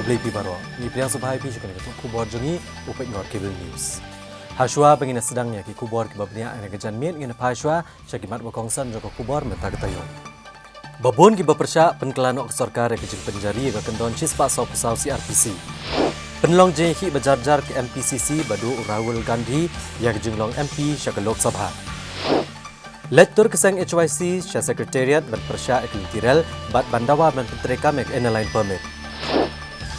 Blay Pibaro, ni priang subhai pi syukur ketuk kubor jongi upek ngor cable news. Hashwa pengina sedangnya ki kubor ki babnia ana gajan miet ngina phashwa syakimat bakongsan joko kubor menta ketayo. Babon ki bapersya penkelanok sarkar ke jing penjari ke kendon cispa sau pusau CRPC. Penlong jehi bajar-jar ke MPCC badu Rahul Gandhi yang jenglong MP syaka Lok Sabha. Lektor kesang HYC syah sekretariat ban persya ek litirel bat bandawa ban pentrekam ek enaline permit.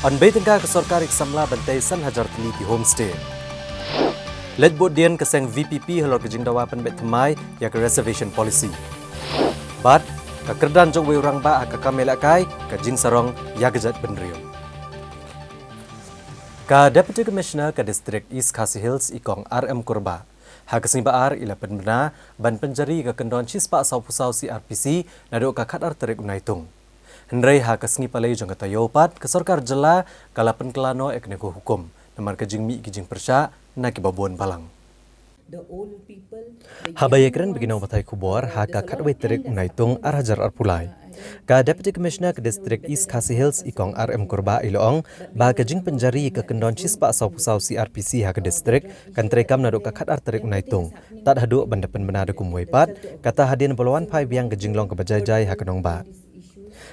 On bay tengah ke sarkar ek samla bantai san hajar teli ki homestay. Let bodian kesang VPP halor ke jingdawa ban bet temai ya ke reservation policy. Bat ke kerdan jong wei orang ba ke kamelakai ke jing sarong ya gejat benrium. Ka Deputy Commissioner ke Distrik East Khasi Hills Ikong RM Kurba. Hak kesimbaar ila penbena ban penjari ke kendon cispa sau pusau CRPC nado ka khatar terik unaitung. Hendrai hak kesengi palai jong kata yopat ke sarkar jela kala penkelano ek nego hukum. Namar ke jing mi ki jing persya na ki babuan balang. Habayekran beginau batai kubor haka khatwei terik unaitung arhajar arpulai. Ka Deputy Commissioner ke Distrik East Khasi Hills Ikong RM Kurba Iloong bah ke jing penjari ke kendon cispa sau pusau CRPC hak distrik kan terekam naduk ka khatar terik unaitung. Tat haduk bandapan benada kumwaipat kata hadian pelawan pai biang ke jinglong ke bajai hak nong ba.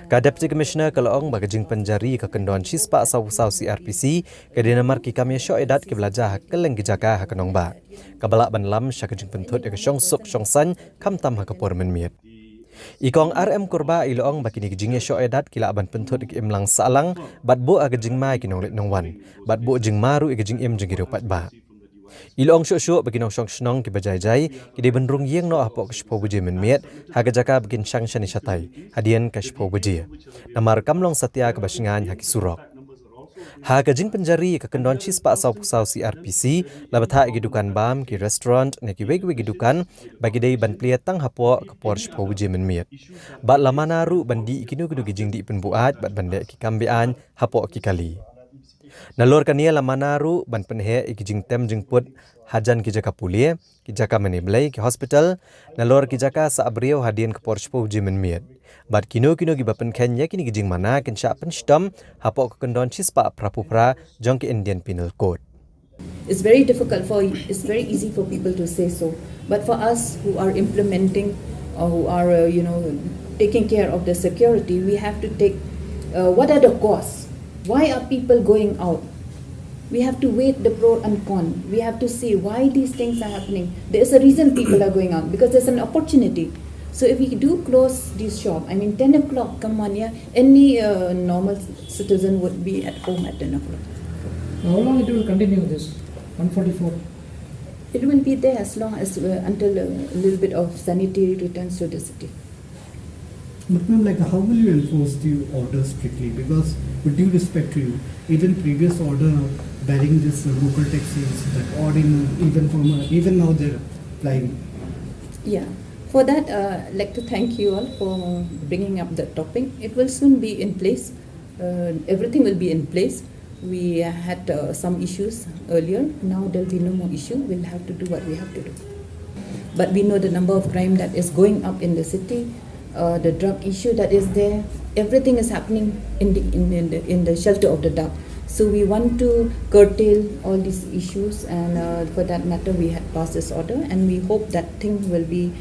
Ka Deputy Commissioner ke Loong bah ke jing penjari ke kendon cispa sau pusau CRPC ke dinamar ki kami syo edat ke belajar hak keleng gejaka hak nong ba. Kabalak ban lam syak ke jing pentut ke syong suk syong san kam tam hak por menmiet. Ikong RM Kurba Iloong bakini kejingnya syo edat kila aban pentut ke imlang salang bat bo aga jing mai kinong let nong wan bat bo jing maru ke jing im jing pat ba. Iloong syo baginong syong snong ke bajai ke de benrung yeng no apok ke spo buje menmiet haga jaka begin syang shani syatai hadian ke spo buje. Namar kamlong satya ke basingan haki surok. Hak jing penjari ke kendon cispa sau pusau CRPC labatha ke dukan bam ki restaurant ne ki weg-weg dukan bagi dei ban pliat tang hapo ke por spo buje menmiet. Bat lamana ru bandi kinu kudu jing di penbuat bat bande ki kambean hapo ki kali. Nalor kania lamana ru ban penhe ki jing tem jing put hajan ki jaka pulie ki jaka meneblai ki hospital nalor ki jaka sa abrio hadian ke por spo buje menmiet. Bat kino gi bapen Kenya kini gijing mana ken sya penstam hapo ke kendon cispa prapupra jong ke Indian Penal Code. It's very easy for people to say so, but for us who are implementing or who are taking care of the security, we have to take what are the costs? Why are people going out? We have to weigh the pro and con. We have to see why these things are happening. There is a reason people are going out because there's an opportunity. So if we do close this shop, 10 o'clock, come on, yeah, any normal citizen would be at home at 10 o'clock. How long it will continue this? 144? It will be there as long as until a little bit of sanity returns to the city. But ma'am, how will you enforce the order strictly? Because with due respect to you, even previous order barring this local taxis, that ordering even now they're flying. Yeah. For that, I'd like to thank you all for bringing up the topic. It will soon be in place. Everything will be in place. We had some issues earlier. Now there will be no more issue. We'll have to do what we have to do. But we know the number of crime that is going up in the city, the drug issue that is there. Everything is happening in the shelter of the dark. So we want to curtail all these issues, and for that matter, we had passed this order, and we hope that thing will be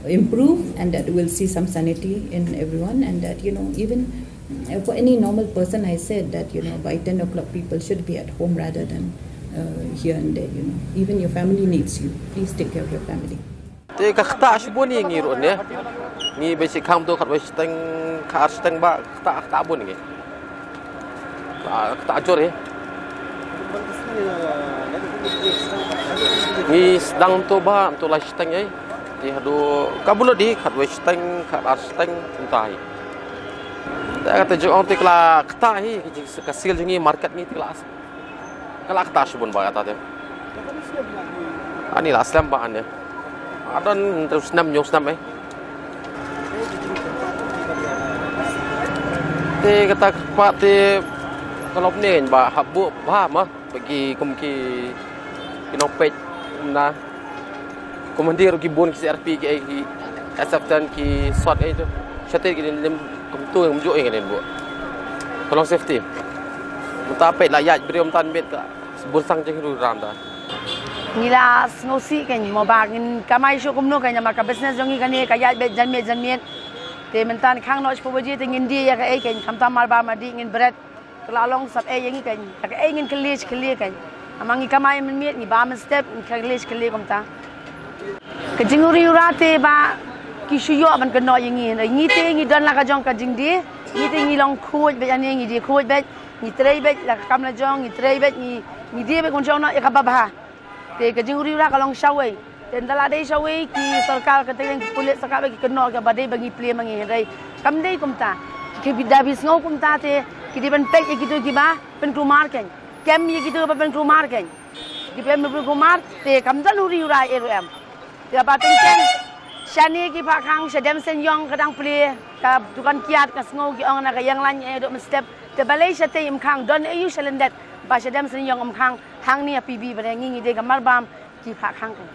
improve and that we'll see some sanity in everyone, and that even for any normal person, I said that by 10 o'clock people should be at home rather than here and there. Even your family needs you. Please take care of your family. Te ka khta shbon ngi ro ne ni basic kham to khat westeng khar steng ba khta bon ngi khta jor he ni sedang to ba to la steng ai di hadu kabulo di khat westeng khat steng untai ta kata jo onte kala khta hi ka sil jingi market ni kelas kala khta shbon ba kata te ani la slam ba ane adon terus nam eh te kata pak te kalau ni ba habu ba mah bagi kumki kinopet na komandir ki bon ki RP ki asaptan ki sot itu syate ki lim kumtu yang mujuk ngene bu tolong safety Tapi lah ya beriom tan bet ka bursang jeng ru ram dah. Nila snosi kan mau bagin kamai syukum no kan maka business jongi kan kaya bet janmet te mentan khang no spobaji te ngin dia ka kan kamta mar ba madi ngin bread kelalong sab yangi kan ka ngin keli kan amangi kamai men miet ni ba men step keli kamta ke jinguri urate ba ki shuyo ban kan no yangi ngi te ngi dan la ka jong ka jing di ngi te ngi long khoj be ani ngi di khoj be ngi trei be la kam la jong ngi trei be ngi dia be kon jong no ya ka ba te ke jinguri ura kalong shawai dan dala dei shawai ki sarkar kata yang kulit sakap bagi kenal ke badai bagi play mangi dai kam dei kumta ki bidabis ngau kumta te ki di ban pek gitu ki ba pen kumar kan kem ye gitu ba pen kumar kan ki pen pen kumar te kam dan uri ura em ya bateng ken shani ki pak hang sedem sen yong kadang play ka dukan kiat ka ngau ki ong na ka yang lan e do step te balai shate im khang don e yu shalendet ba sedem sen yong khang hang ni PB berengi de gamar bam ki phak hang kan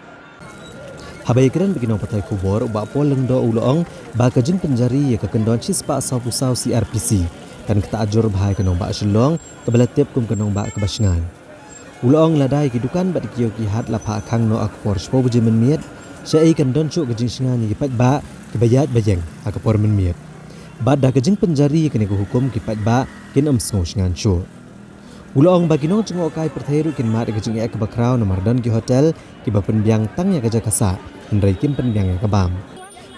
Habai keren beginong patai kubor ba poleng do ulong ba kajing penjari ya kekendon cispa asau pusau CRPC kan keta ajur bahai kenong ba shelong kebala tiap kum kenong ba kebasngan ulong ladai kidukan ba dikiyo ki hat la phak hang no akpor spo buje men miet syai kendon chu kajing singan ni pat ba kebayat bayeng akpor men miet ba da kajing penjari kene ko hukum ki pat ba kin sngo singan chu Ulong baginong cengok kai pertheru kin mat kajing ek bakrau nomor dan ki hotel ki ba penbiang tang ya kaja kasa ndrai kim penbiang ya kabam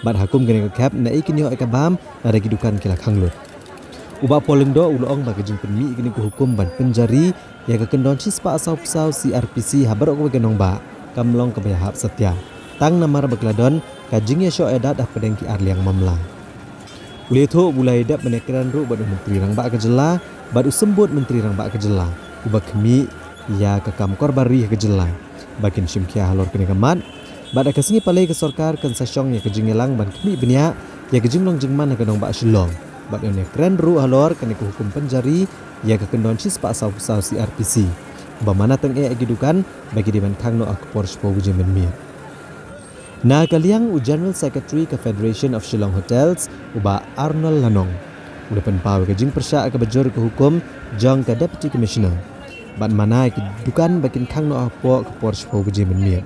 bat hakum kene ka kap na ikin yo ek kabam ada kidukan kila khanglut uba poleng do ulong bagajing penmi kini ku hukum ban penjari ya ka kendon cispa asau pusau CRPC habar ko genong ba kamlong ka bayahap satya tang namar bakladon kajing ya syo edat ah pedeng ki arliang mamla Uletho mulai dap menekran ru badu menteri rang ba kejela badu sembut menteri rang ba kejela ubak kemi ya kakam korbari kejela bakin simkia halor kene kamat bada kasingi palai ke sarkar kan sasyong ya kejing elang ban kemi benya ya kejing long jingman ka dong ba shilong bad menekran ru halor kene ku hukum penjari ya ka kendon cispa asau pusau CRPC ba mana teng agidukan bagi di ban khang no akpor spo buje menmi Na kaliang General Secretary ke Federation of Shillong Hotels uba Arnold Lanong udah penpaw ke jing persya ke bejor ke hukum jong ke Deputy Commissioner ban mana ke dukan bakin khang no apo ke porspo buje menmiet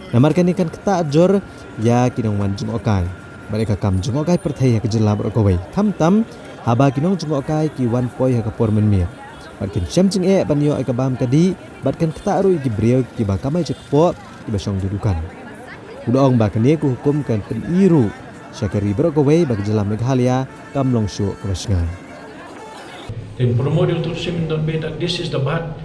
namarkan ikan keta ajor ya kinong wan jung okai mereka kam jung okai perthai ke jelab rokowai tam haba kinong jung okai ki wan poi ke por menmiet bakin syam jing ban yo ke bam kadi batkan keta ru ki brio ki ba kamai cekpo ki basong dudukan Ulong ba kene ku hukum kan peniru syakari berkawai bagi jelam Meghalaya kamlong syu kebasngan. Then primordial tourism don't be that this is the bad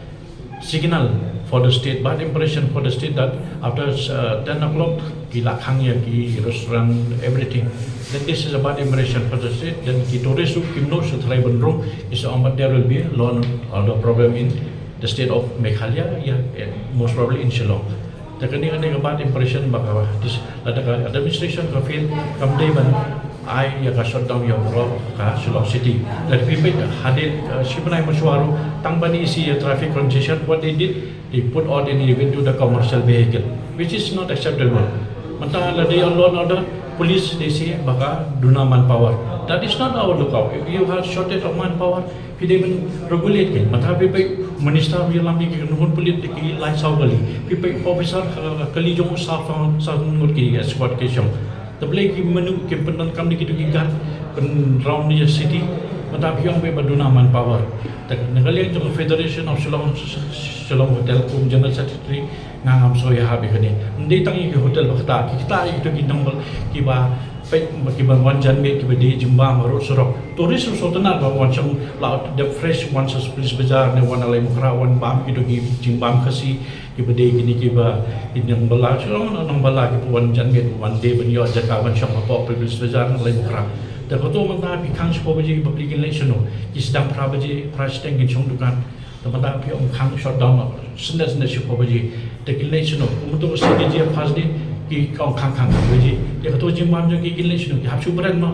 signal for the state, bad impression for the state that after 10 o'clock ki lakhang ya ki restaurant everything. Then this is a bad impression for the state. Then ki tourist kimno setelah benrung is but there will be a lot of problem in the state of Meghalaya, yeah, most probably in Shillong. Tekani kan dengan bad impression bakawa this ada administration ka feel kamdai ban ai ya ka shut down ya bro ka Shillong city that people hadil shibanai mashwaru tangbani isi traffic congestion what they did they put all in even to the commercial vehicle which is not acceptable manta lady alone order police they say baka duna manpower that is not our lookout if you have shortage of manpower they even regulate kan mata people minister yang lambi ke nuhun polit ki lai sau gali people officer kali jong sa ngut ki squad ke shong tablay ki menu ke pendan kam ni ki gan pen round the city mata yang be baduna manpower tak nagali jong Federation of Shillong Hotel kum general secretary ngam so ya habi kani ndai tangi ki hotel bakta kita itu ki nombor ki ba pek kiban wanjan me kibadi jimba marut sorok turis sotana ba wancang laut the fresh once police bazar ne wana lai mukra wan bam kido ki jimbam kasi kibadi gini kiba inyang bala so nang bala ki wanjan me one day ban yo jaka wan shop apa police bazar lai mukra ta ko to man ta bi khang spo baji public election no ki sedang prabaji prasteng ki chong dukan ta man ta pi om khang shot down snes ne spo baji ta election no umuto sigi je pas di ki kong khang baji dia kata jimbam jong ki gilin sinu ki hapsu beran no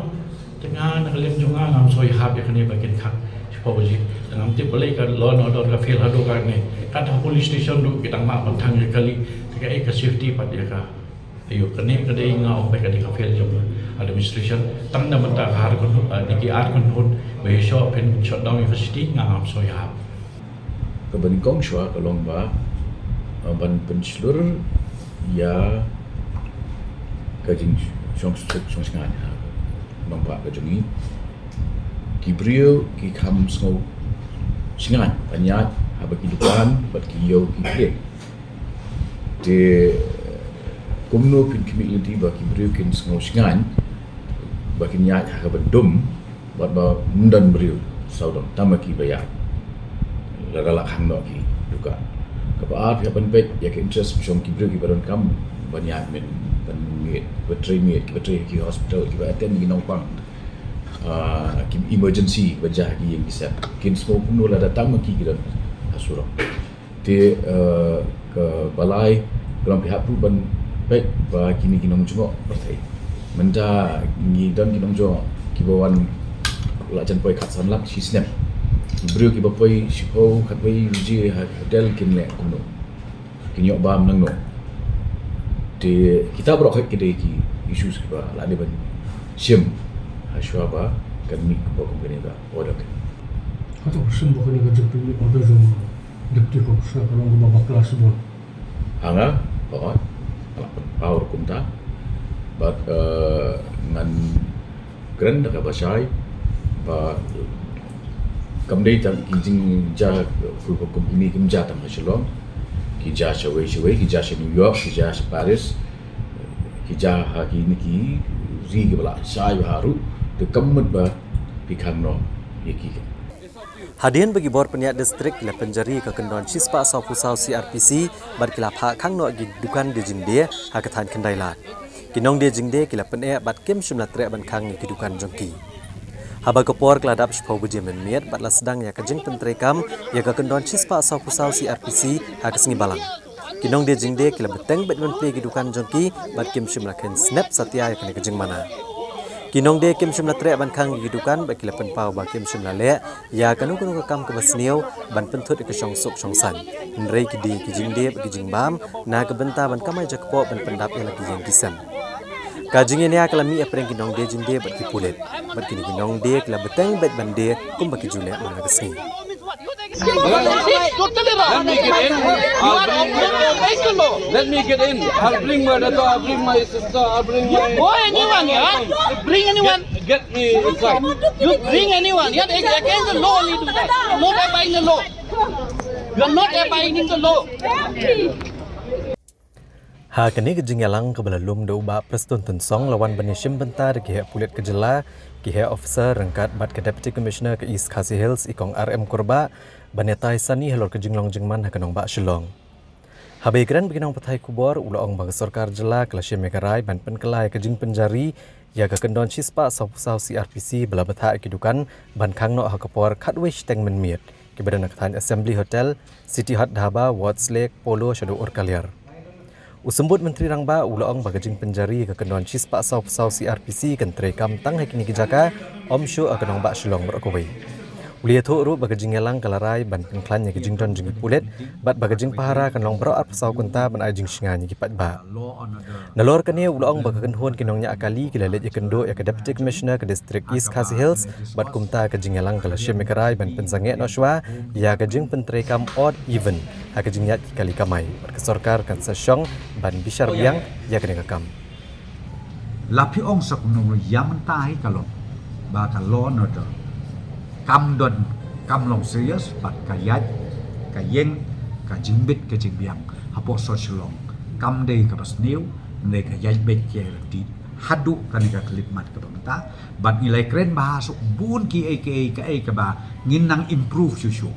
tengah nak lem jong ngam soi hab ya kene bagian khang siapa baji tengah tip boleh ka law and order ka fail hado ka ne kata police station du kita mak bantang kali ka ka safety pat dia ka ayo kene kadai ngau baik ka fail jong administration tang na mata har kon diki ar kon hon be show pen shutdown university ngam soi hab kebenikong syua kalong ba ban penselur ya kajing syong singan bang pak kajungi kibriu ki kam sngo singan banyak haba kidukan bat kiyo kipre de kumno pin kimi inti ba kibriu kin sngo singan ba kinyat haba dum bat ba mundan briu saudam tamaki bayar lagala khang no ki duka kapaat ya penpet ya ke interest syong kibriu ki baron kam banyak men mit betri ki hospital ki attend ki nongpang ki emergency wajah ki yang bisa kin semua pun la datang ki kita asura te ke balai dalam pihak tu ban baik ba kini kinong jengok pertai menda ngi dan kinong jo ki bawan la jan poi khat san lak si snap brio ki ba poi si ho khat bai ji hotel kin le kuno kinyok bam nang no di kita berokok kita ki isu sebab lah dia ban sim haswa ba kan ni ko ko ni ba odak Atau sembuh ni kerja tu ni pada rumah detik kau saya kalau rumah bakla semua. anga ba ala power kumta but ngan grand ka basai ba kamdei tam kijing ja full ko company kim ja tam shalom ki ja shaway ki ja New York ki ja Paris ki ja ha ki ni ki ri ki bala sai haru de kamut ba pikam no yeki Hadian bagi bor peniak distrik le penjari ke kendon Cispa Sau Pusau CRPC berkilap hak kang no gi dukan de jingde hakatan kendai lat. Kinong de jingde kila peniak bat kem shumla trek ban kang ni dukan jongki. Haba kepor keladap sepau beje menmiat batlah sedang ya kejeng pentrekam ya ke kendon Cispa Sau Pusau CRPC hak sengi balang. Kinong de jingde kila beteng bet men play gi dukan jongki bat kem shumla ken snap satya ya kene kejeng mana. Kinong de kem shumla trek ban kang gidukan ba kila penpau ba kem shumla le ya kanu kanu kam ke basniau ban pentut ke syong sup syong san nrei ki di ki jing de ki jing bam na ke benta ban kamai jakpo ban pendap yang lagi yang kisan ka jing ne akalami apreng kinong de jing de ba ki pulet ba kini kinong de kila beteng bet ban de kum ba ki jule mana kesni Let me get in. I'll bring my daughter, I'll bring my sister, I'll bring my... Oh, anyone, yeah? Bring anyone. Get me inside. You bring anyone. Yeah, against the law, you do that. Not abiding the law. You are not abiding the law. Ha kini kejinggalang kebelalum do ba Preston Tensong lawan Benishim bentar ke pulit kejela ke officer rengkat bat ke Deputy Commissioner ke East Khasi Hills ikong RM Korba banetai sani halor kejinglong jengman hakanong ba Shillong. Habegran beginong patai kubor ulaong bang sorkar jela kelasya megarai ban penkelai kejing penjari ya ke kendon Cispa Sau Pusau CRPC bela betha kidukan ban kangno hakapor khatwish teng menmiet ke badan nakatan Assembly Hotel City Hot Dhaba Watts Lake Polo Shadow Orkaliar. Usembut Menteri Rangba ulaong bagajing penjari ke kendon Cispa Sau Pusau CRPC kentre kam tang hakini kijaka Om Shu akanong ba Shillong berkowai. Ulia tu ru bagajing elang kalarai ban penklan yang kejing don jengit pulet bat bagajing pahara kan long bro at pasau kunta ban ajing singan yang kipat ba. Nalor kene ulaong bagagan huan kinongnya akali kilalet ya kendo ya ke Deputy Commissioner ke District East Khasi Hills bat kumta kejing elang kalasya megarai ban pensanget noswa ya kejing pentrekam odd even ha kejing yat kali kamai bat kesorkar kan sasyong ban bishar biang ya kene kakam. Lapi ong sak nunggu yang tahi kalau bakal law and order. Kam don kam long serius bat kayat kayeng kajimbit kajingbiang hapo socialong kam dei ka basniu ne ka yai bet ke ti hadu kan ka klip mat ka bangta bat nilai keren bahasa bun ki aka ka ba nginang improve susu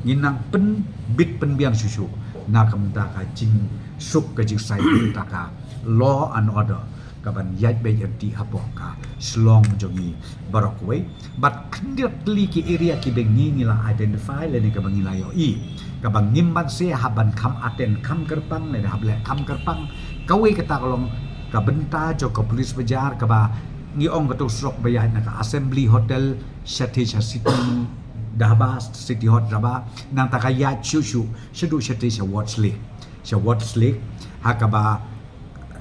nginang pen bit penbiang susu na kam ta ka jing suk ka jing sai ta ka law and order kaban yat be yanti hapoka slong jongi barokwe but clearly ki area ki bengi ngila identify le ni kabang ngila yo I kabang ngimban se haban kam aten kam kerpang le hable kam kerpang kawe kata kolong kabenta jo ko police bajar kaba ngi ong kato sok bayah na ka Assembly Hotel City Dhaba City Hot Dhaba nang takaya chuchu shedu City sa Watts Lake hakaba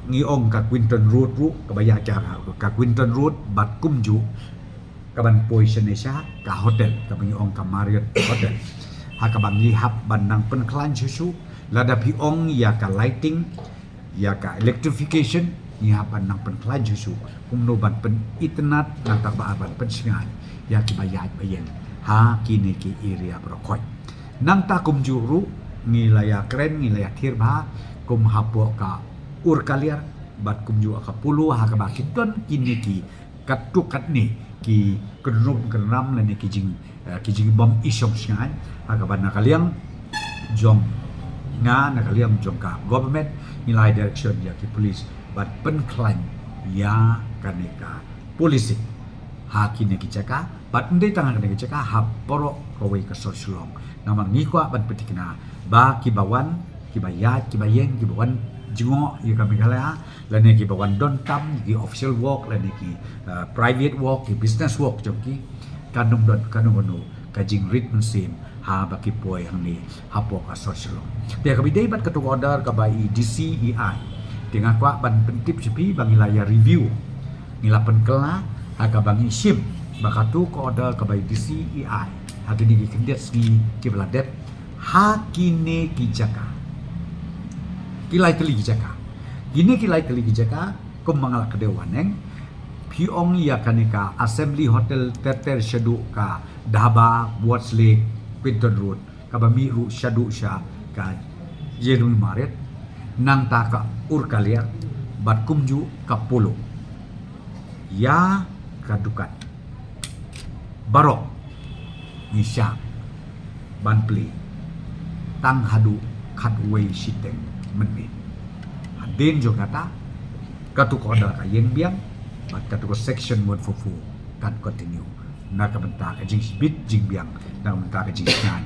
ngiong ka Quinton Road ru kabaya cara ka Quinton Road bat kumju kaban position sa ka hotel ka ngiong ka Marriott Hotel hakabang lihap banang penklan susu lada piong ya ka lighting ya ka electrification lihap banang penklan susu kumno ban pen internet nang tak ba ban pensingan ya ki bayat bayen ha kini ki area brokoi nang ta kum juru ngilaya keren ngilaya tirba kum hapo ka ur kaliar bat kum ju ka pulu ha ka bakiton kini ki katukat ni ki kenrum kenram la ni ki jing bom isom singan ha ka ban nakaliang jong nga nakaliang jong ka government nilai direction ya ki police bat penklan ya kaneka polisi ha kini ki jaka bat ndai tangan kaneka jaka ha porok kawai ka soslong namang ni kwa ban petikna ba ki bawan ki bayat ki bayeng ki bawan jingo ya kami kala la ne ki bawan don tam ki official work la ne ki private work ki business work jom ki kanum no kajing rit mesin ha ba ki poi hang ni ha po ka soslong dia ka bidai bat ketua order ka bai DCEI dengan kwa ban pentip sepi bang ilaya review ngilapen kela aga bang isim bakatu ko order ka bai DCEI hagi ni kendet sgi ki beladet ha kine ki jaka kilai keli ki jaka gini kilai keli ki jaka ko mangala kedewaneng piong ya kaneka assembly hotel terter shadu ka dhaba Watts Lake Quinton Road ka bami ru shadu sha ka Jeremy Maret nang ta ka ur kaliar bat kumju ka polo ya kadukat barok nisha banpli tang hadu khatway siteng menbit hadin jo kata katu koda ka yen biang bat katu ko section 144 kan continue na ka benta ka jing bit jing biang na benta ka jing ngan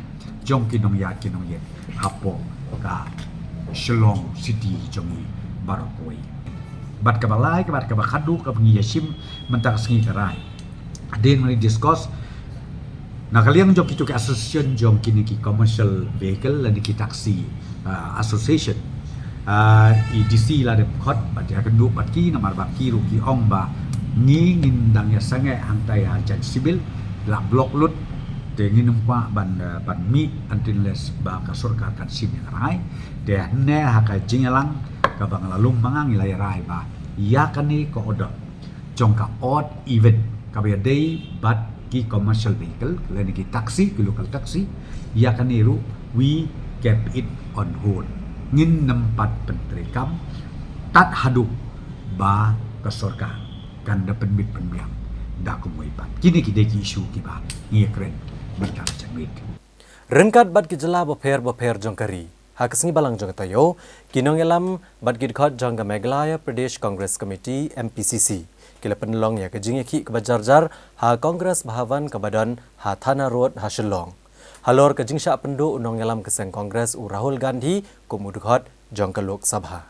jong kinong ya kinong yen hapo ka Shillong City jongi Barokway bat ka balai ka bat ka khadu ka pengi yasim mentak sengi karai adin mari discuss na kaliang jong kitu ka association jong kini ki commercial vehicle lan ki taxi association EDC la de khot bat ya kendu bat ki namar ba ki ru ki ong ba ni ngindang ya sange hantai jan sibil la blok lut te ngin pa ban mi antinles ba ka surga kan sim yang rai de ne ha ka jingelang ka bang lalum mangang ilai rai ba ya kani ko odo jong ka odd event ka be day but ki commercial vehicle lan ki taxi ki local taxi ya kani ru we kept it on hold ngin nempat pentrikam tat hadu ba ka surga kan da penbit penbiang da ko moi pat kini ki de ki isu ki ba ngi kren berkata cakbit Rengkat bat ki jela boper jongkari ha kesengi balang jong tayo kinong elam bat ki khot jong ka Meghalaya Pradesh Congress Committee MPCC kila penlong ya kejing ki kebajar-jar ha Congress Bhavan Kabadan ha Thana Road ha Shillong halor kejing sya pendu unong elam keseng Congress u Rahul Gandhi kumudkhot jong ka Lok Sabha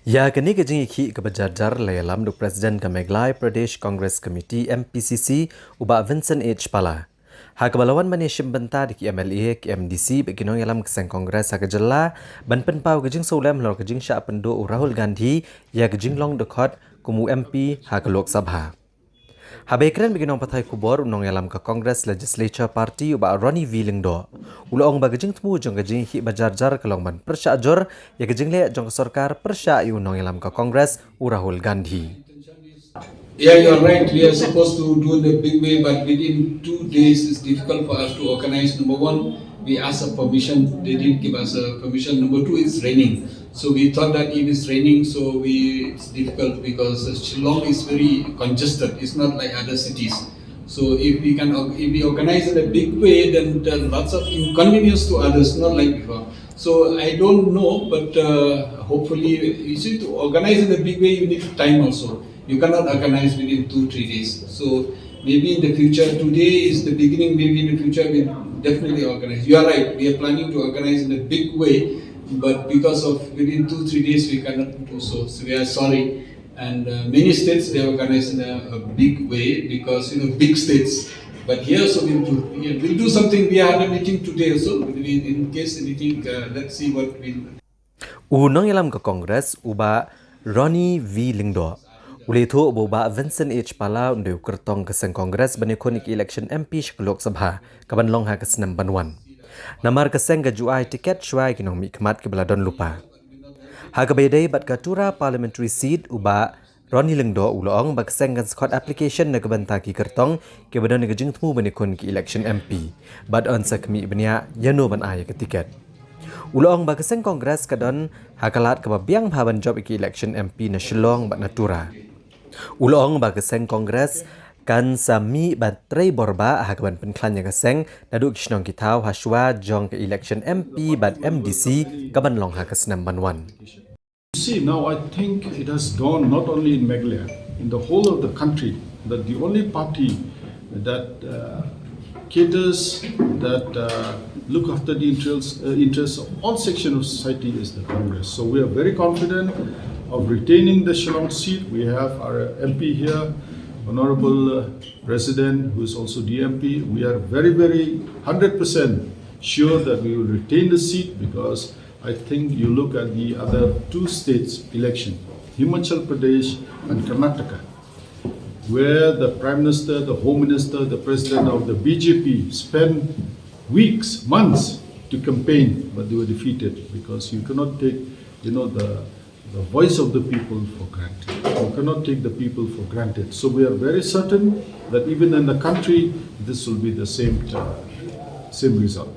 ya kini kejing ki kebajar-jar layalam du Presiden ka Meghalaya Pradesh Congress Committee MPCC uba Vincent H Pala ha kebalawan manishim benta di MLA ki MDC beginong yalam keseng Kongres ha kejela ban penpau kejing solem lor kejing sya pendu u Rahul Gandhi ya kejing long dekhot kumu MP ha ke Lok Sabha ha bekren beginong pathai kubor unong yalam ke Congress Legislature Party uba Ronnie V Lingdo ulong ba kejing temu jong kejing hi bajar-jar kelong ban persya ajor ya kejing le jong sarkar persya i unong yalam ke Congress u Rahul Gandhi. Yeah, you're right. We are supposed to do the big way, but within 2 days it's difficult for us to organize. Number one, we asked for permission. They didn't give us a permission. Number two, it's raining. So we thought that if it's raining, it's difficult because Shillong is very congested. It's not like other cities. So if we organize in a big way, then there are lots of inconvenience to others, not like before. So I don't know, but hopefully, you see, to organize in a big way, you need time also. You cannot organize within 2-3 days. So maybe in the future, today is the beginning, maybe in the future we'll definitely organize. You are right, we are planning to organize in a big way, but because of within 2-3 days we cannot do so. So we are sorry. And many states they organize in a big way because big states. But here also we'll do something. We had a meeting today also. In case anything, let's see what we'll. Unong yalam ke Kongres uba Ronnie V Lingdo Uli itu boba Vincent H. Pala undiu kertong keseng Kongres banekon iki election MP Lok Sabha kaban long ha kesenam banwan. Namar keseng gajuai tiket syuai kinong mikmat ke beladon lupa. Ha kabedai bat katura parliamentary seat uba Ronnie Lengdo ulong ba keseng kan Scott application na kabantaki kertong ke badan negajing temu banekon ki election MP. Bat on sakmi benia yano ban aya ke tiket. Ulong ba keseng Kongres kadon hakalat kababiang bhaban job iki election MP na Shillong bat natura. Ulong ba keseng Kongres kan sami batrei borba hakaban penklan yang keseng naduk kisnong kitau haswa jong ke election MP bat MDC kaban long ha kesenam banwan. See, now I think it has gone not only in Meghalaya, in the whole of the country, that the only party that caters, that look after the interests of all sections of society is the Congress. So we are very confident of retaining the Shillong seat. We have our MP here, Honorable President, who is also DMP. We are very, very 100% sure that we will retain the seat, because I think you look at the other two states election, Himachal Pradesh and Karnataka, where the Prime Minister, the Home Minister, the President of the BJP spent weeks, months to campaign, but they were defeated, because you cannot take, the voice of the people for granted. You cannot take the people for granted. So we are very certain that even in the country, this will be the same result.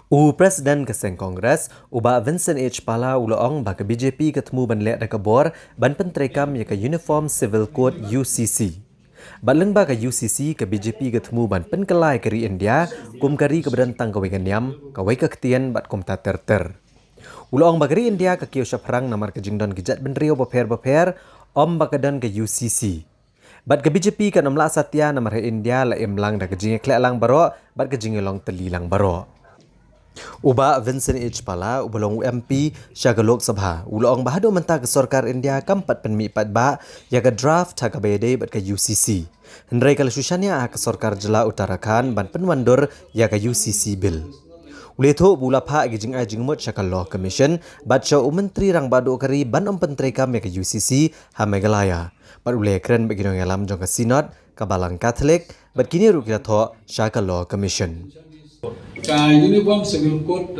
Presiden keseng Kongres uba Vincent H. Pala ulong ba ke BJP ketemu ban lek dekabor ban pentrekam ya ke Uniform Civil Code UCC. Baleng ba ke UCC ke BJP ketemu ban penkelai keri India kum kari ke badan tang kawai kenyam kawai ke ketian bat kum ta ter. Ulong ba keri India ke kiyo syapharang namar ke jingdon gijat benrio beper om ba kedan ke UCC. Bat ke BJP ke nomla satya namar ke India la imlang da ke jinge klek lang baro bat ke jinge long teli lang baro. Uba Vincent H. Pala ubalong MP syaga Lok Sabha ulong bahado mentah ke Sarkar India kampat penmipat ba ya ke draft ha kabede bat ke UCC. Hendrai kala susyanya ke Sarkar Jela Uttarakhand ban penwandur ya ke UCC bill. Uleto bula pha gijing mut syaka Law Commission bat sya menteri rang bado kari ban pentrekam ya ke UCC ha Meghalaya. Bat ule kren bagi dong alam jong ke Sinod ke Balang Catholic bat kini rukira tho syaka Law Commission. Ka Uniform Civil Code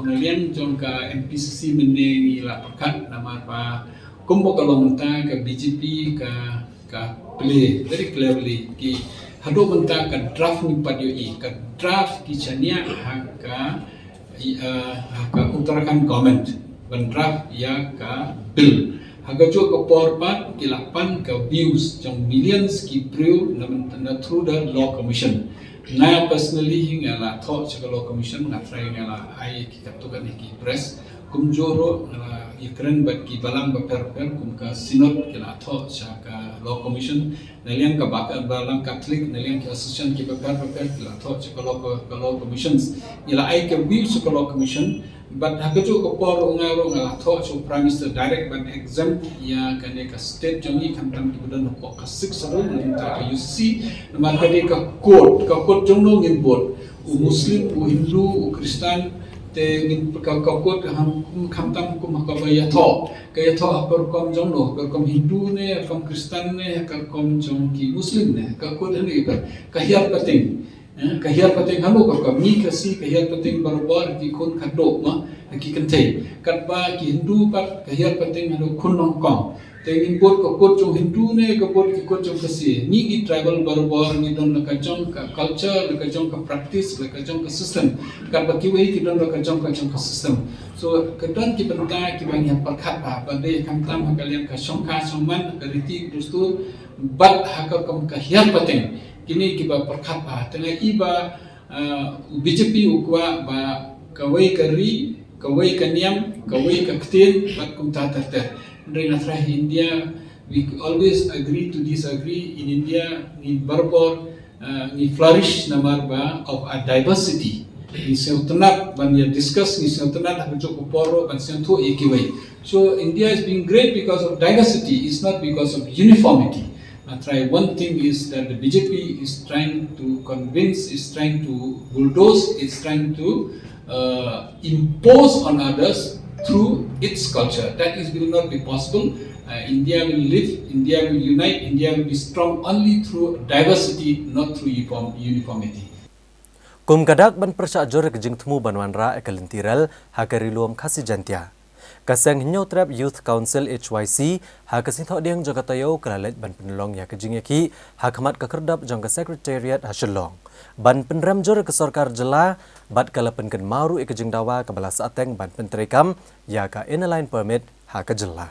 ngalian jong ka MPCC mende ila perkat nama pa kumbo kalau mentah ka BJP ka play very clearly ki hado mentah ka draft ni padoi ka draft ki chania ka Uttarakhand government ban draft ya ka bill haga jo ka porpat ki lapan ka views jong millions ki preu na through the Law Commission. Saya personally hingga la thought sa Law Commission na try nga la ay kikatukan ki press kumjoro na ikren bat ki balang ba per kum ka sinod kila thought sa ka Law Commission naliang ka balang Catholic naliang ki association ki per kila thought sa ka Law Commissions ila ay ka view sa Law Commission but hakajo ko por ngaro nga thought so Prime Minister direct but exempt ya kane ka state jongi kantam ki budan ko ka 6 sarul na ka UCC na kade ka code jongno ngin bot u Muslim u Hindu u Kristen te ngin ka code ham kantam ko makabaya tho kaya tho per kom jongno per kom Hindu ne kom Kristen ne ka kom jong ki Muslim ne ka code ni ka hiar pating kahiyar pating halo ka mi kasi kahiyar pating barbar ki kun kadok ma ki kantay katba ki Hindu pat kahiyar pating halo kun nong kong tengin bot ko kot jong Hindu ne ka bot ki kot jong kasi ni ki tribal barbar ni don ka jong ka culture ka jong ka practice ka jong ka system katba ki wei ki don ka jong ka system so kadon ki banta ki bang yang pakhat ba bade kamtam kalian ka songka soman ka riti dustur bat hakal kam kahiyar pating kini kiba perkat ba tengah iba BJP ukwa ba kawai kari kawai kaniam kawai kaktin bat kum tater Rena Trah India we always agree to disagree in India ni barbor ni flourish namar ba of a diversity ni seutnat ban ya discuss ni seutnat ha jo poro ban sento ekiwai so India is being great because of diversity is not because of uniformity. One thing is that the BJP is trying to convince, is trying to bulldoze, is trying to impose on others through its culture. That will not be possible. India will live, India will unite, India will be strong only through diversity, not through uniformity. Kum kadak ban persajor kejing temu banwanra ekalentiral hakariluam kasih jantia. Kasang Hinyau Trap Youth Council HYC hakasin thok diang jagatayo kalalet ban penolong ya kejing yaki hakamat kekerdap jangka sekretariat hasilong. Ban penram jor ke Sarkar Jela bat kala penken maru kejing dawa kebala saateng ban penterekam ya ka inline permit haka Jela.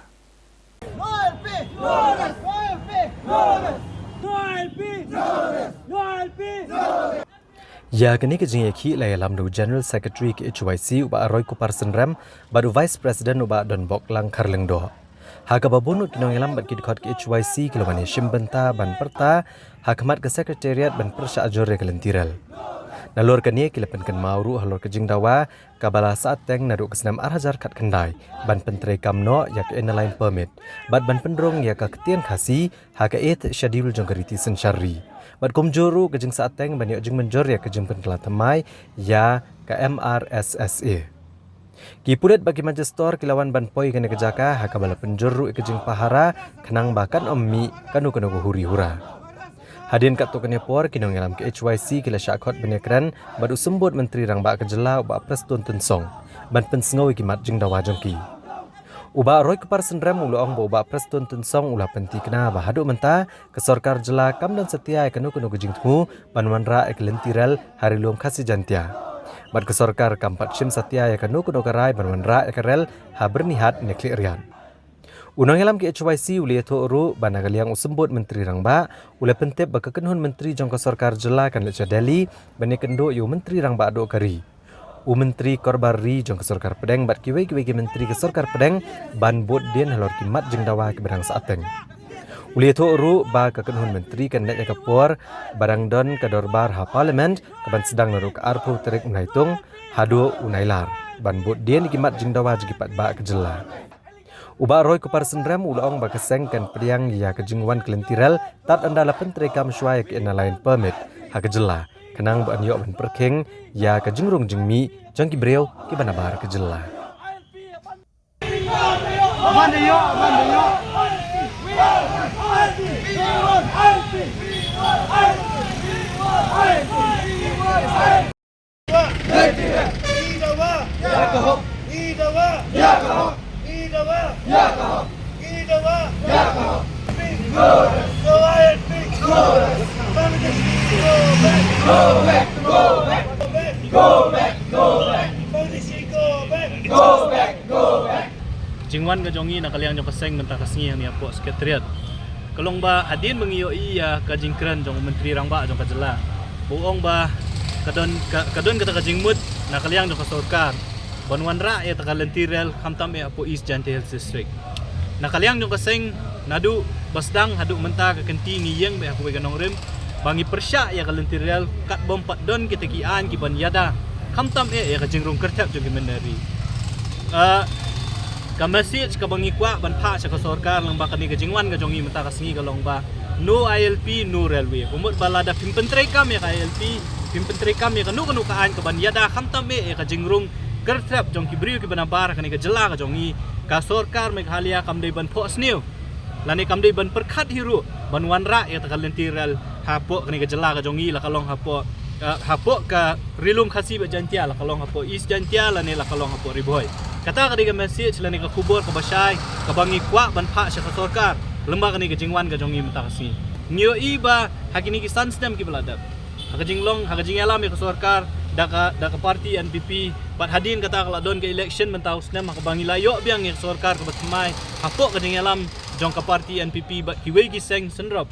Ya kini kejing yaki layalam do General Secretary ke HYC uba Roy Kupar Senram badu Vice President uba Don Bok Lang Karlengdo. Haka babunu kinong yalam bat kidikot ke HYC kilomane shimbenta ban perta hakamat ke Sekretariat ban persya ajore kelentiral. Nalur kini kilapenkan mauru halur kejing dawa kabala saat teng naduk kesenam arhajar kat kendai ban pentre kamno yak inline permit bat ban pendrong yak ketian khasi haka it schedule jongkariti sensyari. Bat kumjuru kejing saat teng banyak jeng menjor ya kejing penkelat temai ya ke MRSSA. Kipudet bagi majestor kilawan ban poi kena kejaka haka bala penjuru kejing pahara kenang bahkan ommi kanu huri hura. Hadin kat tokannya por kinong yalam ke HYC kila syakot benyakran badu sembut menteri rang ba kejela uba Preston Tensong ban pensengau kimat jeng dawa jongki. Uba Roy Kupar Senram uluong uba Preston Tensong ulah penti kena bahaduk menta ke Sarkar Jela kam dan setia kanu kejing temu banwanra ekelentiral hari luam kasih jantia. Bad ke Sarkar kampat sim setia kanu karai banwanra ekerel ha bernihat nekli rian. Unang yalam ke HYC uli eto uru banagaliang usembut menteri rangba uli pentep bakakenhun menteri jangka Sarkar Jela kan leca Delhi banekendo yu menteri rangba aduk kari. U menteri Korbari jangka Sarkar Pedeng bat kiwe menteri ke Sarkar Pedeng ban bot den halor kimat jeng dawa ke berang saateng. Uli eto uru bakakenhun menteri kan leca kapor barang don kadorbar ha parliament keban sedang naruk arpu terik unaitung hadu unailar ban bot den kimat jeng dawa jigipat ba ke Jela. Uba Roy Kupar Senram ulaong bakaseng kan pediang ya kejingwan kelentiral tat andala penterekam syuai ke inline permit haka Jela kenang ban yok ban perking ya kejingrung jengmi jangki breu ke banabar ke Jela. Jingwan ka jongi nakaliang jong kaseng mentah kasngi yang niapo sekretariat. Kalong ba hadin mengiyo iya ka jingkran jong menteri rangba jong ka Jela. Buong ba kadon kata ka jingmut nakaliang jong ka Sarkar. Banwanra ya takalentiral kamtam ya po East Janti Health District. Nakaliang jong kaseng nadu basdang hadu mentah ka kenti ngiyeng ba po ganong rim bangi persya ya kalentiral kat bom pat don kita kian ki ban yada kamtam ya ka jingrung kertap jong menari. Ka message ka bangi kwa ban pha sa ka Sarkar lang ba kani ka jingwan ka jongi mentah kasngi kalong ba no ILP no railway. Umut balada pimpentre kam ya ka ILP pimpentre kam ya kanu kaan ka ban yada kamtam ya ka jingrung kertap jong kibriu ki banabar kani ka Jela ka jongi ka Sarkar Meghalaya kamdei ban pho sniu lani kamdei ban perkhat hiru ban wanra ya takalentiral hapo kani ka Jela ka jongi la kalong hapo ka rilum khasi ba jantia la kalong hapo East Jantia lani la kalong hapo riboy kata kani ka message lani ka kubur ka basay ka bangi kwa ban pha sa ka Sarkar lemba kani ka jingwan ka jongi mentakasi nyo iba hakini ki sansdam ki beladap haka jinglong haka jingalam ya ka Sarkar daka parti NPP pat hadin kata kala don ke election mentau snem maka bangi layo biang ya Sarkar ke batmai hapo ka jingalam jong ka parti NPP bat kiwe gi seng senrop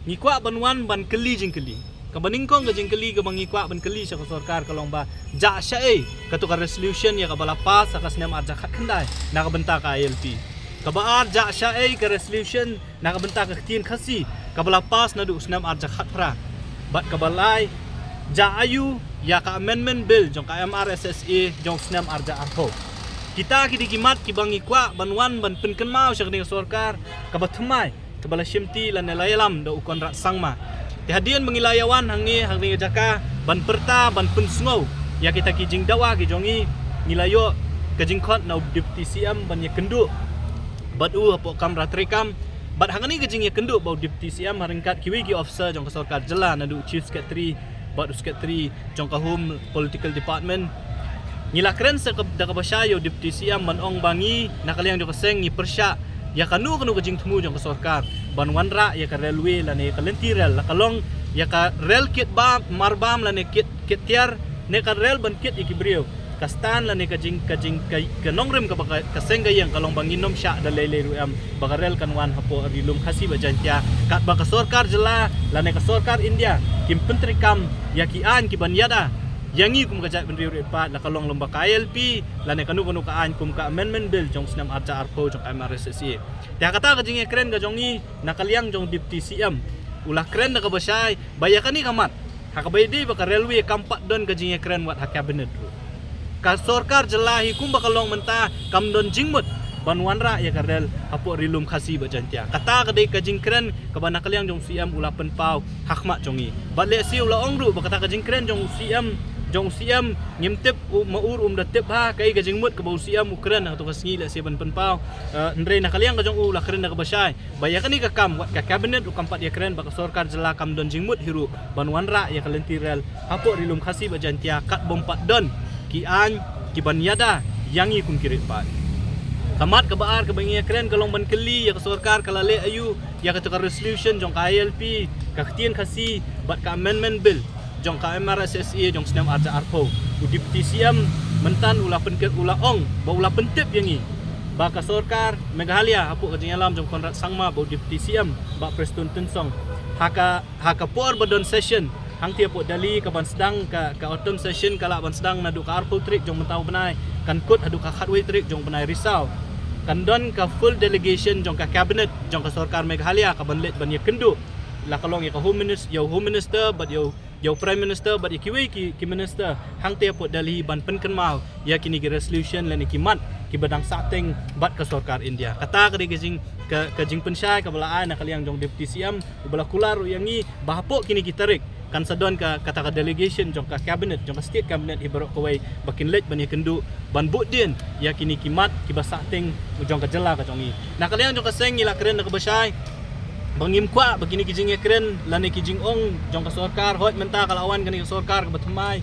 ngikwa banwan ban keli jingkeli ka baningkong ka jingkeli ka mangikwa ban keli sa Sarkar kalong ba ja sya katu ka resolution ya ka balapas sa snem arja khat khandai na ka benta ka ILP ka baar ja sya ka resolution na ka benta ka tin khasi ka balapas na du snem arja khat pra bat ka balai ja ayu ya ka amendment bill jong ka MRSSA jong snem arja arho kita kidikimat kibangi kwa banwan ban penken mau sa kini Sarkar ka bathmai ka bala shimti lan nelayalam da ukon rak sangma hadian mengilayawan hangi jaka ban perta ban pensngau ya kita kijing dawa ki jongi nilayo kajingkhot na deputy CM ban ya kendu bat hapo kam ratrekam bat hangani gejing ya kenduk bau deputy CM haringkat kiwi ki officer jong ka sarkar jela nadu chief secretary bat secretary jong ka home political department ngilakren sa da ka basyayo deputy CM manong bangi nakaliang jong ka seng ni persya ya kanu gejing temu jong ka sarkar ban wanra ya ka railway la ne ka lentirel la kalong ya ka rel kit ba marbam la ne kit tiar ne ka rel ban kit ikibrio kastan la ne kajing kanongrem ka kasengga yang kalong banginom sya da lele ruam bagarel kanwan hapo rilum khasi bajantia kat ba ka sarkar jela la ne ka sarkar India kim pentri kam yaki an ki banyada yangi kum kajat benriu repat la kalong lomba KLP la ne kanu ka an kum ka amendment bill jong snam arca arpo jong MRSSE ta kata kajing keren ka jong ni nakaliang jong deputy CM ulah keren da ka basai bayakani kamat hakabaydi ba ka railway kampat don kajing keren wat ha cabinet ka sarkar jelahi kum bakalong mentah kamdon jingmut banwanra ya kardel hapo rilum khasi bajantia kata kadai kajingkren ka banakaliang jong CM ulapen pau hakma jongi batle si ula ongru bakata kajingkren jong CM ngimtep maur datep ha kai kajingmut ka bau CM ukren atau kasngi la si ban penpau ndre nakaliang ka jong ula kren ka basai bayakani ka kam wat ka cabinet ukampat ya kren baka sarkar jela kamdon jingmut hiru banwanra ya kalentirel hapo rilum khasi bajantia kat bompat don kian kibanyada yangi kum kirit pat kamat kabaar kabangi keren kalong ban keli ya ka sarkar kalale ayu ya ka resolution jong ka ILP ka ktien khasi bat ka amendment bill jong ka MRSSE jong snam arca arpo deputy CM mentan ulah penket ulah ong ba ulah pentep yangi ba ka sarkar Meghalaya hapo ka jingalam jong Konrad Sangma ba deputy CM ba Preston Tensong haka por badon session hang tiap dali ka ban sedang ka autumn session kala ban sedang nadu ka arpo trik jong mentau benai kan kut adu ka khatway trik jong benai Risau kan don ka full delegation jong ka cabinet jong ka sarkar Meghalaya ka banlet ban ya kendu la kalong ya ka home minister but yo prime minister but ikiwe ki minister hang tiap dali ban penken mau ya kini ki resolution lan ikimat ki badang sateng bat ka sarkar India kata ka diging ka jing pensyai ka balaan nakaliang jong deputy CM ubala kular yangi bahapo kini ki tarik kan sadon ka kata ka delegation jong ka cabinet jong ka state cabinet ibarok kawai bakin let ban kendu ban budin ya kini kimat kibasateng jong ka jela ka jongi nakaliang jong ka seng ila keren ka basai bangim kwa bagini kijing keren lane kijing ong jong ka sarkar hot menta kalawan kani ka sarkar ka batmai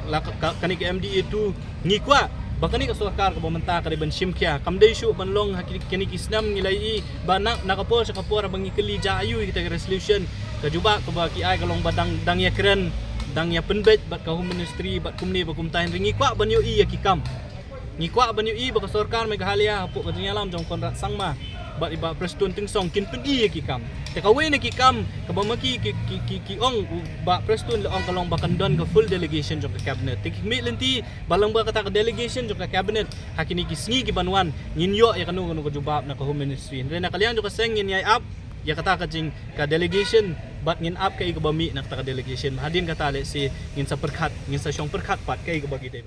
la kani ka MDA tu ngi kwa bakani ka sarkar ka bomenta ka ban simkya kamdei shu banlong kini kisnam ngilai banak nakapol sa kapor bangi keli jayu kita resolution kajuba ka baki ai kalong badang dang ya keren dang ya penbet bat ka home ministry bat kumni bakum tahin ringi kwa banyo i ya kikam ngi kwa banyo i ba ka sarkar Meghalaya hapo ka dinyalam jong Konrad Sangma bat iba Preston Tensong kin pendi ya kikam te kawe ni kikam ka bamaki ki ong ba Preston la ong kalong bakandon ka full delegation jong ka cabinet te kikmi lenti balang ba kata ka delegation jong ka cabinet hakini kisngi ki banwan nginyo ya kanu ka jubab na ka home ministry ndre nakaliang jong ka seng ngin yai up ya kata ka jing ka delegation bat ngin up kay ka bami na kata ka delegation hadin kata le si ngin sa perkhat ngin sa syong perkhat pat kay ka bagi tay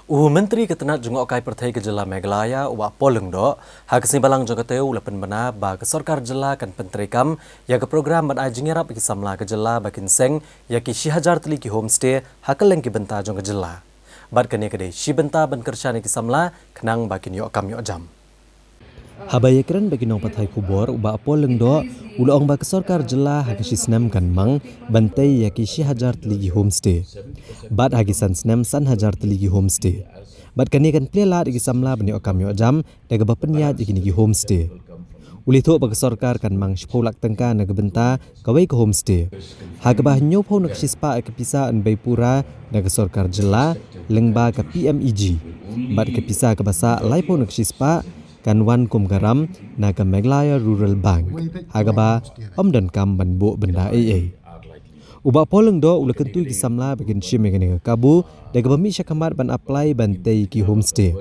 Menteri Ketenat jungok kai pertai ke jela Meghalaya wa poleng do ha kesimbalang jong kateu lapen bana ba ke sarkar jela kan pentrikam ya ke program ban ajingerap ki samla ke jela bakin seng ya ki 1000 teli ki homestay ha keleng ki benta jong ke jela bat kene kede si benta ban kerjane ki samla kenang bakin yo kam yo jam habaya keren bagi nong pathai kubor uba poleng do ulong ba ke sarkar jela ha ke sisnam kan mang bantai ya ki 1000 teli ki homestay bat hagi san snam san 1000 teli ki homestay bat kani kan plela di samla bani okam yo jam daga bapenya di kini ki homestay uli tho bag sarkar kan mang shpolak tangka na benta kawai ke homestay haga bah nyo pho nak sispa ke pisa an baipura daga sarkar jela lengba ke PMEG bat ke pisa ke basa lai pho nak sispa kan wan kum garam na ke Meghalaya Rural Bank haga ba dan kam ban bo benda uba poleng do ula kentu ki samla bagian shim megane kabu daga bami syakamat ban apply ban tei ki homestay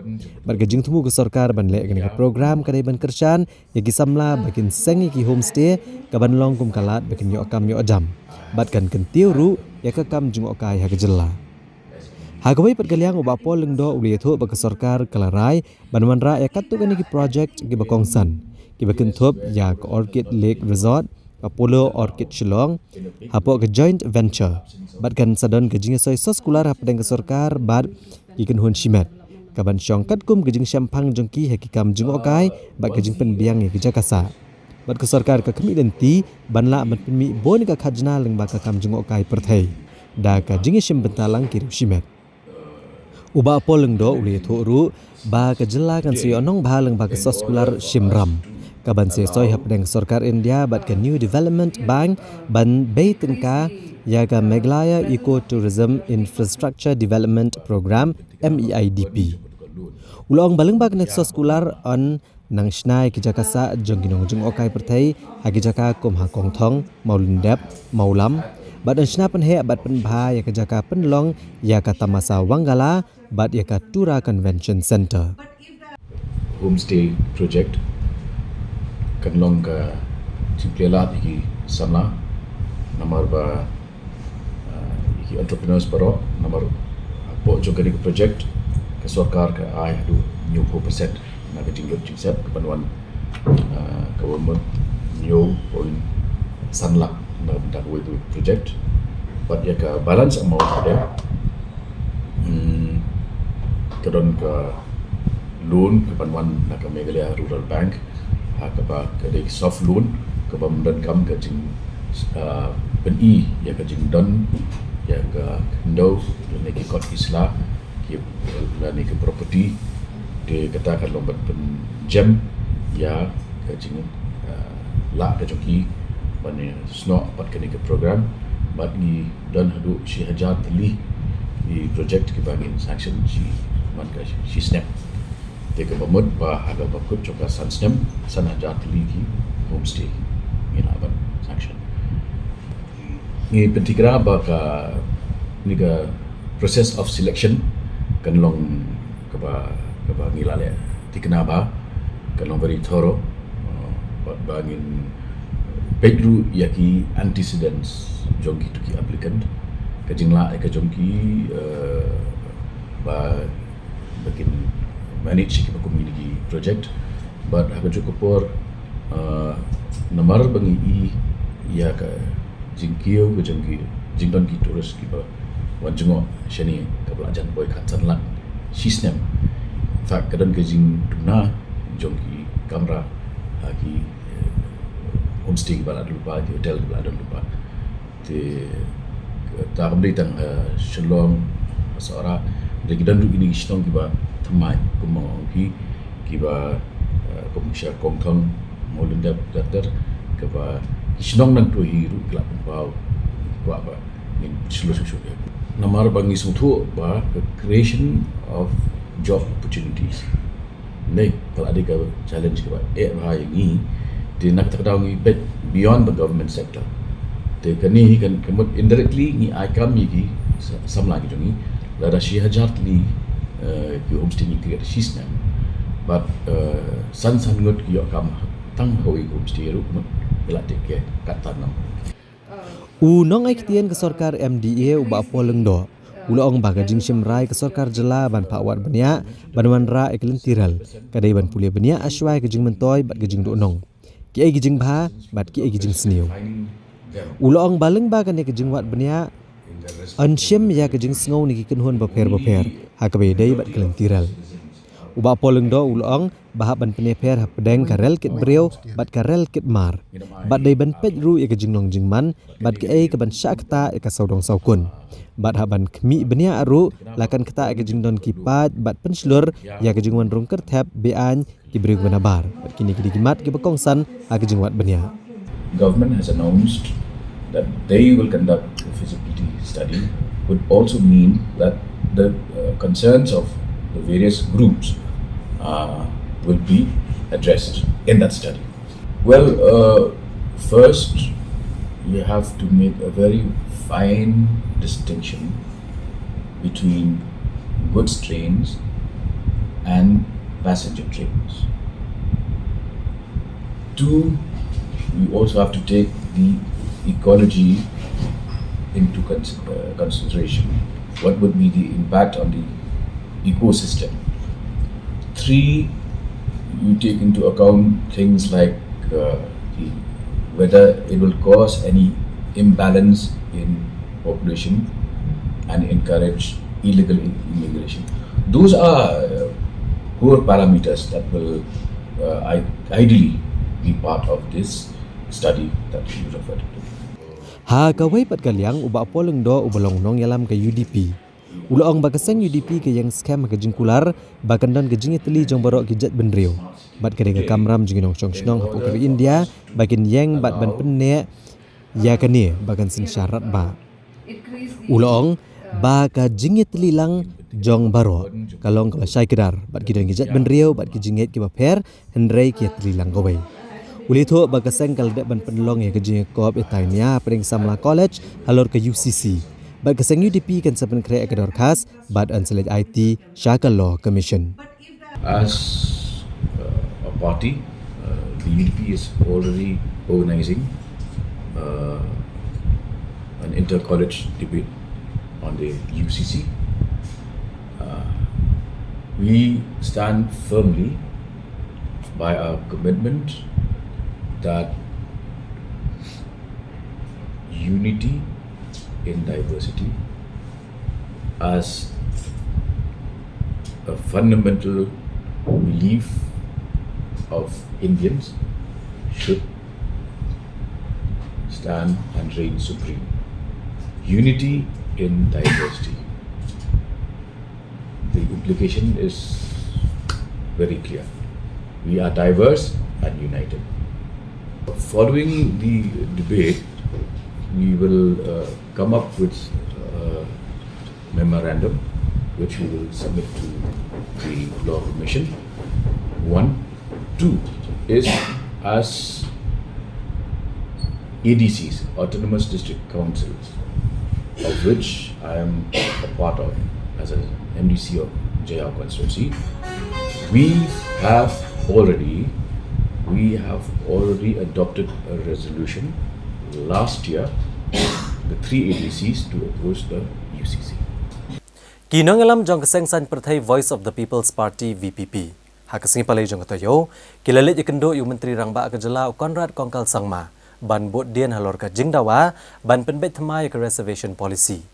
barga jing tumu ke sarkar ban le gane program kadai ban kerjan ya ki samla bagian sengi ki homestay ka ban long kum kalat bagian yo kam yo jam bat kan kentiu ru ya ka kam jung okai ha jela hagawai pergaliang uba poleng do uli tho bag sarkar kalarai ban manra ya katu gane ki project ki bakongsan ki bakentop ya ke Orchid Lake Resort Apollo Orchid Shillong hapo ke joint venture bat kan sadon ke jinga soy sos kular hap deng ke sarkar bat ikan hun shimet kaban syong kat kum gejing syampang jongki hakikam jeng okai bat gejing penbiang ya keja kasa bat ke sarkar ka kemi denti banla bat penmi bon ka khajna leng ba ka kam jeng okai perthai da ka jing shim bentalang kiru shimet uba poleng do uli thoru ba ka jela kan si onong ba leng ba ka soskular shimram kaban se soi hapdeng sarkar India bat ka New Development Bank ban baitin ka ya ka Meghalaya Eco Tourism Infrastructure Development Program MEIDP. Ulong baleng bag nek soskular on nang snai ki jakasa jong ginong jong okai perthai hagi jaka kum ha kong thong maulindap maulam bat ansna pen he bat pen bha ya ka jaka pen long ya ka tamasa wangala bat ya ka Tura Convention Center. Homestay project kan long ka simplela bigi samla nomor ba bigi entrepreneurs baro nomor po jo kali project ke sarkar ka ai du 90% na ka jinglot jingsep ke panuan government new point sanla na bentak itu project but ya ka balance amount ada kedon ka loan ke panuan na ka Meghalaya Rural Bank akaba kadai soft loan ke pemdan kam ke jing pen ya ke jing don ya ke ndo ne ke kot isla ke la ne ke property de katakan lombat pen jam ya ke jing la ke joki bane sno pat ke ne ke program bat ni don hadu si hajar tili di project ke bangin sanction si man ka si snap Teka mamud ba haga bakut coba sansnem sana jatli ki homestay inaban sanction. Ni pentikra ba ka ni ka process of selection kan long ka ba ngilale tikna ba kan long very thorough ba ngin pedru yaki antecedents jongki to ki applicant ka jingla ka jongki ba bakin manage kita community project but akan cukup por namar bangi ya ka jingkio ke jingdon ki terus kita wanjungo shani ka belajan boy khatsan la sistem fak kadang ke jing tuna jongki kamera ki homestay bala lupa di hotel bala lupa te ta kembali tang shalom seorang lagi dan ini istong kiba temai kumong kiba komisar kongtong molendap datar kiba istong nang tu hiru kelap pau kwa ba min solusi namar bangi sutu ba creation of job opportunities nei kalau ada ka challenge kiba hai ni di nak tak tahu ni beyond the government sector te kani kan kemud indirectly ni aikam ni samla ki jongi lada shi hajar li ki homestay ni create system but san ngot ki kam tang hoi homestay ru mela teke katanam nong ai kitien ke sarkar MDA uba poleng do ulong baga jing shimrai ke sarkar jela ban pawat benia banwan ra eklen tiral kadai ban pulia benia aswai ke jing mentoy bat ke jing do nong ki ai jing bha bat ki ai jing sniu ulong baleng baga ne ke jing wat benia ansyem ya ke jing sngo ni ken hon baper hakabe dai bat kelen tiral uba poleng do ulong bahab ban peneper hapdeng karel kit breu bat karel kit mar bat dai ban pej ru ya ke jing nong jing man bat ke ai ke ban syakta ya ke saudong saukun bat haban kemi benia aru lakan kata ke jing don kipat bat penslur ya ke jing wan rongker thap bean ki breu benabar bat kini ki digimat ki bekongsan ha ke jing wat benia. Government has announced that they will conduct a feasibility study would also mean that the concerns of the various groups will be addressed in that study. Well, first you have to make a very fine distinction between goods trains and passenger trains. Two, we also have to take the ecology into consideration. What would be the impact on the ecosystem? Three, you take into account things like whether it will cause any imbalance in population and encourage illegal immigration. those are core parameters that will ideally be part of this study that you referred to. Ha kawai pat kaliang uba poleng do ubalong nong yalam ke UDP. Uloong bagasang UDP ke yang scam ke jingkular bakan don ke jingi teli jong barok ke jet benrio. Bat ke dega kamram jingi nong chong snong hapu ke India bakin yang bat ban penne ya kani bagan sin syarat ba. Uloong ba ka jingi teli lang jong barok kalong ke syai kedar bat ke don ke jet benrio bat ke jingit ke baper hendrai ke teli lang kawai. Ulito bagasang kaldak ban penlong ya ke jingi koop etainia pering samla college halor ke UCC. Bagasang UDP kan saban kre ekador khas bad anselej IT Shakal Law Commission. As a party, the UDP is already organizing an inter-college debate on the UCC. We stand firmly by our commitment that unity in diversity as a fundamental belief of Indians should stand and reign supreme. Unity in diversity. The implication is very clear. We are diverse and united. Following the debate, we will come up with a memorandum which we will submit to the Law Commission. 1. 2 is as ADCs, Autonomous District Councils, of which I am a part of as an MDC of JR constituency. We have already adopted a resolution last year, the 3 ADCs to oppose the UCC. Kinong alam jong kaseng san pertai Voice of the People's Party VPP. Hakasing palay jong katayo, kilalit ikendo yung Menteri Rangba Akajala Conrad Kongkal Sangma, ban bot dian halor ka jingdawa, ban penbet thamay ka reservation policy.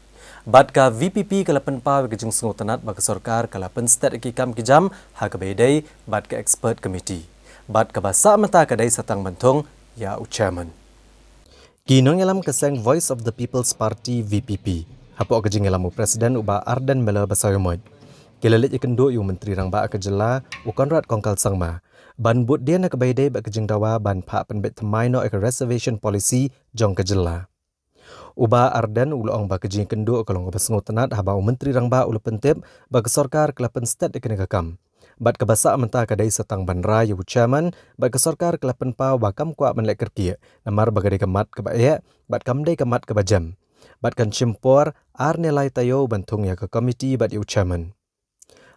Bat ka VPP kalapan pa ka jing sungutanat baka sorkar kalapan stat ikikam kijam hakabayday bat ka expert committee. Bat ka basa mata kadai satang bantong ya chairman. Kinong alam kaseng Voice of the People's Party VPP. Hapo ka jing alam Presiden uba Ardan Mela Basayomod. Kilalit ikendo yung Menteri Rangba Akajala u Conrad Kongkal Sangma. Ban bot dia na kabayday ba kajing dawa ban pa penbet thamay no eka reservation policy jong kajala. Uba Ardan uloong ba kajing kendo kalong basengutanat haba Menteri Rangba ulu pentip ba kesorkar kelapan stat ikanegakam. Bat kabasa menta kadai satang banra yu chairman bat kesorkar kelapan pa wakam kwa menlek kerkia namar bagade kemat kebaya bat kamdai kemat kebajam. Bat kan cimpor ar nilai tayo bantung ya ke komiti bat yu chairman.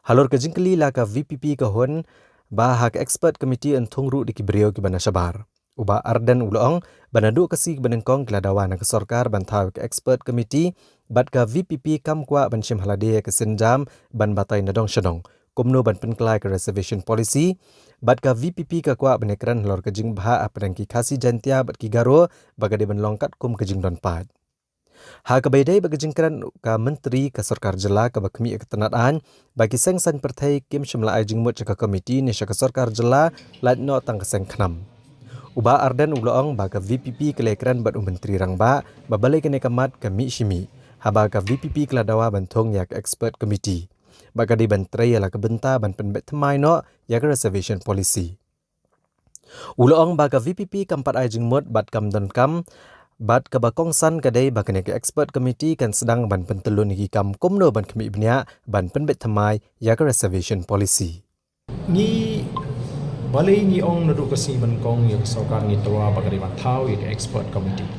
Halor kajing keli la ka VPP kahon ba hak expert committee entung ru dikibrio ki bana sabar. Uba Ardan uloong banadu kasi banengkong keladawan ke sorkar bantau ke expert committee bat ka VPP kam kwa banchim halade ke senjam ban batai nadong syadong. Kumno ban penkelai ke reservation policy bat ka VPP ka kwa banekran lor kejing bha apdang ki khasi jantia bat ki garo bagade ban longkat kum kejing don pad. Ha kabaydai bagajing kran ka menteri ka sarkar jela ka bakmi ketenataan bagi sengsan pertai kim shimla ajing mut ka komiti ni ka sarkar jela lat no tang seng khnam. Uba Ardan uloong baga VPP kelekran bat menteri Rangba babale kene kamat ka mi shimi haba ka VPP keladawa bantong yak expert committee. Baga di bantrai ala ka benta ban penbet thamai no yak reservation policy. Uloong baga VPP kampat ajing mut bat kam don kam bat kabakongsan kadai bakane ke expert committee kan sedang ban pentelun hiki kam kumno ban kemi ibnia ban penbet thamai yak reservation policy. Ni balai ni ong nadu kasi ban kong yak sarkar ni toa bakari ban thau yak expert committee.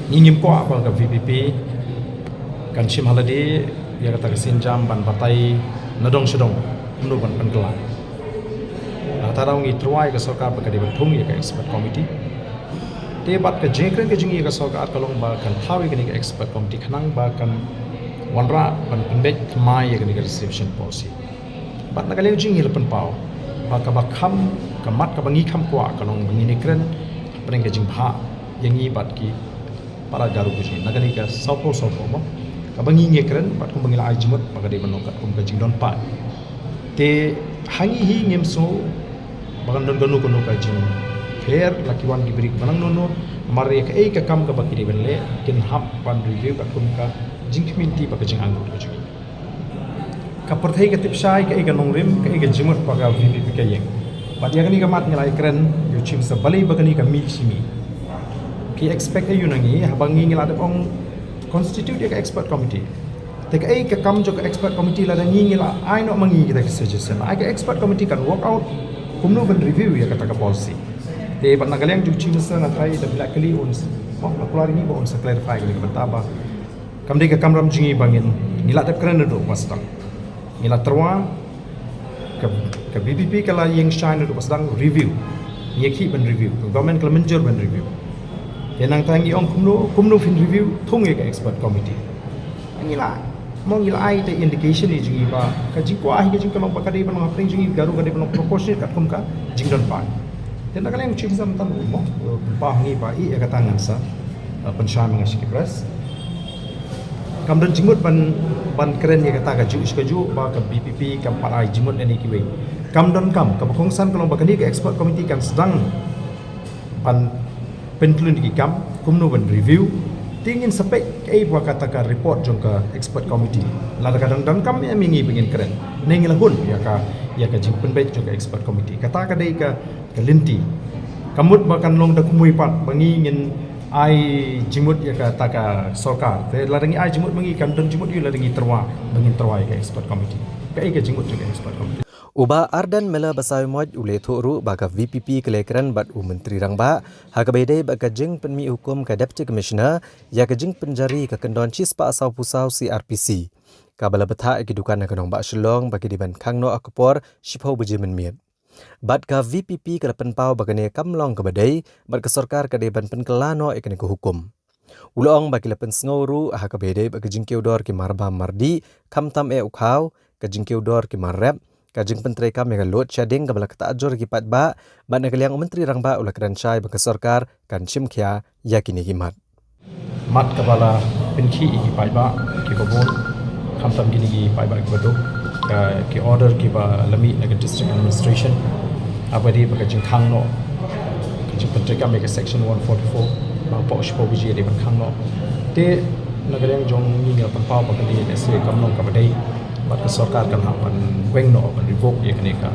Ni nyimpo apa ka VPP kan shim halade yak ta kasin jam ban batai nadong sedong kumno ban pengelan. Tarau ngi toa yak sarkar bakari ban thung yak expert committee. Te bat ka jengkren ke jingi ka sarkar kalong ba kan thau yak ni expert committee khanang ba kan wanra ban penbet thamai yak ni reception policy. Bat na kaleng jingi lepan pau ba ka bakam kamat ka bangi kham kwa kalong bangi ni kren preng ke jing bha yangi bat ki para garu ku jing nagani ka sopo mo kabangi ngekren bat kum bangila ai jimut bagade banokat kum kajing don pa te hangi hi ngem so bagan don gonu kono kajing fair lakiwan diberi banang nono mari ka ka kam ka bakiri benle kin hap pan review ka kum ka jing community ba kajing anggut kajing ka perthai ka tipsai ka nongrim ka jimut pa ka VPP ka yeng bat yang ni ka mat ngilai kren yu chim sa balai bagani ka mil simi ki expect ayu nangi habangi ngila de ong constitute ka expert committee te ka kam jo ka expert committee la ngi ngila ai no mangi kita suggestion ai ka expert committee kan work out kumno ban review ya kata ka policy te ban nagaleng ju chim sa na try da bila kali on mo na keluar ni ba on sa clarify ni ka taba kam de ka kamram jingi bangin ngila de kren do pasang ngila terwa ka BPP kala yang shine do pasang review yeki ban review government kala menjur ban review yang tangi ong kumno fin review thung ka expert committee angila mo ngila ai te indication ni jingi ba ka jingko ai ka jingko ba ka dei ban ngapring jingi garu ka dei ban proportionate kat kum ka jingdon pa ten nakala yang chim sam tan mo pa ngi ba I ka tangan sa penshan ngi sikipres kamdan jingmut ban keren ya kata ka ju ba ka BPP ka parai jingmut ni kiwe kamdan kam ka kongsan kalong ba kani ka expert committee kan sedang pan pentlun di kam kumno ban review tingin sampai kai buat kata ka report jong ka expert committee lada kadang dan kam yang mingi pengin keren nengi lahun ya ka jing penbaik jong ka expert committee kata ka dei ka linti kamut bakan long da kumui pat bangi ngin ai jimut ya ka taka sorkar te ladangi ai jimut bangi kanton jimut yu ladangi terwa bangin terwa ka expert committee kai ka jimut jong ka expert committee Uba Ardan Mela Basai Moj ule thoru baga VPP kelekran bat Menteri Rangba haga bedai baga jing penmi hukum ka Deputy Commissioner ya ka jing penjari ka kendon Cispa Asau Pusau CRPC ka bala betha kedukan ka nong ba Shillong bagi diban khangno akupor shipho bujimen miet bat ka VPP ka penpau bagane kamlong ka badai bat ka sarkar ka deban penkelano ekene ka hukum ulong bagi lepen sngoru haga bedai baga jing keudor ki marba mardi kamtam ukhaw ka jing keudor ki marrep Kajing Penteri kami ka load shedding kabala kata ajor kipat ba na kaliang Menteri Rangba ula keransyai bagi sarkar kan chimkhya yakini himat. Mat kabala penki kipat ba ki kobon kamtam gini kipat ba kibato ki order ki ba lami na district administration apa di bagi jing khangno kajing Penteri kami ka section 144 ba po shpo biji di ban khangno te na kaliang jong ni ngel panpau ba kali SC kamno ka badai bat ka sarkar kan hapan weng no ban revoke ya kanika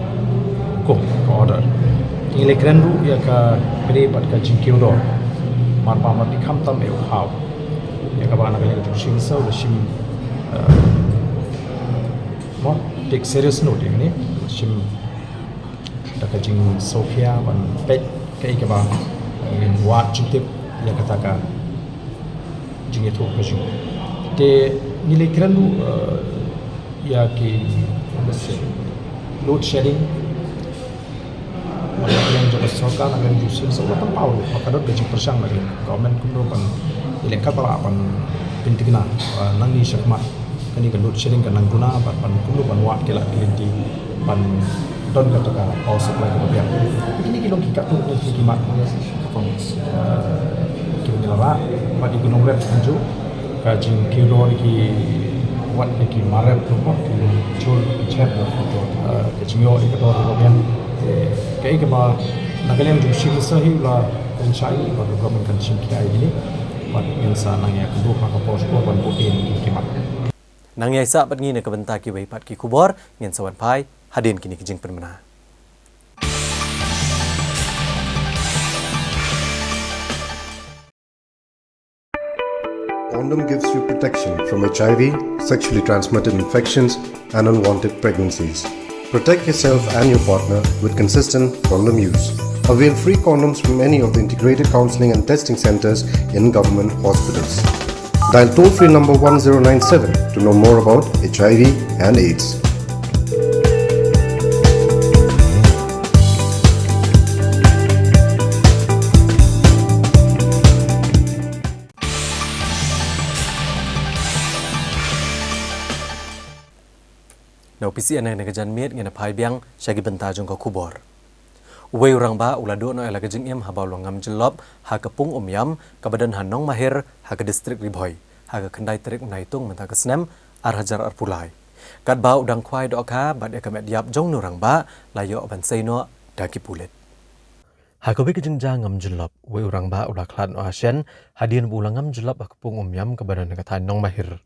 hukum ka order ingile kren ru ya ka pere bat ka jingkio do mar pa mar dikham tam e haw ya ka bana kali ka shim so the shim mo take serious note ini shim da ka jing Sofia ban pet kai ka ba in wat chitip ya kata ka jinge to ka jing te ingile kren ru ya ki load shedding maka yang juga sarkar akan jusul semua tempau maka dot gaji persang lagi government kumdo pan ilengkat pala pan pintigna nangi syakmat kani kan load shedding kan nangguna pan kumdo pan wat kelak kilinti pan don kata ka power supply ke babiak ini kilong kikat tu ni kimat kita lara padi gunung rep anju kajing kilo ki wat ki marep tu mo chul chat ke chingo ikator gobian kai ke ba nagalem ju shim sa hi la kan chai ba government kan shim ki ai ni pat insa nang ya ku ha ka pos ko ban putin ki mat nang ya sa pat ngi ne ka benta ki bai pat ki kubor ngen sawan pai hadin kini kijing permena Condom gives you protection from HIV, sexually transmitted infections, and unwanted pregnancies. Protect yourself and your partner with consistent condom use. Avail free condoms from any of the integrated counseling and testing centers in government hospitals. Dial toll-free number 1097 to know more about HIV and AIDS. Now PC anang nagajan miet ngena pai biang syagi benta jong ko kubor. Uway urang ba ulado no elagajing im habaw ngam jelop ha kapung umyam kabadan hanong mahir ha ka distrik Ribhoy. haga kendai terik unai tung mentah kesnem arhajar arpulai. Kat bau udang kuai dok ka bad ekamet diap jong nurang ba layo ban seino daki pulet. Hakobe kejengjang ngam julap we urang ba ulah klan o asyen hadian bulang ngam julap akpung umyam ke badan negatan nong mahir.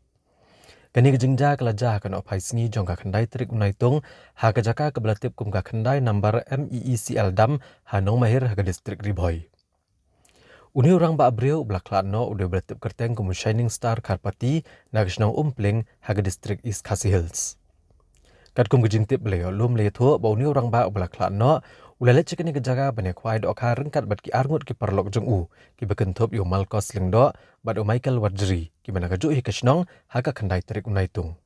Kani kejengja kelaja kan opai singi jong ka kendai terik unai tung ha kejaka kebelatip kum ka kendai number MEECL dam ha nong mahir ha ke distrik Riboy. Uni orang ba abreu belak no udah belatip kerteng kum Shining Star Karpati nagisnong umpling ha ke distrik East Khasi Hills. Kat kum kejengtip beleo lum le thu ba uni orang ba belak no ulale cikani kejaga banyak kuai do ka rengkat bat ki arngut ki parlok jong u ki bekentup yo Malkos lingdo bat o Michael Wardjeri ki mana ka ju hi kesnong ha ka kendai terik unai tung.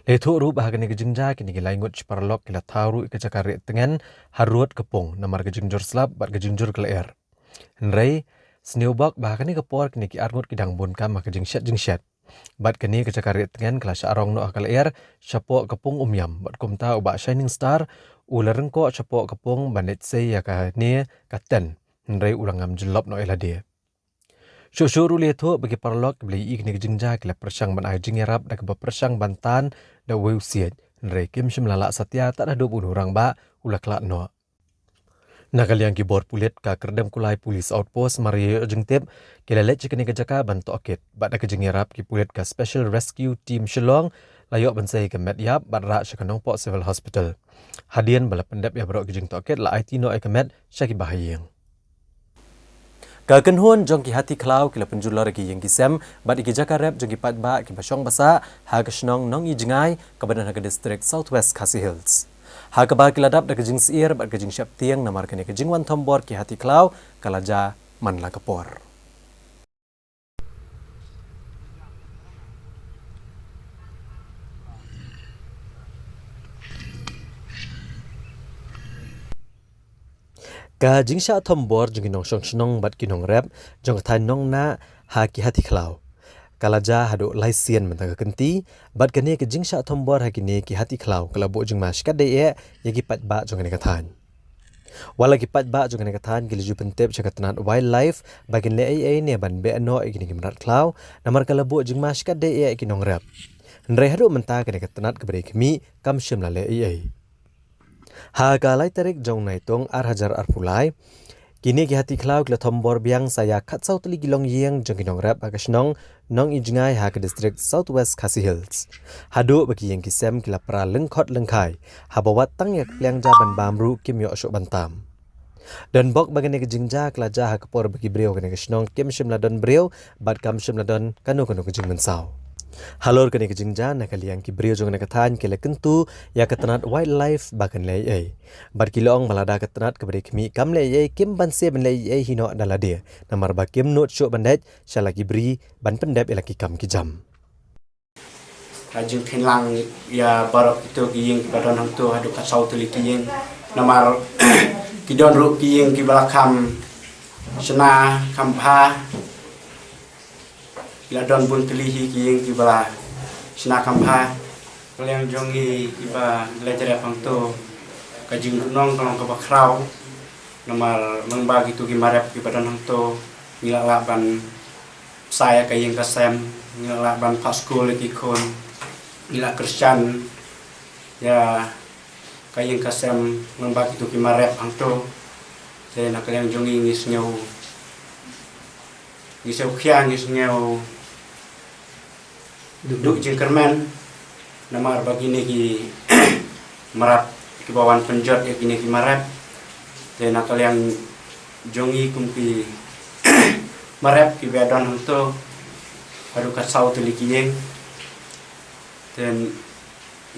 Le thu ru ba kani kejengja kini ki laingut ci parlok ki la tauru ke jakare tengen harut kepung namar kejengjur slap bat kejengjur keleer. Nrei sneubak ba kani kepor kini ki arngut ki dang bun kam ma kejengsyat. Bat kini ke jakare tengen kelas arong no akal air syapo kepung umyam bat kumta uba Shining Star ulareng ko syapo kepung bandet se ya ka ne katen nrei ulangam jelop no elade. Syusyuru leto bagi parlok beli ik ni jingja kila persang ban ai jingerap da ke persang bantan da weusiet nrei kim shimlala satya tak ada 20 orang ba ulak lak no. Nakal yang kibor pulit ka kerdem kulai polis outpost Mario jengtip kila let cikani kejaka bantu okit bat da ke jingerap ki pulit ka special rescue team Shillong layok bansai ke Medyap badra syakanong Port Civil Hospital. Hadian bala pendap ya berok kejing toket la IT no ekamet syaki bahayang. Kakenhun jong ki hati klau kila penjular ki yang kisem bat iki jakarep jong ki patba ki basyong basa ha kesnong nong i jengai ke badan ha ke distrik Southwest Khasi Hills. Ha ke ba kiladap da kejing siir bat kejing syap tiang namar kene kejing wan tombor ki hati klau kalaja manla kepor. Ka jingsha tombor jong kinong snong bat kinong rep jong than nong na ha ki hati klau. Kalaja hado laisien mentang kenti bat kene ke jingsha tombor ha kini ki hati klau kala bo jong mas kad de ye ki pat ba jong ne kathan. Wala ki pat ba jong ne kathan gilju pentep chakatnan wildlife bagin le ai ne ban be no igini kimrat klau namar kala bo jong mas kad de kinong rep. Nrei hado menta kene katanat kebre kemi kam shim la le ai. Ha galai tarik jong nai tong arhajar arpulai kini ki hati klau kila tombor biang saya kat sau teli gilong yang jong kinong rap agasnong nong ijngai ha ke distrik Southwest Khasi Hills. Hadu bagi yang kisem kila pra lengkot lengkai habawat tang yak pliang jaban bamru kim yo syok bantam. Dan bok bagane ke jingja kelaja ha kepor bagi breu kene kesnong kim shim ladon breu bat kam shim ladon kanu ke jing mensau. Halor kene ke jingja nakali yang ki breu jong nakathan kele kentu ya ketenat wildlife bakan lei ai. Bat kilong malada ketenat kebre kemi kam lei ai kim ban se ban lei ai hino dalade. Namar ba kim not syok bandet syalagi bri ban pendep elaki kam ki jam. Rajin kinlang ya barok itu kiying badan hang tu hadu kasau tuli kiying namar kidon ru kiying ki balakam sena kampha ila don bun telihi kiying ki bala sena kampha kalian jongi iba letere hang tu kajing nong tolong ke bakrau namar mengbagi tu ki marep ki badan hang tu ngila ban saya kaying kasem ngila ban paskul ki kon ila Kristen ya kayeng kasem membagi tu kimarep angto saya nak kalian jongi ngisnyau khian ngisnyau duduk jengkermen namar bagini ki marap ki bawan penjot ya kini kimarep saya nak kalian jongi kumpi marep ki bedon angto adu kasau tuli kiyeng dan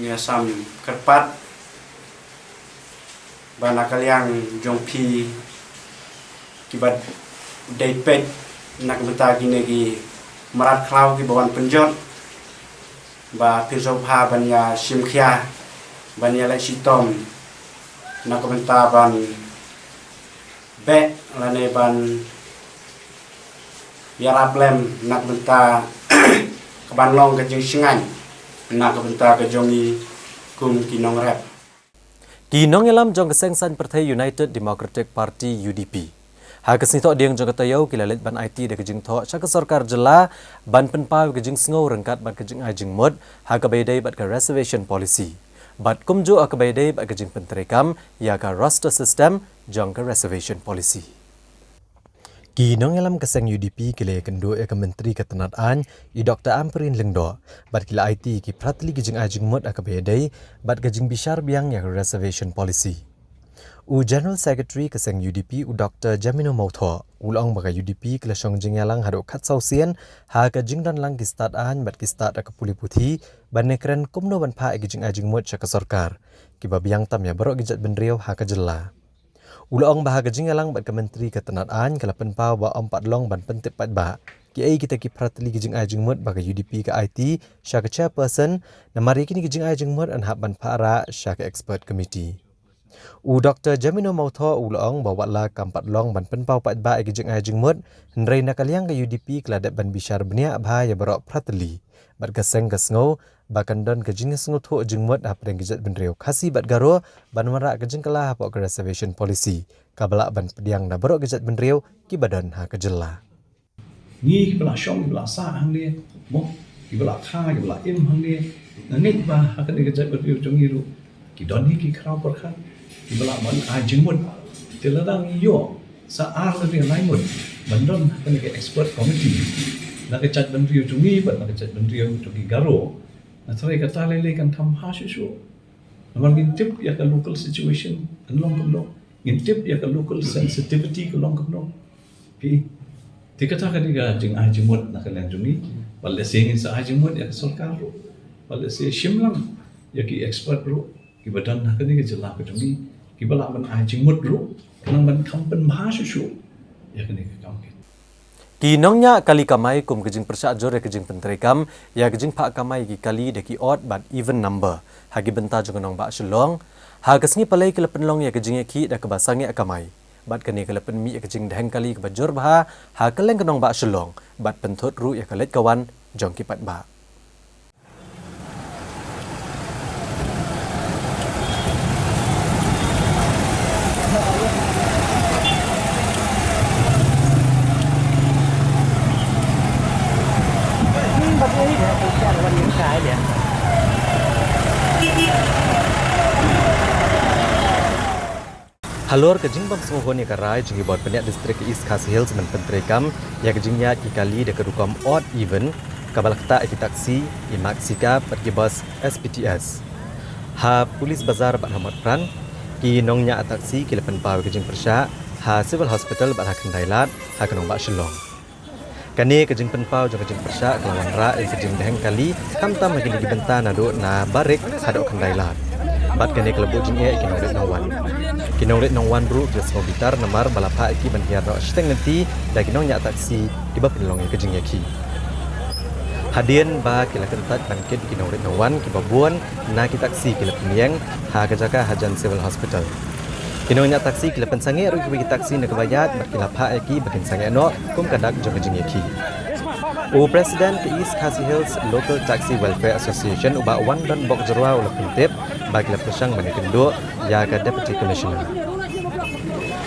nyasam kerpat bana kaliang jongpi kibat daipet nak beta gini ki merat klau ki bawan penjot ba pirsopha banya simkhia banya lai sitom nak beta ban be lane ban yarablem nak beta kebanlong ke jingsingan nak bentar ke jongi kum kinong rap. Kinong elam jong kesengsan Partai United Democratic Party UDP. Ha kesni tok diang jong katayau kilalit ban IT de kejing tok syak sarkar jela ban penpau kejing sngau rengkat ban kejing ajing mod ha ka bedai bat ka reservation policy. Bat kumju ka bedai bat kejing penterekam ya ka roster system jong ka reservation policy. Ki nong alam keseng UDP kile kendo ya ka menteri ketenataan i Dr. Amperin Lengdo bat kila IT ki pratli kejing ajing mod ka bedai bat kejing bishar biang ya ka reservation policy. U General Secretary keseng UDP u Dr. Jamino Mautho ulong baga UDP kila syong jingyalang hado kat sausian ha ka jingdan lang ki start an bat ki start ka puli puthi ban nekren kumno ban pha ki jing ajing mod syaka sarkar ki babiang tam ya barok gijat benriau ha ka jela ulong bahaga jingyalang bat ka menteri ketenataan kala penpau ba 4 long ban pentip pat ba ki ai kita ki pratli ki jing ajing mod baga UDP ka IT syaka chairperson namari kini ki jing ajing mod an hab ban phara syaka expert committee. U Dr. Jamino Mautho ulong bawa la kampat long ban penpau pat ba ki jing ajing mod nrei nakaliang ka UDP kladat ban bishar bnia bha ya barok pratli bat gaseng gasngo bakan don ke jing sngo tho jing mod apreng gijat benreu khasi bat garo ban mara ke jing kala hapok reservation policy kabala ban pediang na barok gijat benreu ki badan ha ke jela ni ki bala shong bala sa hang ni mo ki bala kha ki bala im hang ni nit ba ha ka ni gijat benreu jong iru ki don ni ki khrau par kha ki bala man a jing mod teladang yo sa ar le lai mod ban don ha ka ni expert committee na ke chat benreu jong ni bat na ke chat benreu jong ki garo na try kata lele kan tham ha shu naman ngintip ya ka local situation anlong kumno ngintip ya ka local sensitivity kulong kumno pi tikata ka diga jing ajimot na kalang jungi wala singin sa ajimot ya ka sarkar ro wala se shimlang ya ki expert ro ki badan na ka diga jala ka jungi ki bala man ajimot ro nang man kampen ha shu ya ka diga kam Ki nongnya kali kamai kum kejing persyak jore kejing penterekam ya kejing pak kamai ki kali deki odd but even number hagi benta jong nong ba shlong ha kesngi palai ke lepen long ya kejing ki da ke basangi akamai bat kene ke lepen mi ya kejing daheng kali ke bajor bah ha keleng ke nong ba shlong bat pentot ru ya kelet kawan jong ki pat ba Halor kejing bang semua ni karai jengi buat penyak distrik East Khasi Hills men penterekam ya kejingnya ki kali de kedukam odd even kabal kata ki taksi ki maksika pergi bus SPTS ha polis bazar bat Hamad Pran ki nongnya taksi ki lepen paw kejing persya ha civil hospital bat hakan dailat ha kanong ba shlong kani kejing penpau jong kejing persya kelawan ra kejing deheng kali kamtam lagi di benta nado na barik hadok kan dailat bat kani kelebu jing e ki nong nawan kinong ret nong wan bru just hobitar namar balapa iki banhiar no steng nanti da kinong nya taksi tiba penlong ke jing yaki hadien ba kila kentat bangkit kinong ret nong wan ki babuan na ki taksi kila peniang ha kajaka hajan civil hospital kinong nya taksi kila pensange ru ki taksi na kebayat bat kila pa iki bakin sange no kum kadak jong jing yaki U President East Khasi Hills Local Taxi Welfare Association uba wan dan bok jerwa ula pintip bagi la persang bani kendo ya ka Deputy Commissioner.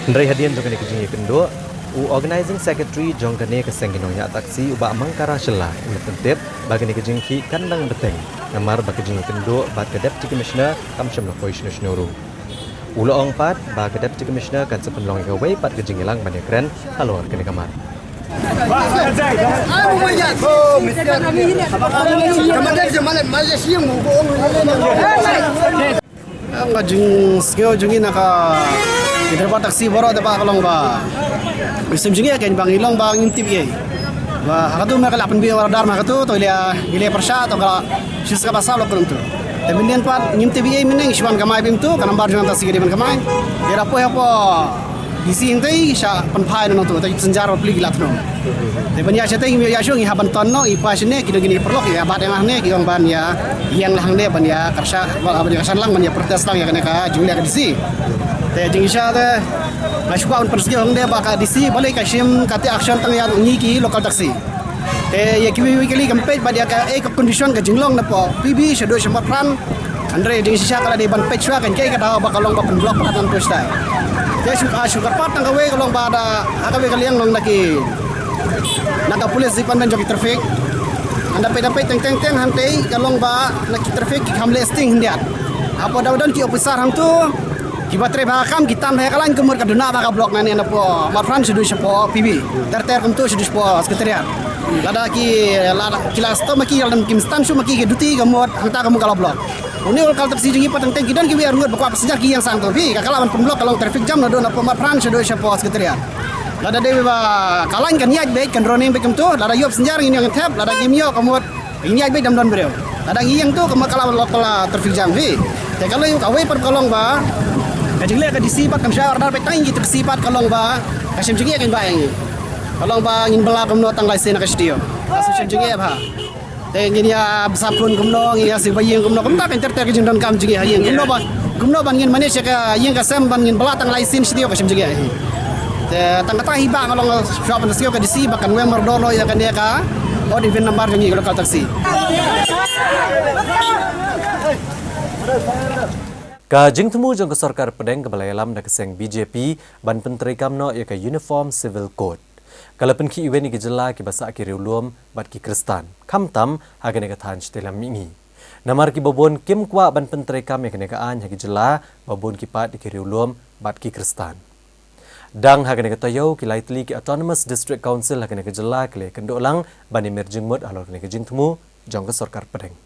Ndrai hadian jong kene kejing kendo u Organizing Secretary jong kene keseng kinongnya taksi uba mangkara shela ula pintip bagi ne kejing ki kandang beteng namar bagi kejing kendo bag ka Deputy Commissioner kam syam la poish nuru. Ula ong pat bag ka Deputy Commissioner kan sepenlong ka wei pat kejing ilang bani kren halor kene kamar. Ngajung skill jungi naka kita taksi boro ada pak kalong ba sistem jungi akan bang ilong bang intip ye ba hakatu mereka lapan bi radar maka tu toilia gile persya atau kalau siska basal lo kurang tu kemudian pat intip ye mineng iswan kamai bim tu kanam bar jungan taksi gede kamai dia apa isi intai sha penpai no tu tapi senjar beli gilat no de banya chete ngi ya shung haban ton no ipa sine kido gini perlok ya bat emah ne ki gong ban ya yang lang ne ban ya karsha ban ya kasan lang ban ya protes lang ya kene ka julia ka disi te jing sha de la shukwa un persgi hong de ba ka disi boleh ka shim kate action tang ya ngi ki local taxi te ye ki wi kali kampet ba dia ka condition ka jinglong na po pb shadow Hamad Pran andre jing sha kala de ban page wa kan kai ka daw ba kalong ba pen blok patan postai sugar part tang kawe kalong bada akawe kaliang long lagi naga pulis department joki traffic anda dapat teng hantai kalong ba nak traffic hamle sting hindiat apa daudan ki officer hang tu ki batre ba kam kita me kalan kemur kaduna ba blok nani anda po marfran sudu sepo pb ter kum tu sudu sepo sekretariat lada ki lada kilas to maki dalam kimstan su maki ke duti gamot hanta kamu kalau blok Uni kalau taksi jengi patang tengki dan kiwi arungut bakwa passenger ki yang sang tu bi kakalawan pemblok kalau traffic jam na do na marfran sudu sepo sekretariat lada dewi ba kalan kan yaj baik kan roning bekem tu lada yop senjar ini yang tap lada kimio kamot ini yaj baik dam beliau lada yang tu kemakalawan lokal traffic jam bi te kalau yuk away per kolong ba kajingle ka disipat kam syar dar betang gitu disipat kolong ba kasim jengi kan baeng kolong ba ngin bela kamno tang lai sen ka studio kasim jengi ba te ngin ya sapun kamno ya si bayeng kamno kam ta kan ter ka jindon kam jengi hayeng kamno ban ngin manisya ka yeng ka sem ban ngin bela tang lai sen studio kasim jengi tang kata hiba kalau shop nasi ka disi bahkan member dono ya kan dia ka oh di VIN number jengi kalau taksi Kajing temu jong ke sarkar Pedang ke balai alam dak keseng BJP ban penteri kamno ya ke uniform civil code. Kalau penki iwen ki jela ki basa ki riulum bat ki kristan. Kam tam hagane ka than stelam mingi. Namar ki babon kim kwa ban penteri kam ya kene ka an ki jela babon ki pat ki riulum bat ki kristan. Dang hagane ka tayo ki lightly ki autonomous district council hagane ka jela ki le kendo lang ban emerging mod alor kene ka jing temu jong ke sarkar Pedang.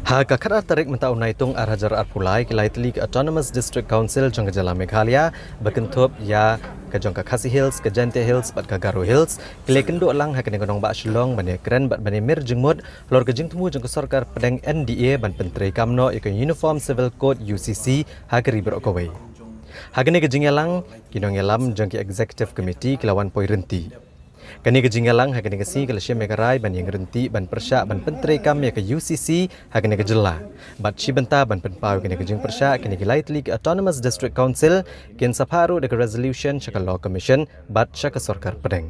Haka khara tarik menta unai tung arhajar arpulai ki lightly ki autonomous district council jong ke jela Meghalaya bakentop ya ke jong ka Khasi Hills ke Jante Hills bat ka Garo Hills ki le kendo lang hagane ka nong ba Shillong bane kren bat bane emerging mod lor ke jing temu jong ke sarkar Pedang NDA ban penteri kamno ya ke uniform civil code UCC hagari berokowai. Hagane ke jingelang kinong yalam jong ki executive committee kilawan poi renti. Kani ke jingelang hagane ke si ke lesya megarai ban yang renti ban persya ban penteri kam ya ke UCC hagane ke jela. Bat shibenta ban penpau kani ke jing persya kani ke lightly ke autonomous district council kin sapharu de ke resolution chaka law commission bat chaka sarkar Pedang.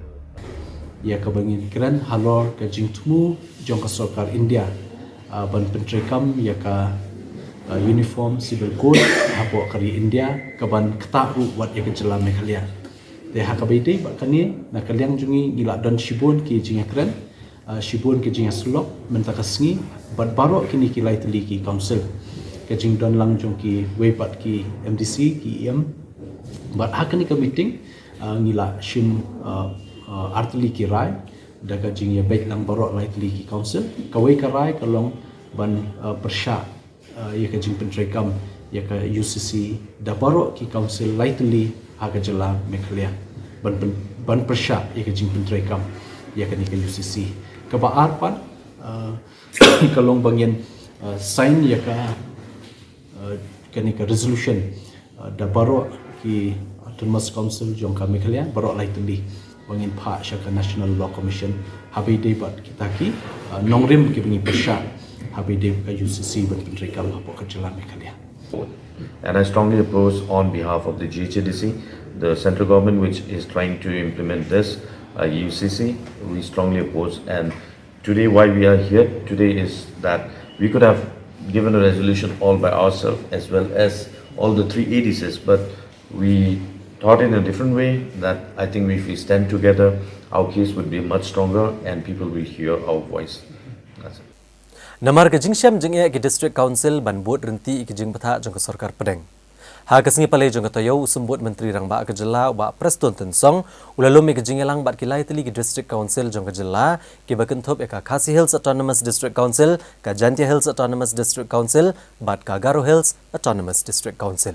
Ya ke bangin kran halor ke jing temu jong ke sarkar India ban penteri kam ya ke uniform civil code hapo kari India ke ban ketaru wat ya ke jela Meghalaya. Te hakabite bakani na kaliang jungi gila don shibon ki jinga kran shibon ki jinga slok mentaka sngi bat baro kini ki lightly ki council ke jing don lang jong ki wepat ki MDC ki EM bat hakani ka meeting ngila shim artli ki rai daga jing ya baik lang baro lightly ki council kawai ka rai kalong ban persya ya ka jing penteri kam ya ka UCC da baro ki council lightly haga jela Meghalaya ban persya ya ke jing penteri kam ya ke nika UCC ke baar pan kalong bangin sign ya ke nika resolution da baro ki autonomous council jong ka Meghalaya baro lightly bangin pha syaka national law commission habi de bat kita ki nongrim ki bangin persya habi de ka UCC ban penteri kam hapo ka jela Meghalaya. And I strongly oppose on behalf of the GHDC, the central government which is trying to implement this UCC, we strongly oppose. And today why we are here today is that we could have given a resolution all by ourselves as well as all the three ADCs, but we thought in a different way that I think if we stand together, our case would be much stronger and people will hear our voice. That's it. Namar ke jingsyam jing ya ke district council ban buat renti ke jing patha jong ke sarkar Pedang. Ha ke singi palai jong ke tayo usumbut menteri rang ba ke jela ba preston tensong ulalom ke jingelang bat kilai teli ke district council jong ke jela ke bakentop ka Khasi Hills Autonomous District Council ka Jante Hills Autonomous District Council bat ka Garo Hills Autonomous District Council.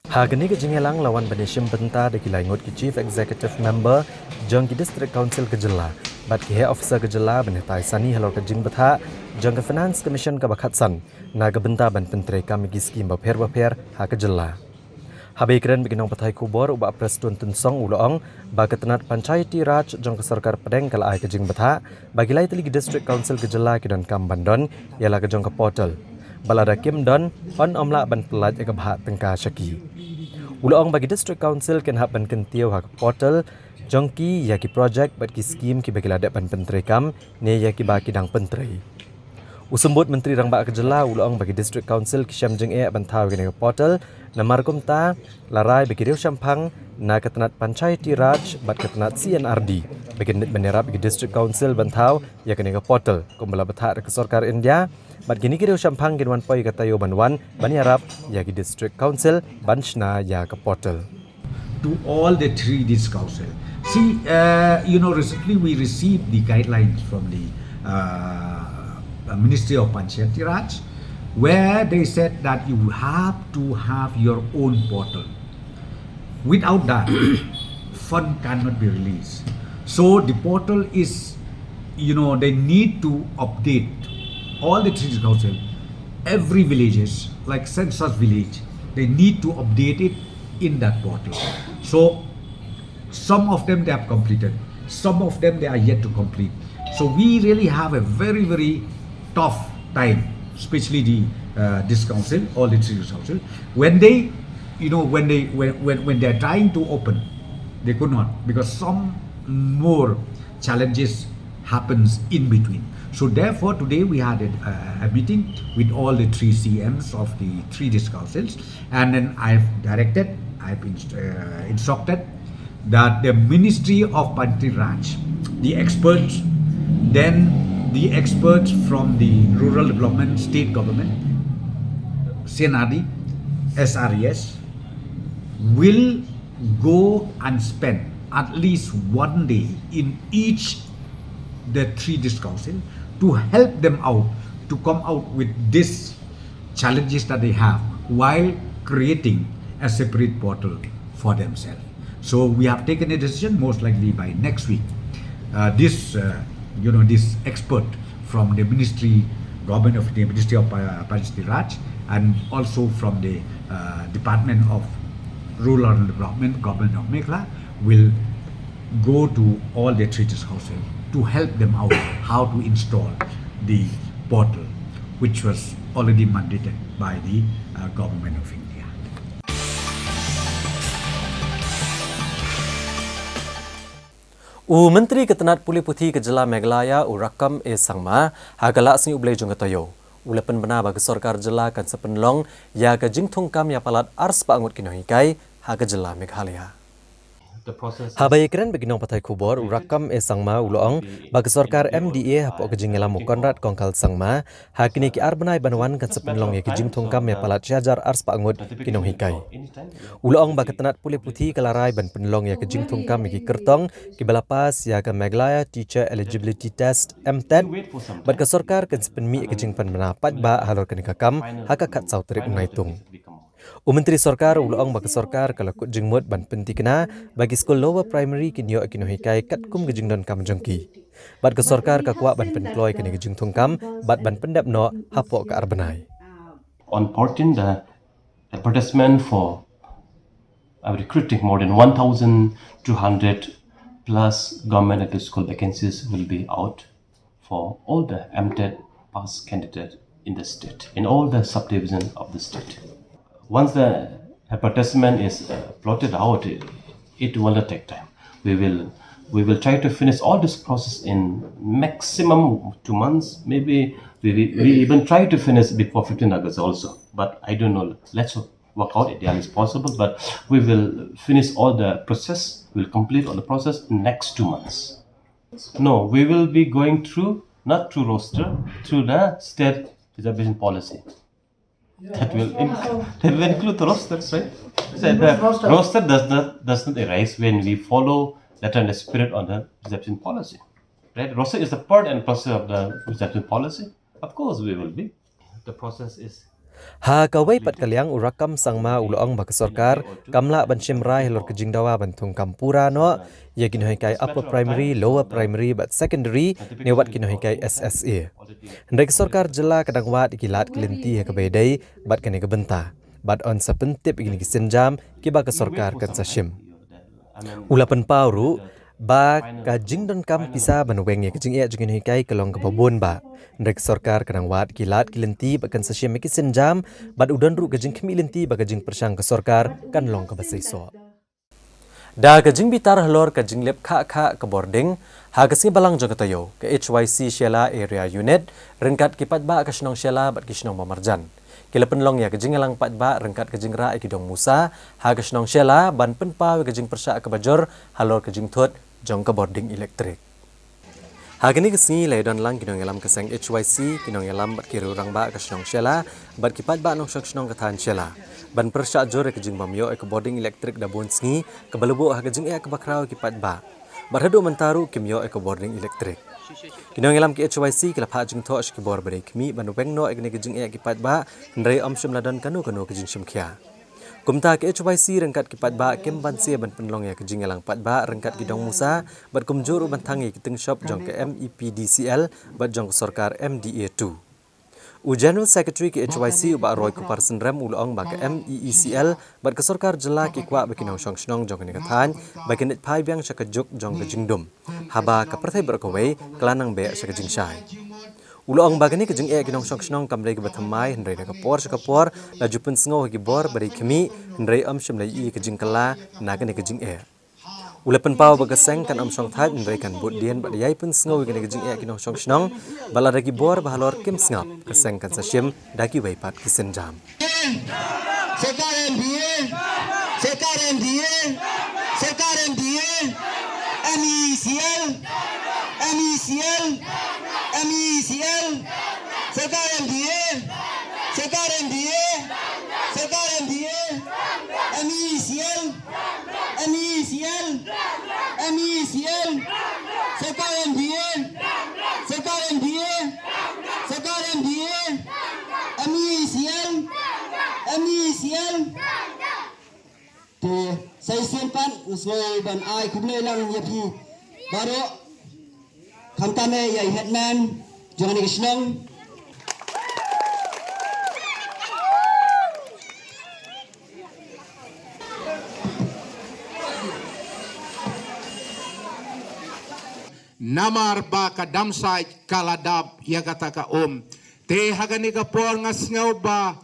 Hagani ke jingelang lawan banishim benta de kilai ngot ki chief executive member jong ki district council ke jela bat ki head officer ke jela benetai sani halor ke jing batha jong ke finance commission ke bakhatsan na ke benta ban penteri kam gi skim baper ha ke jela habe kren biginong pathai kubor uba preston tensong ulong ba ketenat panchayati raj jong ke sarkar Pedang kala ai ke jing batha bagi lai teli district council ke jela ki don kam bandon ialah ke jong ke portal balada kim don on omla ban pelaj ke bha tengka syaki ulong bagi district council ken hab ban kentio ha ke portal jongki ya ki project bat ki scheme ki bagila dak ban penteri kam ne ya ki ba ki dang penteri Usumbut Menteri Rangba Kejela ulong bagi District Council Kisham Jeng bantau gini portal namar kumta larai bagi Riau Sampang na ketenat Panchayati Raj bat ketenat CNRD bagi menerap bagi District Council bantau ya gini portal kumbala batak ke Sarkar India bat gini Riau Sampang ginwan poi katayo banwan banyarap ya gi District Council banchna ya ke portal. To all the three District Council. See, recently we received the guidelines from the Ministry of Panchayati Raj, where they said that you have to have your own portal. Without that, fund cannot be released. So the portal is, they need to update all the three council, every villages, like census village, they need to update it in that portal. So some of them they have completed, some of them they are yet to complete. So we really have a very, very tough time, especially this council, all the three council, when they, when they are trying to open, they could not, because some more challenges happens in between. So therefore today we had a meeting with all the three CMs of the three district councils, and then I've instructed that the Ministry of Panchayati Raj, the experts, then the experts from the Rural Development State Government, CNRD, SRES, will go and spend at least one day in each the three district council to help them out to come out with these challenges that they have while creating a separate portal for themselves. So we have taken a decision, most likely by next week. This expert from the government of the Ministry of Panchayati Raj, and also from the Department of Rural Development, Government of Meghla, will go to all the three district councils to help them out how to install the portal, which was already mandated by the government of India. Menteri Ketenat Puli Putih Kejela Meghalaya Rakam Sangma hagalak sing ublay jung katayo. Ulepen benar bagi Sarkar Jela kan sepenlong ya ke jing thungkam ya palat ars pangut kinohikai ha Kejela Meghalaya. Habai keren bagi nong patai kubor Rakam Sangma ulong bagi Sarkar MDA hapok ke jing elamu konrad kongkal Sangma ha kini ki arbenai banwan kan sepenlong ya ke jing thungkam ya palat syajar ars pangut kinohikai. Ulong bagi Ketenat Puli Putih kelarai ban penlong ya ke jing thungkam ki kertong ki balapas ya ke Meghalaya Teacher Eligibility Test MTET bat ke Sarkar kan sepenmi ke jing pan menapat ba halor kenikakam hakakat sauterik unaitung. Menteri Sarkar ulong bagi Sarkar kalau kut jengmut ban pentikna bagi skul lower primary kinyo kinohikai kat kum gejing don kam jengki. Bat ke Sarkar ka kuak ban penploy kini gejing thungkam bat ban pendap no hapok ke arbenai. On 14 the advertisement for recruiting more than 1,200 plus government and school vacancies will be out for all the MTET pass candidates in the state, in all the subdivisions of the state. Once the advertisement is plotted out, it will not take time. We will try to finish all this process in maximum 2 months. Maybe we even try to finish before 15 August also. But I don't know. Let's work out it as possible. But we will finish all the process. We'll complete all the process in next 2 months. No, we will be going through, not through roster, through the state reservation policy. That will include the roster, right? So the roster does not arise when we follow letter and the spirit on the reception policy, right? Roster is the part and process of the reception policy. Of course, we will be. The process is. Ha kawai pat kaliang Rakam Sangma ulong bagi Sarkar kamla ban Shimrai lor kejing dawa ban Thungkampura no ya kinohikai upper primary, lower primary but secondary ne wat kinohikai SSA. Hendai Sarkar Jela kadang wat ikilat kelinti ya kebedai bat kene kebenta bat on sepentip igini kisenjam kiba ke Sarkar kan sashim. Ulapan pauru ba kajing don kam pisa banweng ya kejing ia jengin hikai kelong kebabon ba. Ndek Sarkar kadang wat kilat kilenti bakan sashim kisin jam bad udan ru kejing kemilinti bagajing persang ke Sarkar kan long ke basaiso. Da kajing bitar halor kajing lep ka ke boarding ha kasi balang jong katayo ke HYC Shela Area Unit rengkat kipat ba ke Senong Shela bat ki Senong Mamarjan. Kila penlong ya kajing elang pat ba rengkat kajing ra ki Dong Musa ha ke Senong Shela ban penpa kajing persya ke bajor halor kajing thot jong ke boarding elektrik. Ha kini kesini lai don lang kinong elam keseng HYC kinong elam bat kiru rang ba ke Senong Shela bat kipat ba nong Senong katan Shela. Ban persya jor ke jing mamyo ke boarding elektrik da bon sngi ke balubo ha ke jing ke bakrau kipat ba. Barhadu mentaru kimyo ke boarding elektrik. Kinong elam ke HYC ke lapha jing tho ke bor bari kmi ban beng no ke jing kipat ba ndrei shum ladon kanu ke jing shimkhia. Kumta ke HYC rengkat kipat ba kem ban sia ban penlong ya ke jing elang pat ba rengkat ki Dong Musa bat kumjur ban thangi ki ting shop jong ke MEPDCL bat jong ke Sarkar MDA2. General Secretary ke HYC ba Roy Kuparsen Rem ulong ba ke MEECL bat ke Sarkar jela ki kwa ba kinong Senong jong ke nikathan ba ke net pai biang sakajuk jong ke jingdum haba ka perthai berkawai kelanang be sakajing syai. Ulong bagani ke jing kinong Senong kamrei ke bathamai hendrei na kapor sakapor la jupun sngo ki bor bari kemi hendrei shim lai ke jing kala na ke jing Ulapan pau bagaseng kan Song That hendrei kan bud dien ba yai pun sngo ke jing kinong Senong bala ragi bor bahalor kim snap keseng kan sasyim daki wai pat kisenjam. Saya simpan usai ban ai kumne lang yapi baru kamtame ya headman jangan ni Senong. Namar ba ka damsai kaladab ya kata ka te hagani ka por ngas ngau ba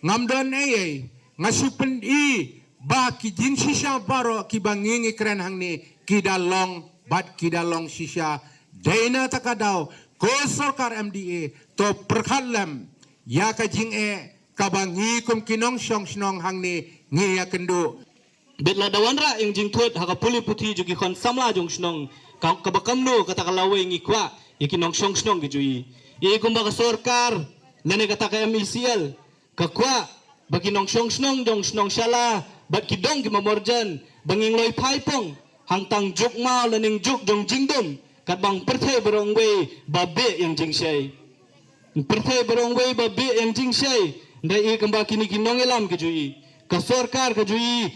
ngamdon ay ngasupen ba ki jin shisha baro ki bangingi kren hangni kidalong bat kidalong shisha daina takadaw ko Sarkar MDA to perkhalam ya ka jing kabangi kum kinong Senong hangni ngi ya kendo betla dawanra yang jing thot haka puli puthi juki khon samla jong Senong kabakamno kata kalawe ngi kwa ikinong Senong gijui ye kumba ka Sarkar nane kata ka MECL ka kwa bagi nong Senong jong Senong Shela bat kidong ki Mamorjan banging loi phai pong hang tang juk ma laning juk jong jingdom kat bang perthai berong we babe yang jing shai perthai berong we babe yang jing shai ndai kamba kini kinong elam ke jui ka Sarkar ke jui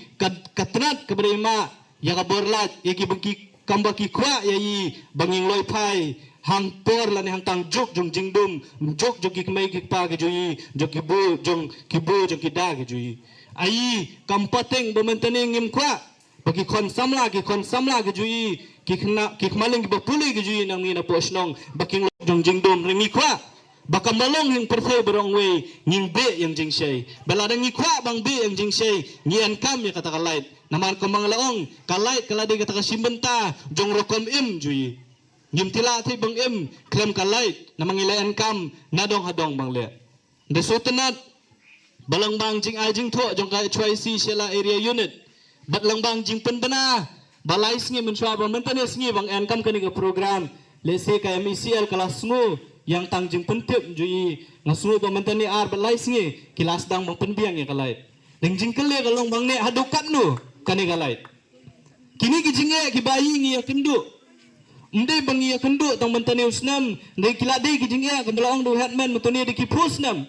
katnat ke berima ya ka borlat ya ki bangki kamba ki kwa ya yi banging loi phai hang por lan hang tang juk jong jingdom juk ki kmai ki pa ke jui juk ki bu jong ki da ke jui ai kampateng bementani ngim kwa bagi kon samla ke jui ki kmaling ki bapuli ke jui nang ni na po Senong baking jong jingdom ringi kwa bakam balong hing perthai berong we nging be yang jing shai bala ngi kwa bang be yang jing shai ngi an kam ya kata kalait naman ko mang laong kalait kalade kata simbenta jong rokom jui ngim tila thi bang klem kalait namang ilayan kam nadong hadong bang le de sotenat balang bang jing ai jing tho jong ka HYC Shela Area Unit batlang bang jing penbena balai sngi menswa ba mentane sngi bang en kam kani ka program lese ka MECL kelas ngo yang tang jing pentip jui ngasu ba mentane ar balai sngi kelas dang bang penbiang ya kalai ding jing kele kalong bang ne hadukat nu kani kalai kini ki jinge ki bayi ngi ya kendu mde bang ya kendu tang mentane usnam de kila de ki jinge ka belong do headman mentane de ki pusnam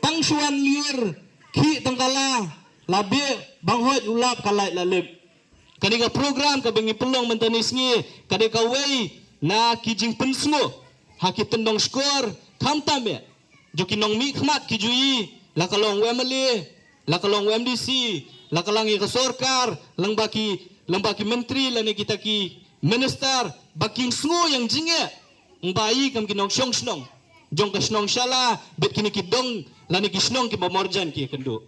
tang suan liur ki tangkala labe banghot ulap kalai lalib kani ka program ka bengi pelong mentanis ngi kade ka wei na kijing pensmo haki tendong skor kamtame joki nong mi khmat ki jui la kalong wemale la kalong MDC la kalangi ka Sarkar lang baki menteri lani kita ki minister baking sngo yang jinge ngbai kam kinong Senong jong ka Senong Shela bet kini kidong lani ki Senong ki Mamorjan ki kendo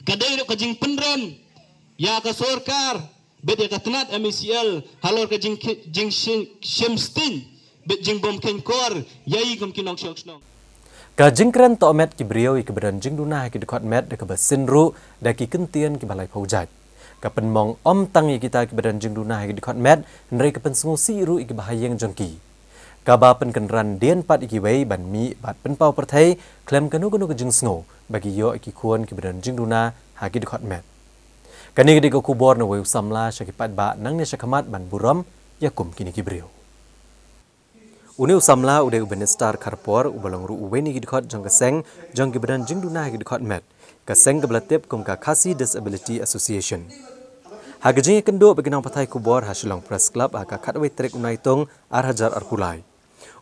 kadai ka jing penrem ya ka Sarkar bet ya katnat MECL halor ka jing shemstin bet jing bom ken kor yai kom kinong shok snong Ka jingkran to met ki brio ki beran jing duna ki dekot met de ka basinru da ki kentian ki balai paujat. Ka penmong om tang kita ki beran jing duna ki dekot met nrei ka pensungu si ru ki bahayang jengki. Ka ba pen kenran dien pat ki wei ban mi bat pen pau perthai klem kanu kanu ka jing sngo bagi yo ki kuon ki beran jing duna ha ki dekot met. Kani ki ko kubor na wei samla syakipat ba nang ne syakamat ban buram yakum kini ki brio. Uni usamla udah ubenestar karpor ubalong ru uweni gidkhot jong kaseng jong gibadan jing duna gidkhot met kaseng kebelatip kum ka Khasi Disability Association. Hagajing kendo beginang patai kubor hasilong press club haka khatwe trek unai tong arhajar arpulai.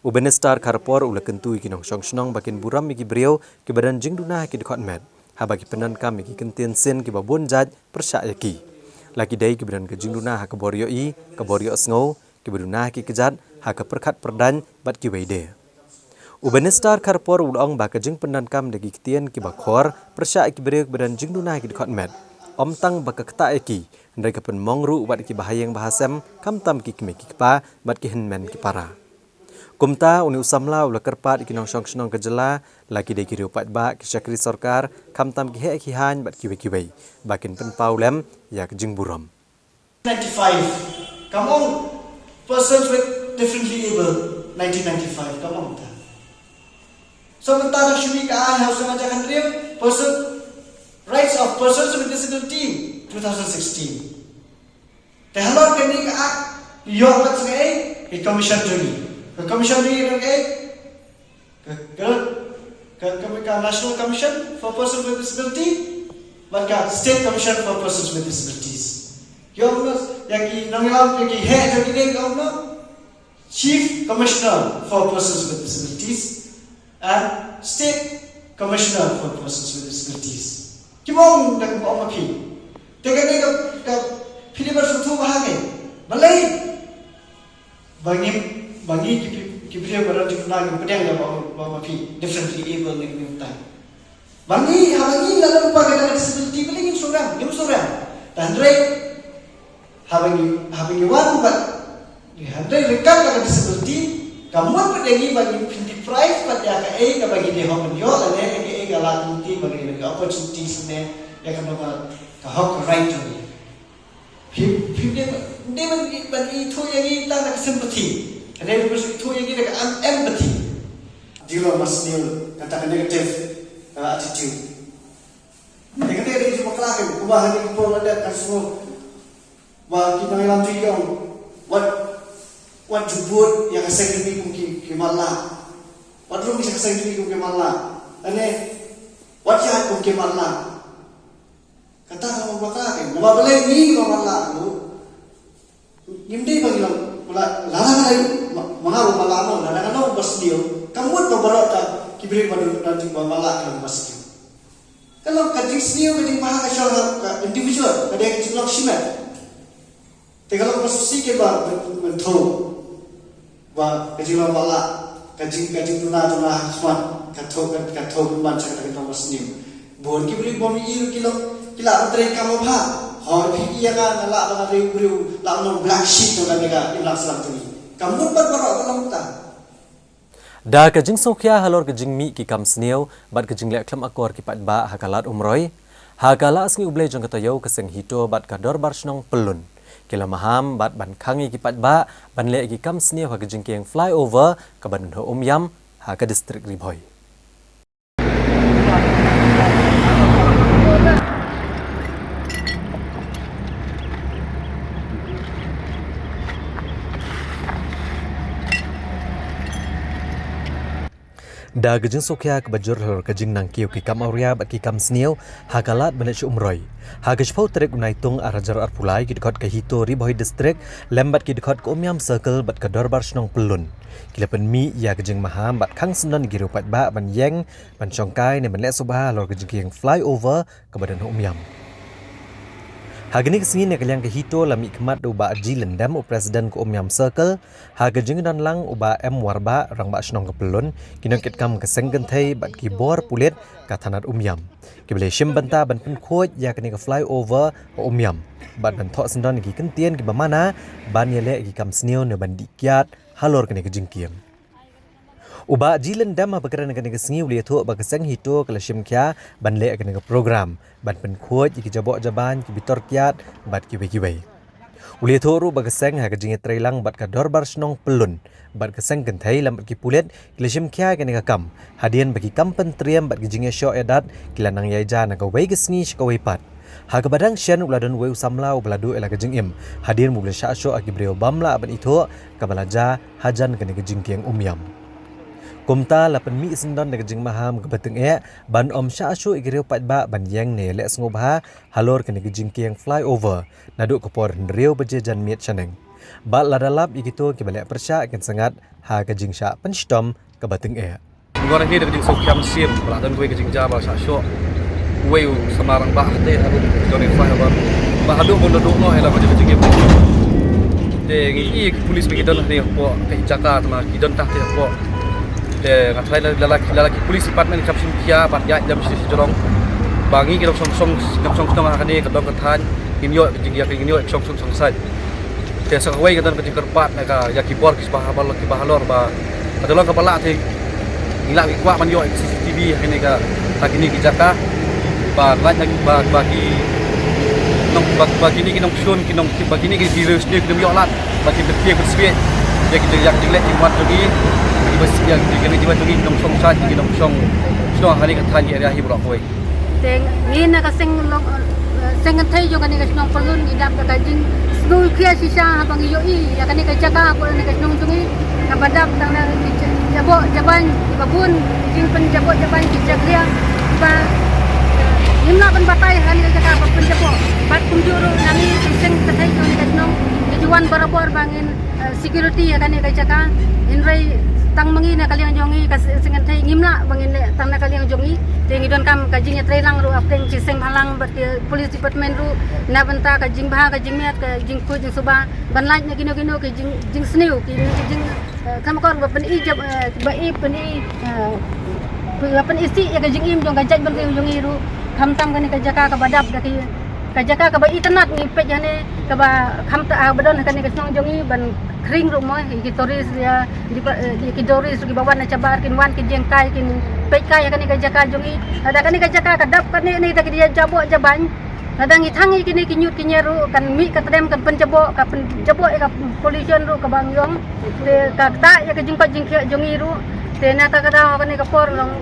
Ubenestar karpor ula kentu ikinong song bakin buram migi brio gibadan jing duna gidkhot met habagi penan kam migi kentien sen kibabon jaj persyak yaki. Lagi dai gibadan ke jing duna haka borio i ka borio sngo kibaduna ki kejat haka perkat perdan bat ki weide. Ubenestar karpor ulong baka jing pendan kam dagi ketien ki bakhor persya ki berek badan jing duna ki dekat met. Om tang baka keta ki ndai ka pen mongru bat ki bahayang bahasam kam tam ki kme ki pa bat ki henmen ki para. Kumta uni usamla ula kerpat ki nong song ke jela laki dai ki rupat ba ki syakri sarkar kam tam ki he ki han bat ki wei bakin pen paulem ya jing buram. 1995 come on persons with differently able 1995 come on so mentara syumi ka house majakan real person rights of persons with disability 2016 te halor kini ka yo pat ngai e commission juni ngai ka national commission for persons with disability maka state commission for persons with disabilities yo yaki nangilam yaki head of the Chief Commissioner for Persons with Disabilities and State Commissioner for Persons with Disabilities. Kimong dak ko amaki. Tegani ka pilibar sutu bahage. Malay bangi ki pilibar bara jikna ki pedang ba amaki differently able ni minta. Bangi lalu pa ka disability paling insurang, dan having you one but you have to recover the disability kamu pergi bagi deprive pada ka ka bagi dia hok yo ane ka lakuti bagi ka opportunities ne ya kan ka hok right to me dia bagi itu yang kita nak sympathy ada itu yang kita empathy dia mesti katakan negative attitude dengan dia cuma kelakar kubahan ni pun ada kasus wa kita ngilang tuyong what jubut yang kasih demi ki malla what rum bisa kasih demi ki malla ane what ya ki malla kata sama bakal kan nama boleh ni malla lu ngimdi bagi mala lagi mengaruh malla mo lana kan bos dia kamu to barota kibri padu nanti malla kan bos dia kalau kajing senior kajing mahal ka individual kada kajing lok simat tegalok pasusi ke ba mentho ba kajila bala kajing tuna khwan katho man sa ka thomas nim bon ki bri bom ir kila antre kam bha hor phi ya ga nala ba re bri la no black sheep to ga ga ilak salam tu kamu par kalam ta Da kajing sokhya halor kajing mi ki kam sneu bat kajing lek klam akor ki pat ba hakalat umroi hakala asngi ublei jong katayo kaseng hito bat kador barsnong pelun kila maham bat ban khangi ki pat ba ban le ki kam sneu ha kajing keng flyover ka ban ho yam ha ka district ribhoi. Da gajing sokya ke bajur hor gajing nang kiu ki kam auria bat ki kam sneu hakalat banet umroi hagaj pau trek unai tung arajar arpulai ki dekot ke hito riboi district lembat ki dekot ke omyam circle bat ke dorbar snong pelun kilapen mi ya gajing maham bat khang senon giru pat ba ban yeng ban chongkai ne ban le subha lor gajing kieng flyover ke badan omyam Hagani kesini nak kalian ke hito lami kemat uba ji lendam u presiden ku Omyam Circle haga jengdan lang uba M warba rang ba snong kepelun kinong kit kam keseng gentai bat ki bor pulet katanat Omyam kibele shim banta ban pen khoj ya kani ke flyover Omyam bat ban thok sendon ki kentien ki bamana ban yele ki kam sneo ne ban dikyat halor kani ke jengkiem Uba jilen dam berkeran dengan kesengi boleh tu berkeseng hito kalau shimkia ban le dengan program ban penkuat iki jabok jaban ki bitor kiat bat kiwe-kiwe. Boleh tu ru berkeseng ha kejinge trailang bat ka dorbar snong pelun bat keseng gentai lam ki pulet kalau shimkia dengan kam hadian bagi kam pentriam bat kejinge show edat kilanang yaija nak wei kesengi shkawai pat. Ha kabadang shen uladon wei usamla ubladu ela kejingim hadian mu boleh syak show aki breu bamla ban itu kabalaja hajan kena kejingkiang Omyam. Kumta lapan mi sendon de jing maham ke beteng ban om sha shu igriu pat ba ban yang ne le ngobha halor kene jing kiang flyover naduk ke por riu beje jan miet chaneng ba ladalap igito ke bale persya ken sangat ha ke jing sha penstom ke beteng ngor ni de jing sokyam sim la dan we ke jing ja ba sha shu we samarang ba te haru jone flyover ba hadu mon duk no ela beje jing de ngi polis begidon ni po ke Jakarta ma kidon tah te po ngatai lalaki polis department kapsim kia bat ya jam sisi jorong bangi kita song tong akan ni kedong ketan inyo jingya inyo song sai te sakawai kedon ke kerpat naka ya kibor kis bahalor ba kadolong kepala te ngila kwa man yo CCTV ini ka lagi ni kijaka ba bagi ni kinong shun kinong bagi ni virus ni kinong yo lat bagi betie bersbet ya kita yang dilek jimat lagi besi yang dikene jimat lagi kinong song sat kinong song hari katan area hi bro koi teng ngina ka seng thai jo kani ka snong pelun idam ka jing snu kia sisa habang yo ya kani ka jaga ko ni ka snong tungi ka badap tang na jabo jaban babun jing pen jabo jaban ki jaglia ba nimna pen batai hani ka jaga pen jabo bat kunjuru nami seng thai jo ni ka snong juan barabor bangin security ya kani ka jaga inrai tang mengi na kaliang jongi ka sengan thai ngimla bangin tang na kaliang jongi tengi don kam ka jing trailang ru apeng ci seng halang bat police department ru na banta ka jing bha ka jing met ka jing ko jing suba ban laj na gino ka jing sneu ki jing kam kor ba pen i jab ba i pen i pen isi ya ka jing im jong ka jaj ban jongi ru kham tam ka ni ka jaka ka badap da ki ka jaka ka ba i tanat ni pe jane ka ba kham ta badon ka ni ka snong jongi ban kring rumah ki toris ya ki doris ki bawan na cabar kin wan ki jengkai kin pekai kan ka jaka jongi ada kan ka jaka ka dap kan ni ta dia jabo jaban ada ngi thangi kini ki nyut ki nyeru kan mi ka tadem kan penjabo ka polisian ru ka bangyong te ka ta ya ka jingpa jingkia jongi ru te na ta ka da kan ka por long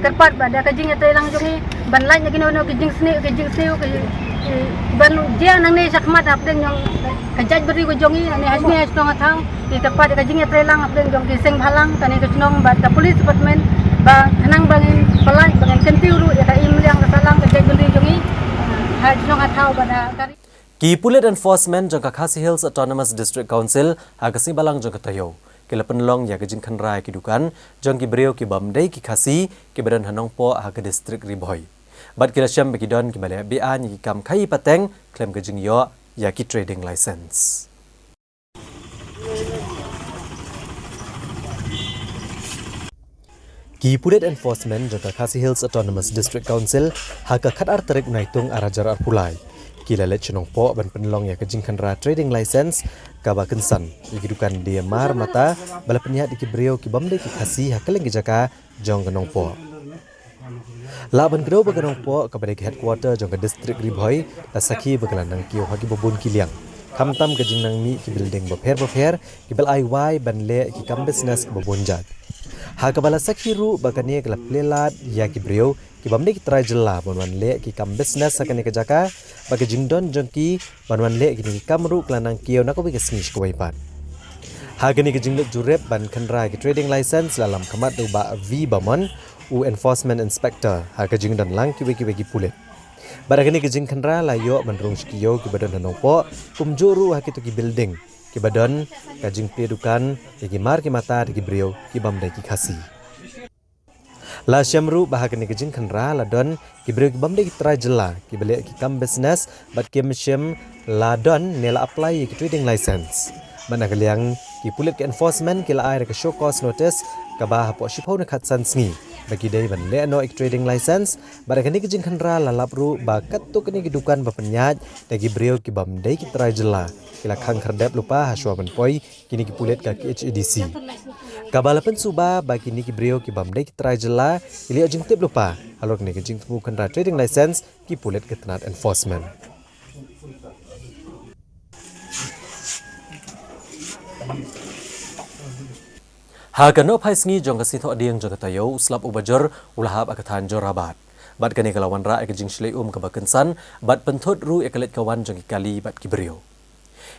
kerpat bada ka jing te lang jongi ban lai ki no ki jing sneu ban dia nang ni sakmat apden yang kajaj beri ko jongi ani hasmi hasnong athang di tepat ka jing trelang apden jong ki seng halang tani ka snong bat ka police department ba hanang bangin pelai bangan kentiu ru ya ka imliang ka salang kajaj beri jongi hasnong athau bada kari Ki Pulit Enforcement jangka Khasi Hills Autonomous District Council agasi balang jangka tayo kila penlong ya kejing kanrai kidukan jang ki beriau ki bamdai ki Khasi ki badan hanong po aga district Riboy bat kila syam begidon ki bale BA ni kam kai pateng klaim kejing yo ya ki trading license Ki Pulit Enforcement jangka Khasi Hills Autonomous District Council haka khatar tarik naitung arajar arpulai kila let chenong po ban penlong ya kejing kanra trading license ka ba kensan igidukan dia mar mata bala penyihat ki beriau ki bamdai ki Khasi hakaleng ki jaka jong kenong po Laban kedua berkenong po kepada headquarter jangka distrik Riboy dan sakhi berkelandang kiyo hagi babun kiliang. Kamtam kejing nang mi ki building berper ki bel IY ban le ki kam business babun jat. Ha kabala sakhi ru bakane kelap lelat ya ki brio ki bamde ki try jela bonwan le ki kam business sakane ke jaka bagi jingdon jongki bonwan le ki kam ru kelandang kiyo nako bi kesmish ko waipan. Ha gani ke jinglek jurep ban kanra ki trading license dalam kamat do ba V Bamon u enforcement inspector ha kajing dan lang ki Pulit barakani kajing kanra layo menrung skiyo ki badan hanopo kumjuru ha ki building ki badan kajing pedukan ki mar ki mata ki brio ki bamdai ki Khasi La syamru bahagian ni kejing kenra ladon kibri kibam de kitrai jela kibeli kikam business bat kim syam ladon nela apply ki trading license. Mana kaliang ki pulit ke enforcement kila air ke show cause notice ka bah po shipau na khatsan sngi bagi dei ban le no trading license bara kani kejing kenra lalap ru ba kattu kani kidukan ba penyaj dagi brio kibam de kitrai jela kila khang khardap lupa haswa ban poi kini ki pulit ka HADC. Kabalapan suba bagi ni kibrio ki bamdai ki try jela ili ajing tip lupa halok ni kejing temu kendra trading license ki pulit ke tenat enforcement. Hagano paisngi jong kasi tho adiang jong katayo uslap ubajor ulahab akathan jorabat. Bat kani kalawan ra kejing shlei kabakensan bat penthut ru ekalet kawan jong kali bat kibrio.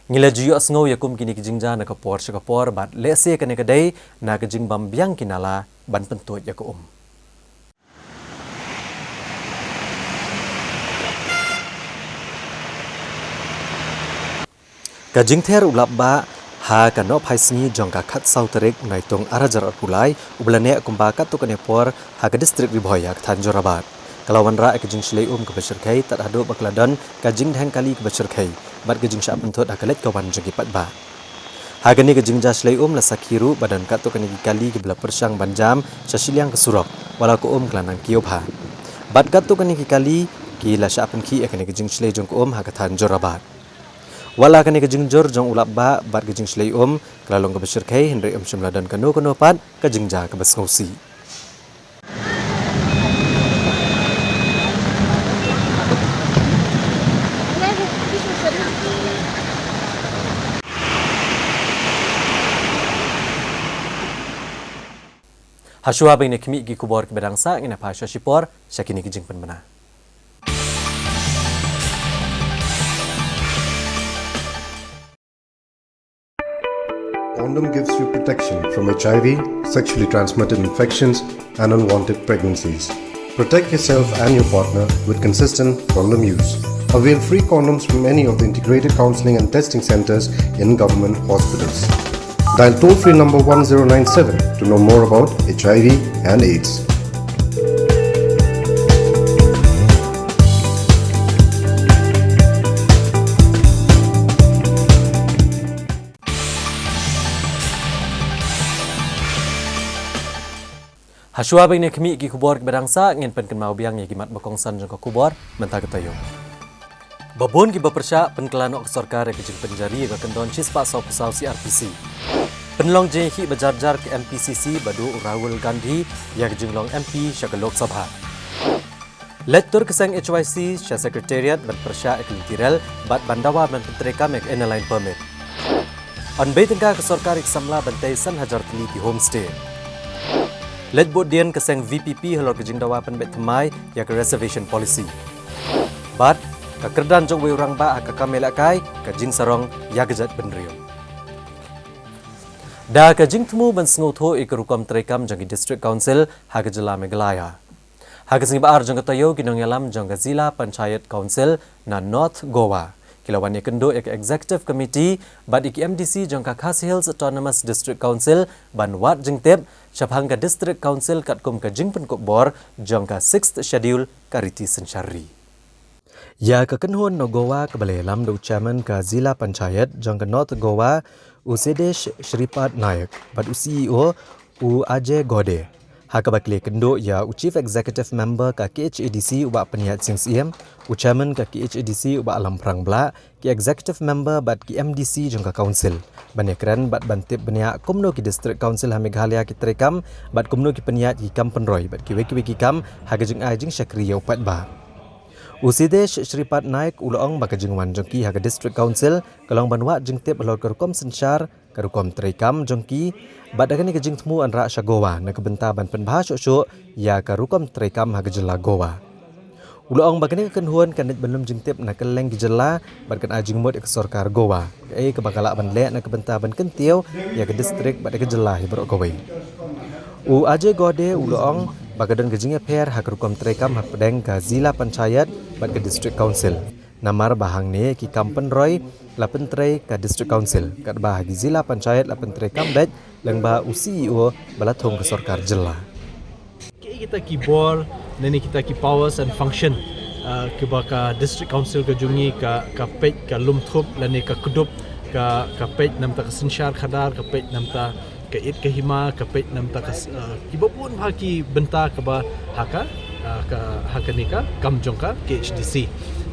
Ngila juyo asngau yakum kini kejingja na kapor syakapor bat lese kane kadai na kejing bambiang kinala ban pentut yakum. Kajing ter ulap ba ha kano paisni jongka khat sauterik naitong arajar pulai ublane kumba kat to kane por ha ka district riboyak Tanjorabat. Kalawan ra kejing shlei ke besyarkai tak hadu bakladan kajing dhang kali ke besyarkai bat kejing syap pentut akalet kawan jagi pat ba. Hagani kejing ja shlei la sakiru badan kat to kane kali ke bela persyang banjam syasiliang ke surok wala ko kelanang kiop ha. Bat kat to kane kali ki la syap ki akane kejing shlei jong ko ha ka Tanjorabat. Wala kane kejing jor jong ulap ba bat kejing shlei kelalong ke besyarkai hendri syamladan kano pat kejing ja ke besngausi. Hasua bang ne kimi gi kubor ke bedangsa ngina pa syashipor syakini kijing penmena. Condom gives you protection from HIV, sexually transmitted infections, and unwanted pregnancies. Protect yourself and your partner with consistent condom use. Avail free condoms from any of the integrated counseling and testing centers in government hospitals. Dial toll-free number 1097 to know more about HIV and AIDS. Hasua bang ne kimi gi kubor ke bedangsa ngin pen ken mau biang ye gimat bakongsan jong kubor mentah ketayo. Babon ki bapersya penkelano ke sarkar ke jing penjari ke kendon cispa sau pusau CRPC. Penlong jehi bajarjar ke MPCC badu Rahul Gandhi ya ke jinglong MP syaka Lok Sabha. Lektor keseng HYC sya sekretariat berpersya ek litirel bat bandawa men pentreka mek airline permit. On bay tengka ke sarkar ik samla bantai san hajar tili ki homestay. Let Bodian keseng VPP halor ke jingdawa pen bet temai ya ke reservation policy. Bat kakerdan jong wei orang ba ka kamelakai ka jing sarong ya gejat benrio. Da ka jing temu ban sngoto ikerukam trekam jang district council ha ka jela Meghalaya. Ha ka singiba ar jang tayo kinong yalam jang zila panchayat council na North Goa. Kilawan ya kendo ek executive committee bad iki MDC jang ka Khas Hills Autonomous District Council ban wat jing tep syapang ka district council kat kum ka jing pen bor jang ka 6th schedule kariti sensyari. Ya kekenhun no Goa kebale lam do chairman ka zila panchayat jang ka North Goa Usedesh Shripad Nayak bad CEO u Ajay Gode. Ha ka bakle kendo ya u chief executive member ka KHADC uba peniat sing CM u chairman ka KHADC uba alam prang bla ki executive member bad ki MDC jang ka council. Banekran bad bantip benia kumno ki district council ha Meghalaya ki trekam bad kumno ki peniat ki kam penroi bad ki weki kam ha ka jing ajing syakriya upat ba. Usidesh Shripad Naik ulong baka jingwan jongki haga district council kalong banwa jingtip lor kerukom sensyar kerukom trekam jongki badagani ke jing temu anra Goa na kebenta ban penbahas syok ya kerukom trekam haga jela Goa. Ulong bagani kenhuan kanit belum jingtip na keleng gejela badkan ajing mod ke sarkar Goa. Ke bakala ban le na kebenta ban kentio ya ke district badaga jela hibrok Goa. U Ajay Gode ulong bagadan kejingnya per hak rukom trekam hak pedeng ka zila panchayat bad ke district council. Namar bahang ne ki kampen roy lapen tre ka district council. Kat bah gi zila panchayat lapen trekam bet leng bah u CEO balathong ke sarkar jela. Ke kita ki bor nani kita ki powers and function ke baka district council ke jungi ka pej ka lumthup lani ka kudup ka pej namta ka sinshar khadar ka pej namta ka it ka hima ka pej namta ka ibapun haki benta ka ba haka ka nika kamjongka ke HDC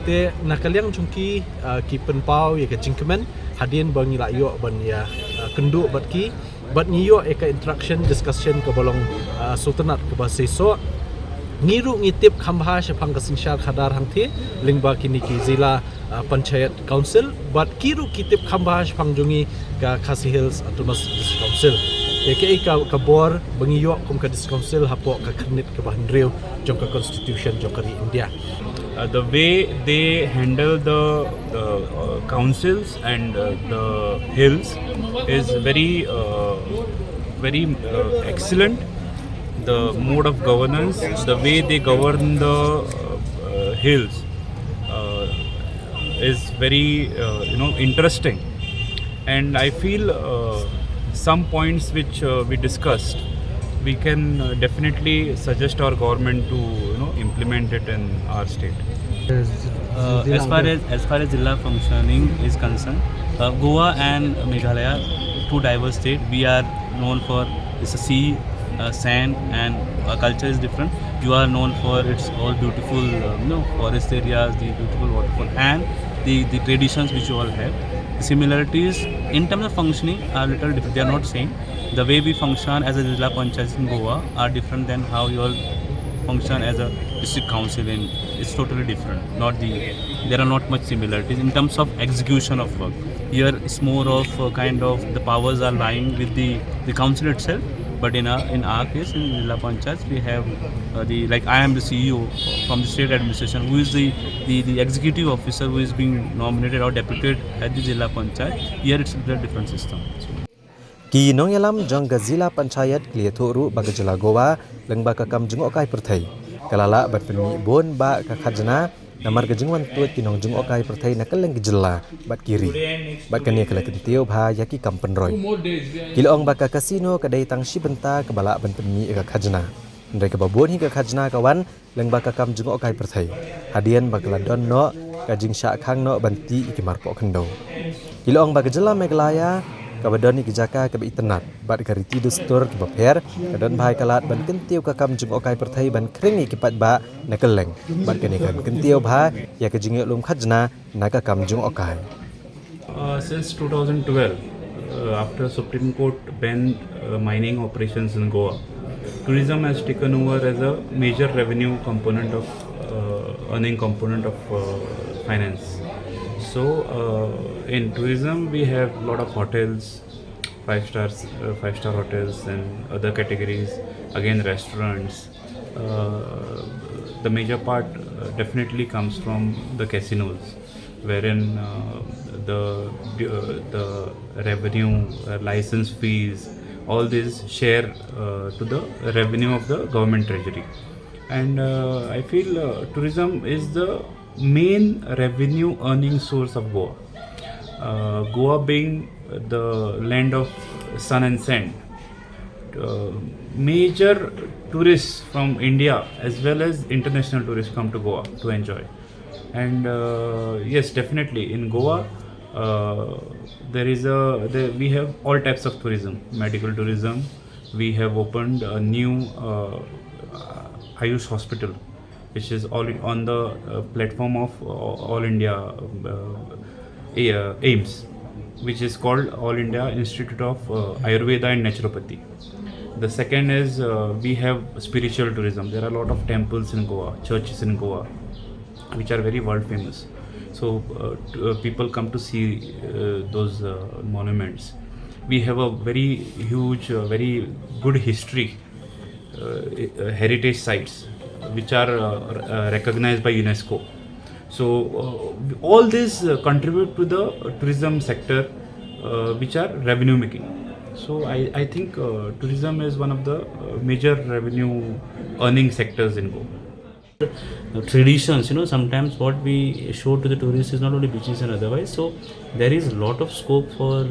te nakaliang chungki ki penpau ya ka jingkemen hadin bangi la yo ban ya kendu bat ki bat ngiyo eka interaction discussion ke bolong sultanat ke ba seso ngiru ngitip khambha shapang kasinshar khadar hangthi lingba kini ki zila panchayat council but kiru kitip khambha shapang jungi ka Khasi Hills Autonomous District Council eke ka bor bangiyo kum ka district council hapo ka khnit ke bahandriu jong ka constitution jong kari India. The way they handle the councils and the hills is very excellent. The mode of governance, the way they govern the hills is very interesting, and I feel some points which we discussed, we can definitely suggest our government to implement it in our state. As far as Jilla functioning is concerned, Goa and Meghalaya, two diverse states. We are known for the sea, sand, and our culture is different. You are known for its all beautiful forest areas, the beautiful waterfall, and the traditions which you all have. The similarities in terms of functioning are little different. They are not same. The way we function as a Jilla Panchayat in Goa are different than how you all function as a district council in. It's totally different. There are not much similarities in terms of execution of work. Here it's more of kind of the powers are lying with the council itself. But in our case, in Jilla Panchayat, we have I am the CEO from the state administration, who is the executive officer who is being nominated or deputed at the Jilla Panchayat. Here it's a different system. Ki nong yalam jong ga Jilla Panchayat klia thoru ba Jilla Goa leng ba ka kam jung okai perthai kalala ban penmi bon ba ka khajna namar ga jingwan tuat ki nong jung okai perthai nakal leng Jilla bat kiri bat kania kala kentio bha yaki kam penroi kilong ba ka kasino kadai tang shibenta ka bala ban penmi ka khajna ndai ka babon hi ka khajna kawan leng ba ka kam jung okai perthai hadian ba kala don no ka jing sha khang no banti ikimar po khando kilong ba ka Jilla Meghalaya kabadon ni kijaka kabe itenat bat kariti dustur ke bapher kadon bhai kalat ban kentiu ka kam jung okai perthai ban kring ikipat ba nakeleng bat kani kan kentiu bha ya ka jing lum khajna na ka kam jung okai. Since 2012, after Supreme Court banned mining operations in Goa, tourism has taken over as a major revenue component of earning component of finance. So in tourism we have a lot of hotels, five-star hotels and other categories, again restaurants. The major part definitely comes from the casinos, wherein the revenue, license fees, all these share to the revenue of the government treasury. And I feel tourism is the main revenue earning source of Goa. Goa being the land of sun and sand, major tourists from India as well as international tourists come to Goa to enjoy. And yes, definitely in Goa we have all types of tourism. Medical tourism. We have opened a new Ayush hospital, which is all on the platform of All India AIIMS, which is called All India Institute of Ayurveda and Naturopathy. The second is we have spiritual tourism. There are a lot of temples in Goa, churches in Goa, which are very world famous. So people come to see those monuments. We have a very huge, very good history, heritage sites, which are recognized by UNESCO. So all these contribute to the tourism sector, which are revenue making. So I think tourism is one of the major revenue earning sectors in Goa. Traditions, sometimes what we show to the tourists is not only beaches and otherwise. So there is a lot of scope for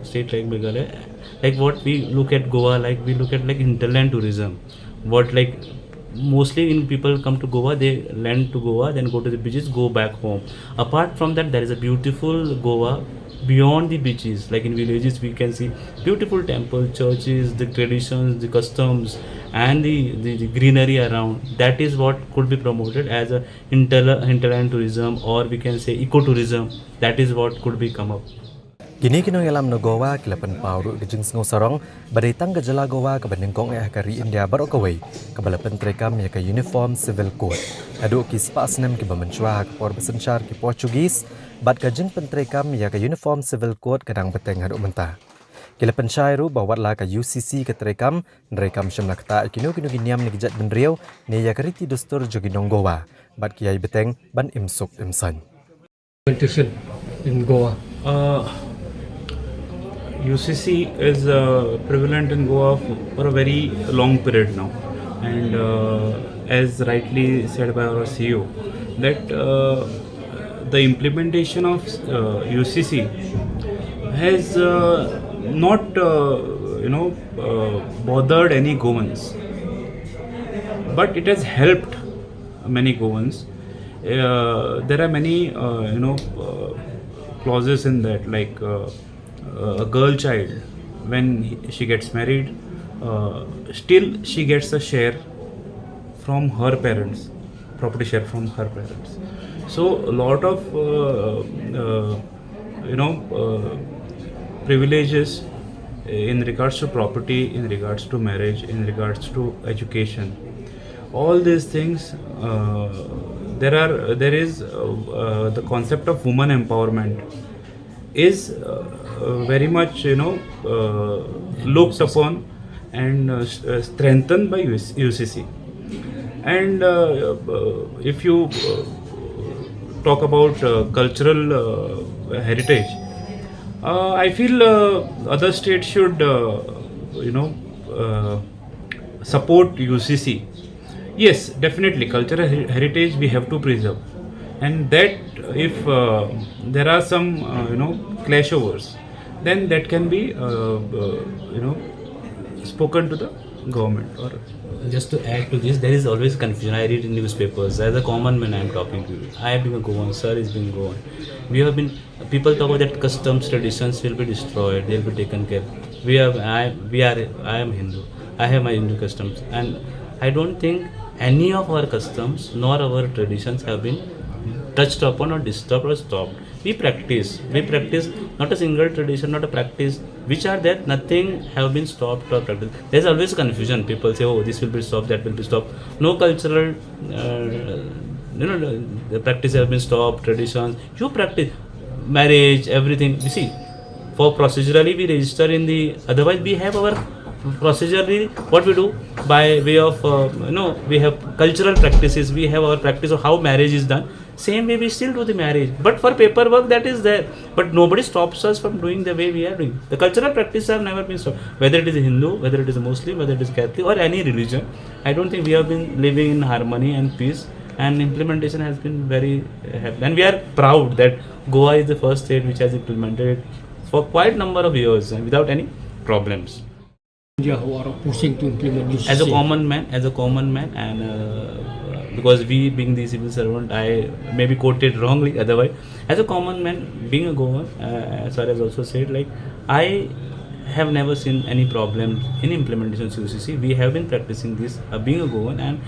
state like Meghalaya. Like what we look at Goa, like we look at like hinterland tourism. What like mostly in people come to Goa, they land to Goa, then go to the beaches, go back home. Apart from that, there is a beautiful Goa beyond the beaches. Like in villages, we can see beautiful temples, churches, the traditions, the customs, and the greenery around. That is what could be promoted as a hinterland tourism, or we can say ecotourism. That is what could be come up. Kini kino yalam no Goa kilapan pauru gejeng sengo sarong beritang gejala Goa ke benengkong kari India barok kawai ke balapan trekam ya ke uniform civil code. Adu ki spa senem ki bemenchua ke por besenchar ki Portugis bat gejeng pentrekam ya ke uniform civil code kadang beteng adu mentah. Kilapan syairu bawat la ke UCC ke trekam nerekam syamlakta kino giniam ni gejat benriau ni ya keriti dustur joginong Goa bat kiai beteng ban imsuk imsan. In Goa. UCC is prevalent in Goa for a very long period now, and as rightly said by our CEO, that the implementation of UCC has not bothered any Goans, but it has helped many Goans. There are many clauses in that, like a girl child, when she gets married, still she gets a share from her parents, property share from her parents. So a lot of privileges in regards to property, in regards to marriage, in regards to education, all these things. There is the concept of woman empowerment is very much looked upon and strengthened by UCC. And if you talk about cultural heritage, I feel other states should support UCC. Yes, definitely cultural heritage we have to preserve, and that if there are some clashovers, then that can be spoken to the government. Or just to add to this, there is always confusion. I read in newspapers. As a common man, I am talking to you. I have been a Goan, sir is being Goan. We have been. People talk about that customs traditions will be destroyed. They will be taken care. I am Hindu. I have my Hindu customs, and I don't think any of our customs nor our traditions have been touched upon or disturbed or stopped. We practice not a single tradition, not a practice which are there, nothing have been stopped or practiced. There's always confusion. People say, oh, this will be stopped, that will be stopped. No cultural the practice have been stopped, traditions. You practice marriage, everything. You see, for procedurally we register in the, otherwise we have our procedurally what we do by way of we have cultural practices, we have our practice of how marriage is done. Same way we still do the marriage, but for paperwork that is there, but nobody stops us from doing the way we are doing. The cultural practices have never been stopped, whether it is a Hindu, whether it is a Muslim, whether it is Catholic or any religion. I don't think we have been living in harmony and peace, and implementation has been very happy. And we are proud that Goa is the first state which has implemented it for quite a number of years and without any problems. India who are pushing to implement UCC. As a common man, and because we being the civil servant, I may be quoted wrongly otherwise. As a common man, being a Goan, as far as also said, like I have never seen any problem in implementation of UCC. We have been practicing this being a Goan, and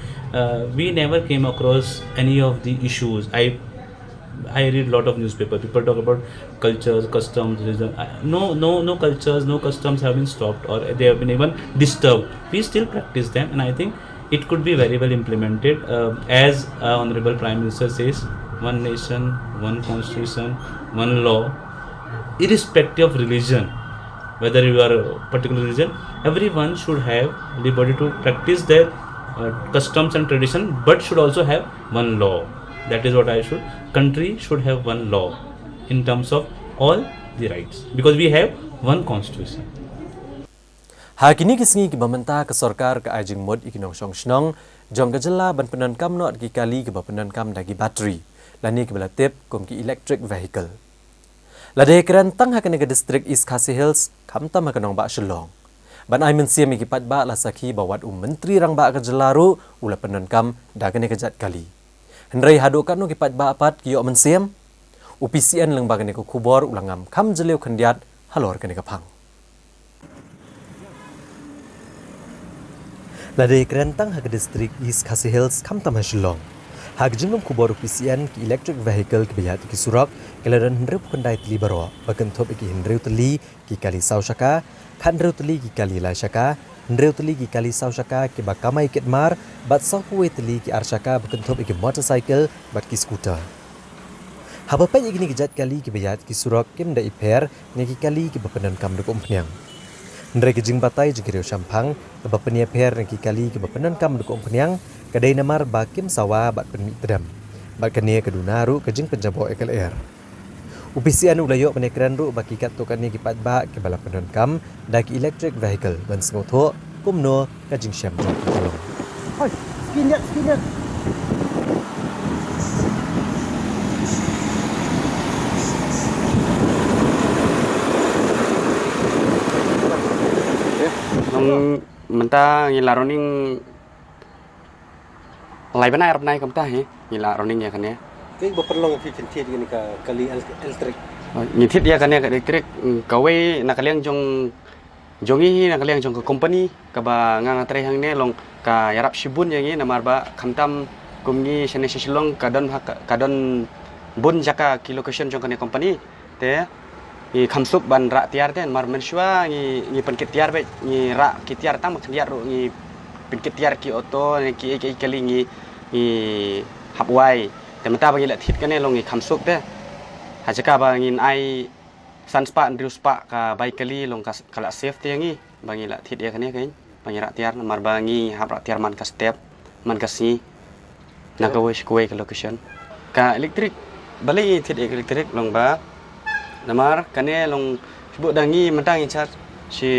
we never came across any of the issues. I read a lot of newspapers. People talk about cultures, customs, religion. No cultures, no customs have been stopped or they have been even disturbed. We still practice them, and I think it could be very well implemented. As Honorable Prime Minister says, one nation, one constitution, one law, irrespective of religion. Whether you are a particular religion, everyone should have liberty to practice their customs and tradition, but should also have one law. That is what I should. Country should have one law in terms of all the rights, because we have one constitution. Hakini kisngi ki bamenta ke sarkar ke ajing mod ikinong song snong jom gajala ban penan kam not ki kali ke bapenan kam dagi battery lani ke belatip kom ki electric vehicle. Lade keran tang hakane ke district East Khasi Hills kam tam hakanong ba Shillong. Ban ai mensiam ikipat ba la sakhi bawat menteri rang ba ka jelaru ula penankam dagane kejat kali. Hendrai hadokan no kipat ba apat kiyo mensiam. UPCN leng bagane ko kubor ulangam kam jeleu khandiat halor kane kapang. Ladai kerentang hag distrik East Khasi Hills kam tamai Shillong. Hag jinglum kubor UPCN ki electric vehicle ki bayat ki surak keladan hendreu pendai tli baro bakan thop ki hendreu tli ki kali sau shaka khandreu tli ki kali lai shaka hendreu tli ki kali sau shaka ki bakamai kitmar bat sau puwe tli ki arshaka bakan thop ki motorcycle bat ki scooter. Habapai igni ki jat kali ki bayat ki surak kim da iper ne ki kali ki bapanan kam duk umpnyang. Hendrai ki jingbatai jingireu shampang bapania per ne ki kali ki bapanan kam duk umpnyang kadai namar bakim sawa bat penmi tedam bat kania kedunaru kejing penjabo ekal air UPCN ulayo penekran ru baki kat tokani kipat ba ke bala penankam daki electric vehicle ban sengotho kumno kejing syam jong tolong hoi skinnya mentah ngila running lai benai arab nai kamta he ngila running ya kan ya cái bộ phân long phi chân thiệt cái này kali electric ni thit ya kan ya electric kawe nakaliang jongi nakaliang jong company ka ba nga tre hang ne long ka yarap shibun yang ni namar ba khamtam kumni shane shilong kadon bun jaka ki location jong kan company te ni khamsuk ban ra tiar ten mar menshwa ni penkit tiar be ni ra ki tiar tam khliar ro ni penkit tiar ki auto ni ki kali ni hapwaiแต่มันตาบางอย่างทิศกันเนี่ยลงอีกคำสุกเด้หากจะกาบางอย่างไอซันสปาอันดิวสปากับไบเกอรี่ลงกับกระเซฟที่อย่างนี้บางอย่างทิศเดียวกันเนี่ยกันบางอย่างรักเทียร์มาบางอย่างหับรักเทียร์มันกับสเต็ปมันกับซีนักวิชคุยกับโลเคชั่นกับอิเล็กทริกบางอย่างทิศอิเล็กทริกลงบ้าน้ำมันกันเนี่ยลงบุดังนี้มันตั้งอินชาร์จชี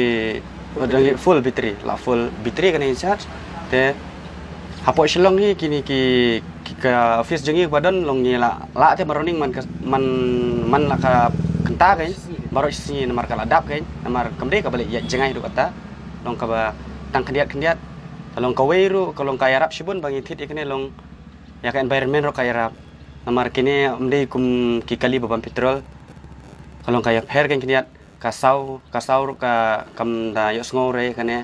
ดังนี้full battery lah full battery kanอินชาร์จแต่หับพอชลงนี่กินke office jengi badan long ni la te maroning man la ka kenta kan baro si nomor ka ladap kan nomor kamde ka balik ya jengai du kata long ka ba tang kendiat long ka weiru kalau ka yarap sibun bangi thit ikne long ya ka environment ro ka yarap nomor kini umde kum ki kali babam petrol kalau ka ya her kan kendiat ka sau ka kam da yo sngo re kan ya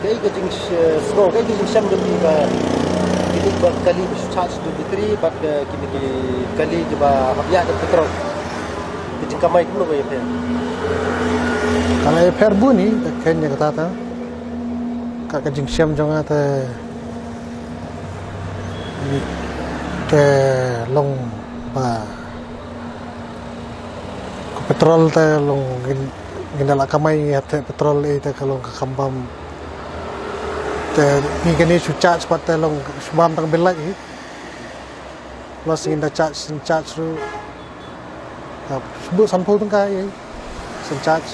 cái jing sngo cái jing sam dum ba itu kali charge to battery but kini kali coba habis ada petrol itu kamai kuno kayak apa kalau air bu ni kayaknya kata ta kakak jingsiam jangan te long ba petrol te long ginala kamai te petrol itu kalau ke kambam ni kini sucat seperti long sebam tang belak ni, plus ingin dah charge tu, sebut sampul tu kan, charge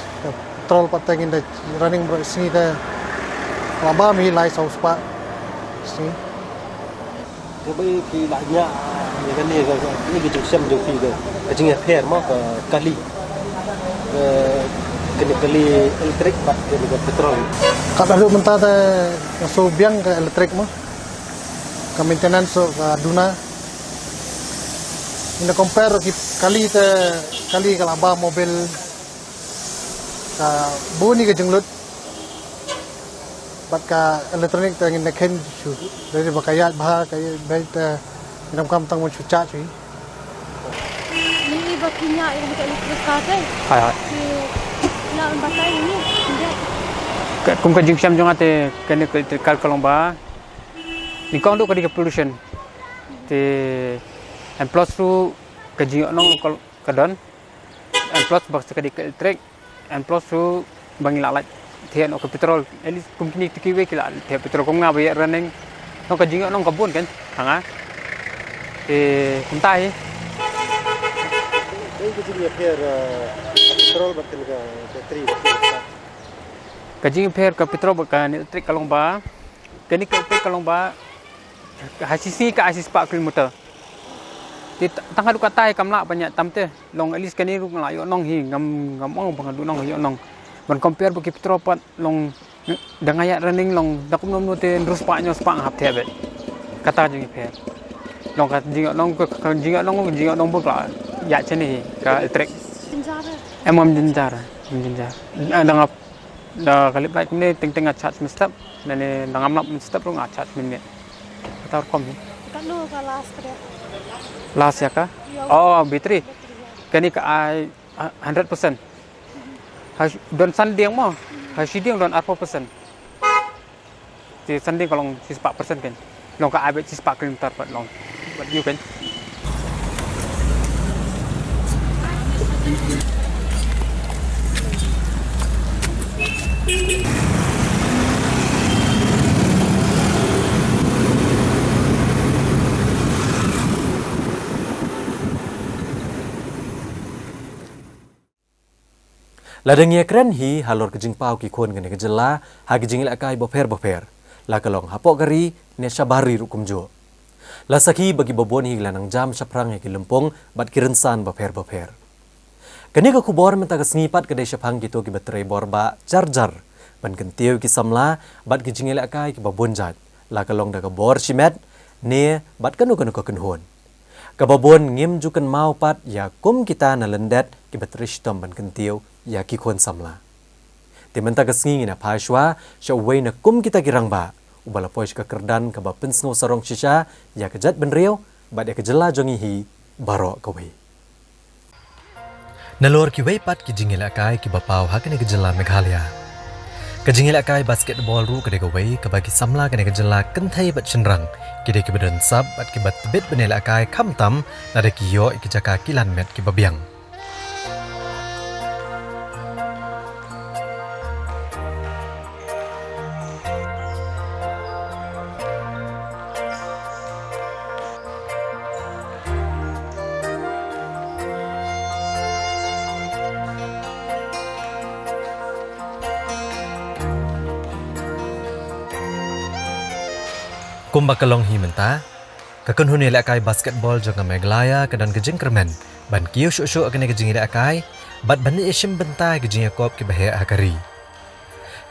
petrol pada ingin dah running bersini dah, laba mi lai sau sepat, sini. Tapi kilanya, ni kan ni kita siam jauh fi ke, kecingnya fair mah ke kali, kena kali elektrik pak kena petrol. Kata tu mentah so biang ke elektrik mah, ke maintenance so ke duna. Ini compare kali ke laba mobil, ke bunyi ke jenglut, bat ke elektronik tu ingin nak ken cu, dari bakayat bah kayak baik tu, dalam kam tang mau cuci cuy. Ini bakinya yang kita elektrik kafe. Hai. Nak bakai ini, kum ka jingsiam jong ate kene kal kalomba ni kong do ka di pollution te and plus ru ka jing nong kadon and plus box ka di electric and plus ru bangi la thian ok petrol eli kum kini tikiwe kila the petrol kum nga ba running no ka jing nong ka bun kan hanga te kum tai Ini kita ni petrol batin ke bateri. Kajing pair ke petrol bukan elektrik kalomba kini ke kalomba hasisi ke asis 4 km ti tangha du katai kamla banyak tamte long alis kani ru ngla yo nong hi ngam ong bang du nong yo nong ban compare bagi petropat long dengan ayat running long dakum nom note terus paknya sepak hap tebe kata jeung ipe long kat jingak long bukla ya ceni ka trek emam jenjar dengan kalip baik ni ting achat mestap nane dangam mestap rong achat minit kata kom ni Kanu ka last ya ka oh bitri kani ka 100% don sanding mo siding don 4% si sanding kalau 4% kan long ka abet 4 kilometer pat long buat you kan Ladangnya keren hi halor kejing pau ki kon gane kejela ha kejing ila kai boper la kalong hapok gari ne syabari rukum jo la saki bagi bobon hi lanang jam syaprang ki lempong bat kirensan boper kene ka kubor menta ka sengipat kedai syapang gitu ki baterai borba jar ban kentiu ki samla bat kejing ila kai ki bobon jat la kalong da ka bor simet ne bat kanu ka kenhon kababon ngim jukan mau pat ya kum kita na lendet ki baterai stom ban kentiu ya ki kon samla timenta ka sngi na phashwa sha wei na kum kita kirang ba ubala poish ka kerdan ka ba pensngo sarong shisha ya ka jat benriu ba de ka jela jongi hi baro ka wei nalor ki wei pat ki jingila kai ki ba pau ha ka ne ka jela meghalaya ka jingila kai basketball ru ka de ka wei ka ba ki samla ka ne ka jela kenthai bat chenrang ki de ki badan sab bat ki bat bit benela kai kham tam na de ki yo ki jaka kilan met ki babiang kumba kalong hi menta kakun huni la kai basketball jonga meglaya kadan kejing kermen ban kiu shu akane kejing ila kai bat bani isim benta kejing yakop ki bahe akari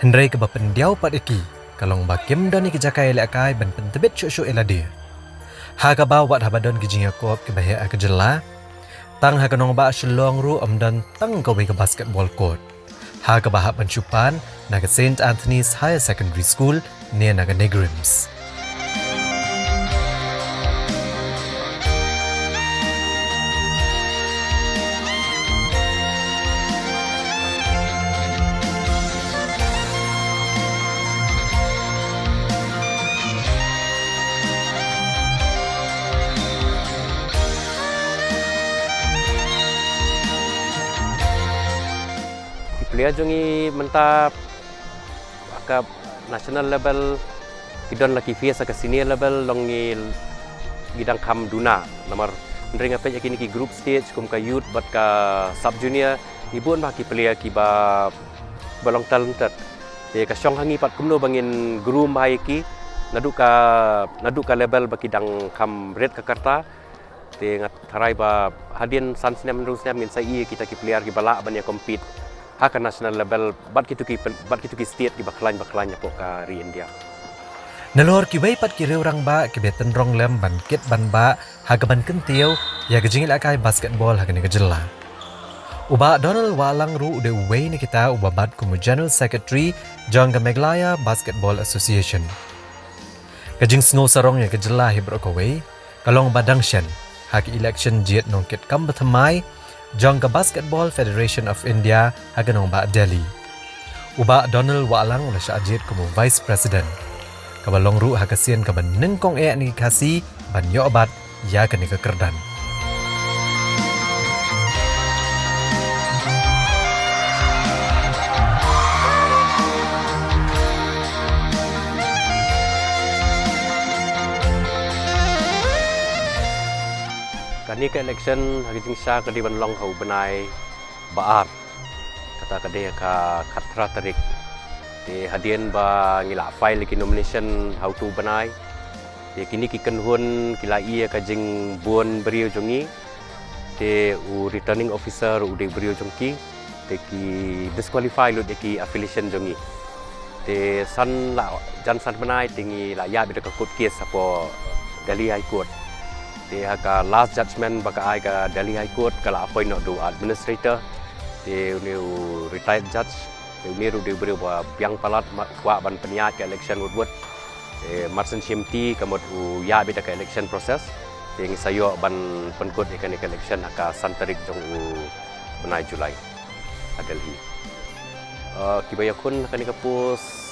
hendrai ke bapen diau pat iki kalong bakim doni ki jakai ila kai ban pentebet shu ila dia ha ka ba wat habadon kejing yakop ki bahe akajela tang ha kanong ba shlong ru amdan tang ka ke basketball court ha ka ba ban chupan na ka St Anthony's Higher Secondary School near naga Negrims Pilihan jongi mentap ke national level kidon lagi via ke senior level longi gidang kam duna nomor ndring apa yakini ki group stage kum ka youth bat ka sub junior ibun ba ki pilihan ki ba balong talented te ka syong hangi pat kumno bangin guru mai ki nadu ka level ba kidang kam red ka karta te ngat tharai ba hadin sansnya menurusnya min sai kita ki pilihan ki bala ban ya compete haka national level bat kitu ki state ki baklan po ka ri India nalor ki wei pat ki reurang ba ki beten rong lem ban kit ban ba haga ban kentiu ya gejingil akai basketball haga ne gejela uba Donald walang ru ude wei ni kita uba bat kumu general secretary Jangga Meglaya Basketball Association kejing sngo sarong ya gejela hibro ko wei kalong badang shen haki election jet nongkit kam bathamai Jangga Basketball Federation of India haganong ba Delhi. Uba Donald walang ula siya ajit kumu Vice President. Kabalong ru hakasien kaban nengkong ni kasi ban yobat ya kani kekerdan. Kani ke election hagi jingsa ke di banlong hau benai baar kata kade ka khatra tarik te hadien ba ngila file ki nomination hau tu benai te kini ki kenhun kila ia ka jing buon beriu jongi te u returning officer u de beriu jongki teki disqualify lu teki affiliation jongi te san la jan san benai tingi la ya bida ka court case apo Delhi High Court te haka last judgment baka ai ka Delhi High Court kala appoint no do administrator te new retired judge te ni ru de beri ba piang palat wa ban peniat ke election wood Marsen Shimti kamot u ya bida ka election process te ngi sayo ban penkut ikan election haka santarik jong u benai Julai Delhi kibaya kun kani kapus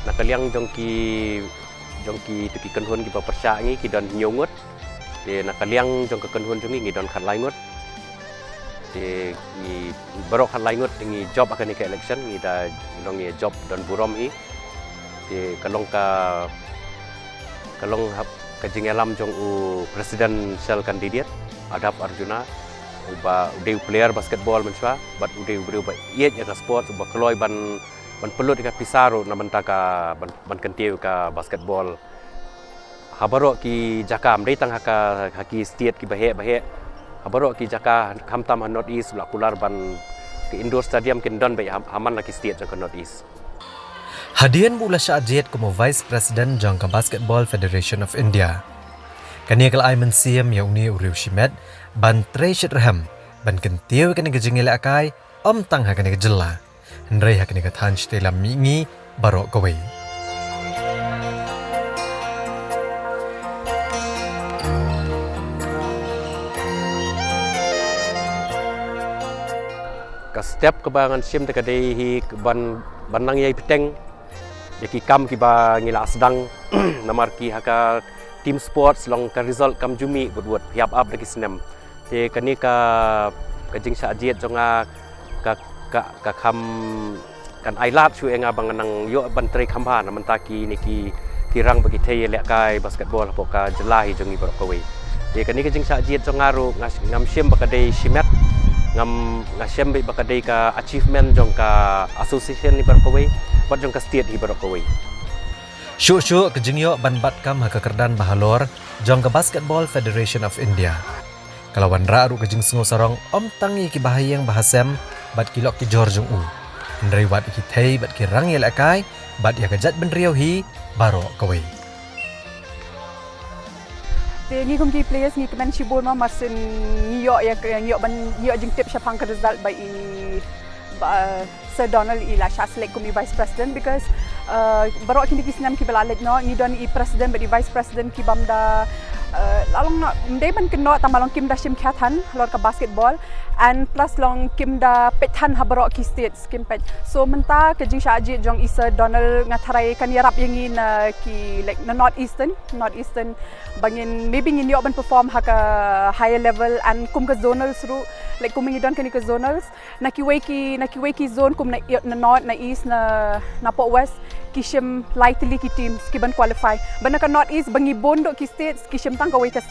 nakaliang jongki teki kenhun ki papersya ngi ki don nyongut de nakaliang jong ke kenhun jongi ngi don khat laingut de ngi barok khat laingut ngi job akan ke election ngi da ngi job don burom i de kalong hap kajingelam jong u presidential candidate Adap Arjuna uba udah player basketball mencoba, but udah iya jaga sport uba keloi ban pelut ka Pisaro na banta ka ban kentiu ka basketball. Habaro ki Jakam dai tang haki state ki bahe habaro ki Jaka hamtam North East la kular ban ke indoor stadium kin don bai haman laki state jaka North East. Hadian mula Syajid como Vice President jangka Basketball Federation of India. Kaniakal Ayman Siem yang uni uriu shimet ban Treshit Raham ban kentiu kani kejengile akai om tang hakani kejela. Hendrai hakani kathan stela mingi barok kawai. Ka setiap kebangan Siem tekadai hi ban nang yai peteng yaki kam ki ba ngila sedang namar ki haka team sports long ka result kam jumi buat hiap up lagi senam te kani ka jing Syajid jonga ka kam kan ailat chu enga banganang yo bantre khamba na mentaki niki kirang bagi thei lek kai basketball poka jelahi jongi barokawai te kani ka jing Syajid jonga ru ngam Siem bakadai shimet ngam ngasem bi bakadai ka achievement jong ka association ni barokawai bat jong ka state hi barokawai. Syuk-syuk kejengyo ban batkam haka kerdan bahalor jong ke Basketball Federation of India. Kalawan ra ru kejeng sengo sarong om tangi ki bahayang bahasem bat kilok ki jor jong u. Ndrai wat ki thei bat ki rang yel akai bat ya kejat ben riau hi baro kawai. Te ngi kum ki players ngi kemen shibol ma marsin ngiyo ban ngiyo jing tip syapang ke result by Sir Donald ila Shaslek kumi Vice President because barok kini kisnam ki balalet no ni don i President but i Vice President ki bamda lalong no ndai ban kenno tamalong kim da shim khathan lor ka basketball and plus long kim da pethan ha barok ki states kim pet so menta ke jing Syajid jong Sir Donald ngatharai kan yarap yangi na ki like na northeastern bangin maybe ngin yo ban perform ha ka higher level and kum ka zonals ru like kum ngi don kan ka zonals nakiway ki zone kum na north na east na port west kishim lightly ki teams ki ban qualify bana ka north east bangi bondo ki states kishim tangkaway ka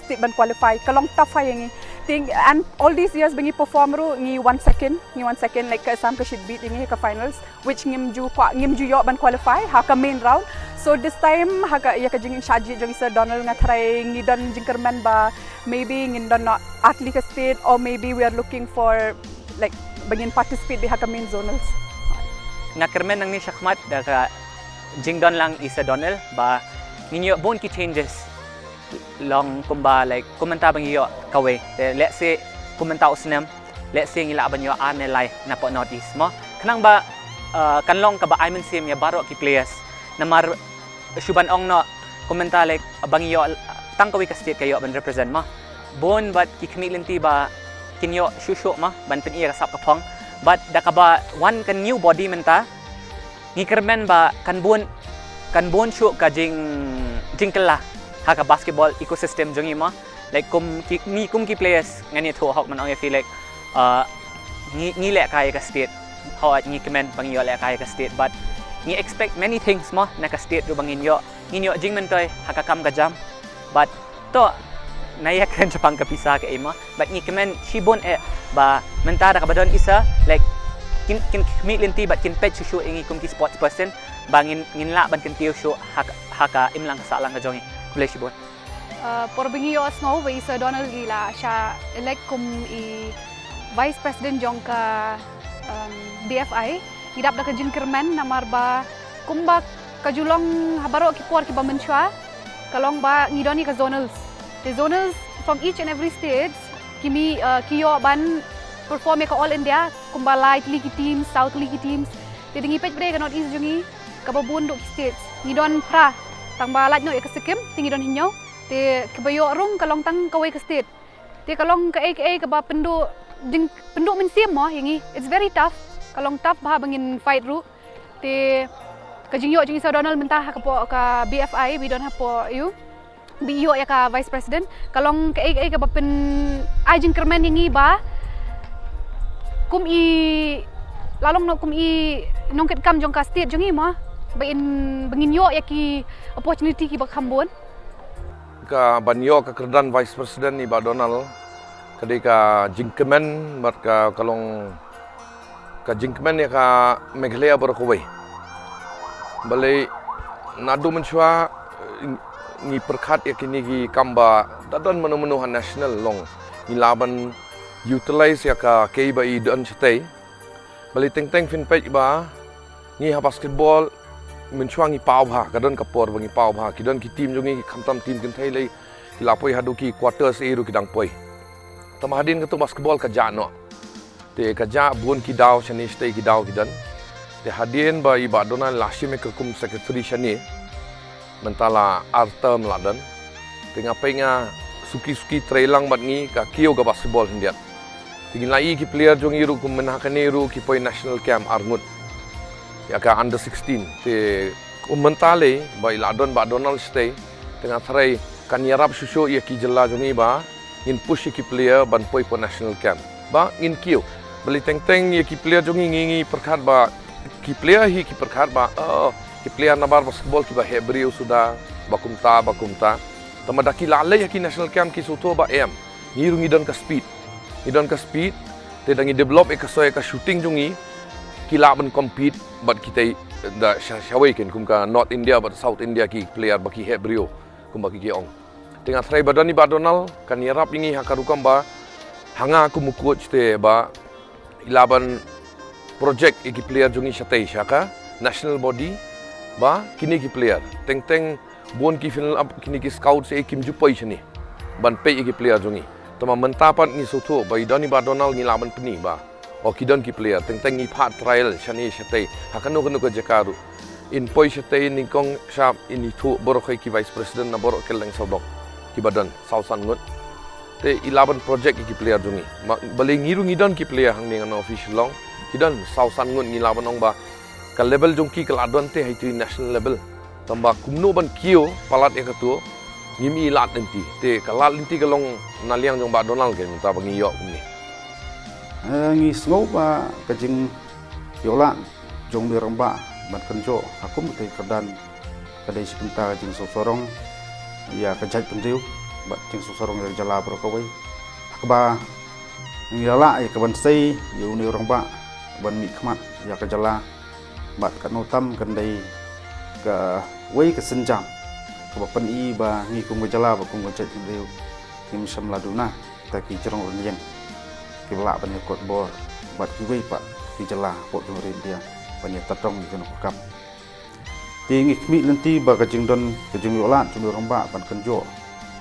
state ban qualify kalong tough yangi thing and all these years bangi perform ru ngi 1 second like ka sam ka should beat ngi ka finals which ngim ju yo ban qualify ha ka main round so this time ha ka ya ka jing Syajid jong Sir Donald nga try ngi don jingkerman ba maybe ngin don not athlete ka state or maybe we are looking for like bangin participate di ha ka main zonals ngakermen nang ni syakmat da ka jingdon lang Sir Donald ba nginyo bon ki changes long kumba like kumenta bang yo kaway let's say kumenta usnem let's say ngila ban yo anelai na po North East mo kanang ba kanlong ka ba Ayman Siem ya baro ki players namar syuban ong no kumenta like bang yo tangkawi ka state kayo ban represent mo bon but ki kmilinti ba kinyo shusho ma ban pen iya kasap kapong but da ka ba one kan new body menta ngikermen ba kan bon shu ka jingkela ha ka basketball ecosystem jongi ma like kum ki players ngani tho hok man ong feel like ngi lek kai ka state how ngi kemen bang yo lek kai ka state but ngi expect many things ma na ka state ru bangin yo ngi jing men toy ha ka kam ka jam but to naya kan Jepang ka pisa ka ima but ngi kemen shibon ba mentara ka badon isa like kin kmilinti but kin pet show ingi kum ki sports person bangin nginla ban kin tio show haka imlang sa lang ka jongi kulay shibon por bingi yo asno we Sir Donald ila sha elect kum Vice President jong ka BFI idap da kajin kermen namar ba kumba kajulong habaro ki por ki ba menchua kalong ba ngidoni ka zonals. The zonals from each and every state kimi kiyo ban perform ka all India kumba light league teams, south league teams. Te dingi pej bre ka north east jungi ka babun duk states. Ngidon pra tang ba light no ka Sikkim tingidon hinyo te kebayo rung kalong tang kawai ka state. Te kalong ka ka ba penduk mensim mo yangi it's very tough. Kalong tough bah bangin fight ru. Te kajingyo jingi Sir Donald mentah ka po ka BFI we don't have po you. Biyo ya ka Vice President kalong ka ka ba pen ajing kermen yangi ba kum i lalong no kum i nongket kam jong ka state jongi mo bain bangin yo ya ki opportunity ki ba khambon ka banyo ka kerdan Vice President ni ba Donald kadika jingkemen mat ka kalong ka jingkemen ya ka Meghalaya berkawai balai nadu menchua ni perkhat ya kini gi kamba dadan menu-menuhan national long ni laban utilize ya ka kei ba i dan chtai balai teng-teng fin pej ba ni ha basketball menchua ngi pau ha kadon kapor bangi pau ha kidon ki team jongi khamtam team kin thai lei lapoi hadu ki quarters e ru kidang poi tamadin ka tu basketball ka jano te ka ja bun ki daw chani stay ki daw kidan te hadien ba i ba dona lashim ke kum secretary chani mentala artem ladan tengah penga suki-suki trailang bat ni ka kio ga basketball hindiat tingin lai ki player jong iru kum menakane ru ki poi national camp arngut ya ka under 16 te mentale ba ladan ba Donald stay tengah trai kan yarap susu ya ki jela jong i ba in push ki player ban poi po national camp ba in kio beli teng-teng ya ki player jong ngi perkhat ba ki player hi ki perkhat ba ki player nabar basketball ki ba Hebrew sudah bakumta tamadaki lalai ki national camp ki suto ba em ngirung idon ka speed te dangi develop ka soy ka shooting jungi kila ban compete bat kita da shawai ken kum ka North India but South India ki player baki Hebrew kum baki ki ong tengah try badani ba Donald kan yarap ingi hakarukam ba hanga ku coach te ba ilaban project ki player jungi shatai shaka national body ba kini ki player teng bon ki final up kini ki scout se kim jupai chani ban pe ki player jongi tama mentapan ni soto ba idani ba Donald ni laban peni ba o kidon ki player teng ni phat trial chani chate hakano ka jakaru in poi chate ni kong sharp ini thu borokhai ki Vice President na borok keleng sodok ki badan sausan ngut te 11 project ki player jongi bali ngiru ngidon ki player hang ni ngano official long kidon sausan ngut ni laban ong ba ka level jongki ka ladon te haitu national level tamba kumno ban kio palat e katu ngimi lat enti te ka lat enti kalong naliang jong ba Donald ke minta bangi yo ni ngi sngo ba kajing yola jong mi ramba ban kanjo akum te kerdan kadai sebentar jing sorong ya kajat pendiu bat jing sorong ya jala berkawai akba ngi yola ya kaban sei yu ni ramba ban mi khmat ya kajala bat kan utam kan dai ka wei ka senjam ka ban i ba ngi kum jala ba kum chat deu kim sam laduna ta ki jerong ren ki la ban kot bor bat ki wei pa ki jala pot jong ren dia ban ya tatong ki no kap ti ngi mi lenti ba ka jing don ka jing yola chu ramba ban kan jo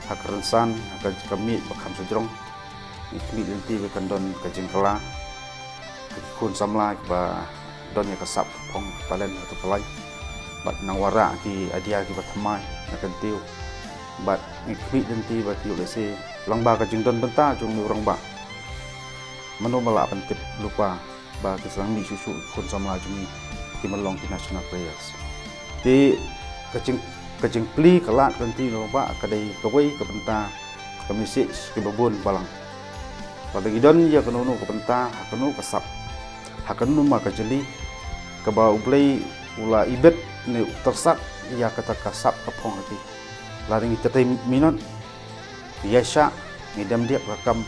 hak rensan hak kami ba kham sejrong ngi lenti ba kan don ka jing kala kun samla ba don ya kasap pong talen atau pelai bat nang wara ki adia ki batmai na kantiu bat ngikmi denti bat yu lese lang ba ka jingdon benta jong ni orang ba mano mala pentip lupa ba ki sang mi susu kun samla jong ki melong ki national players ti kacing pli kalat kanti no ba kadai kawai ka benta ka message ki babon balang pada gidon ya kanono ka benta kanono kasap hakanu ma ka jeli kaba ublay ula ibet ni tersak ya kata kasap kapong hati laring itetai minot yasha ngidam dia rakam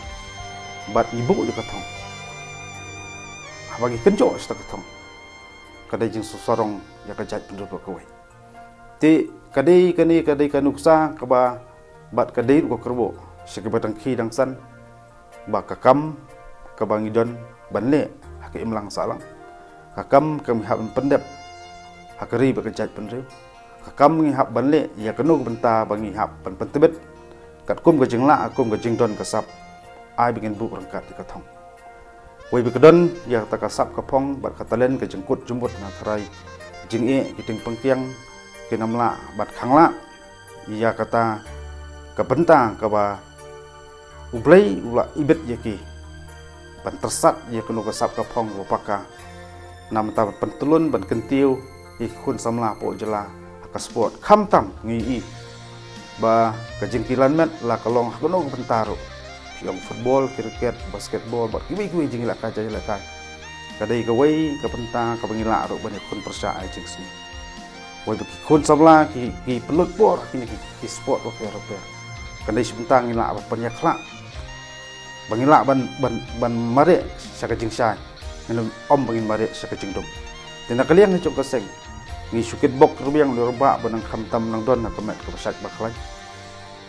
bat ibu di katong bagi kenjo sta katong kadai jing susorong ya kajat penduduk kawai ti kadai kanuksa kaba bat kadai ko kerbo sekebatang ki dangsan ba kakam kabangidon banle hak imlang salang kakam kami hab pendep hakari bekejat penreu kakam ngi hab banle ya kenu benta bangi hab pentebet kat kum ke jengla akum ke jengdon kasap ai bikin buk rangkat di katong wei bekedon ya ta kasap kapong bat katalen ke jengkut jumbut ngatarai jinge kiting pengkiang kinamla bat khangla ya kata ke benta ke ba ublai ula ibet yaki ban tersat ya kenu kasap kapong wapaka nam ta pentulun ban kentiu ikun samla po jela ka sport kham tam ngi ba kejengkilan met la kalong hakono bentaro yang football, kriket, basketball, bat kiwi jing la kaja la kai kadai ka wei ka penta ka bangila ro banyak kun persa ai jing sini wei baki kun samla ki pelut bor kini ki sport wa per kadai sebentang ngila ba penyak la bangila ban mare sa ka jing sai ngan om bangin mare sa ka jing dom tena kaliang ni ka seng ngi sukit bok rubiang lorba banang khamtam nang don na kamet ka pasat baklai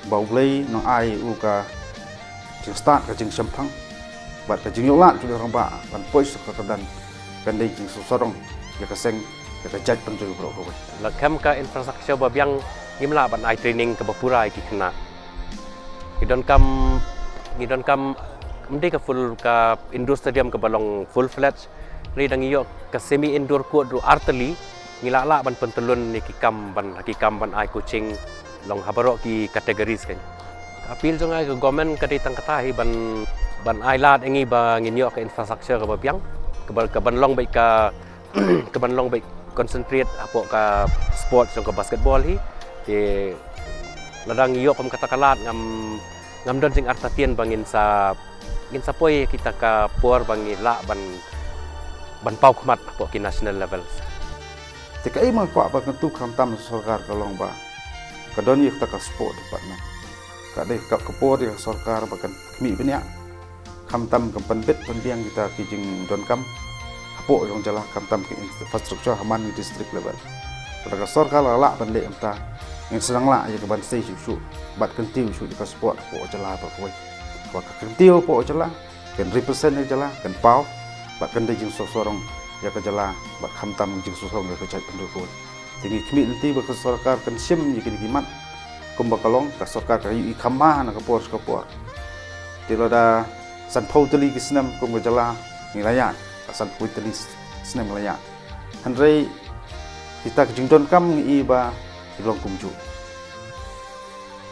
bau blai nang ai u ka jing start ka jing sampang bat ka jing yolat tu orang ba ban pois ka kadan kan dei jing sorong ya ka seng ya ka jaj penju bro ko la kam ka infrastruktur babiang ngimla ban ai training ka bapura ki kena ngidon kam mende ka full ka indoor stadium ka balong full fledged ri dang yo ka semi indoor court ru arteli ngilala ban pentelun ni kikam ban ai coaching long habaro ki kategoris kan apil jong ai government ka ditang katahi ban ai lat engi ba nginyo ka infrastruktur ka babiang ka ban long bai ka ka ban long bai concentrate apo ka sport jong ka basketball hi te ladang iyo kam katakalat ngam don jing artatian bangin sa poi kita ka por bangila ban pau khmat apo ki national levels tika ai ma kwa ba kentu khamtam sarkar kalong ba kadon yek ta ka sport department kadai ka kapor ya sarkar bakan kami benya khamtam kam penbet penbiang kita kijing don kam apo yang jalah khamtam ke infrastruktur haman di district level pada sarkar la banle amta yang sedang la ya ke ban stay su bat kentiu su di ka sport apo jalah ba koi wa ka kentiu apo jalah kan represent jalah kan pau bat kan dejing sorong ya ke jalah bat khamtam jing sorong ya ke jai pendukul tinggi kami nanti ba sarkar kan sim ya ke dikimat kumbakalong ka sarkar ka yu ikama na kapor tilo da san pauteli kisnam kumbajala nilaya san pauteli snam laya handrei kita jingdon kam ngi ba ilong kumju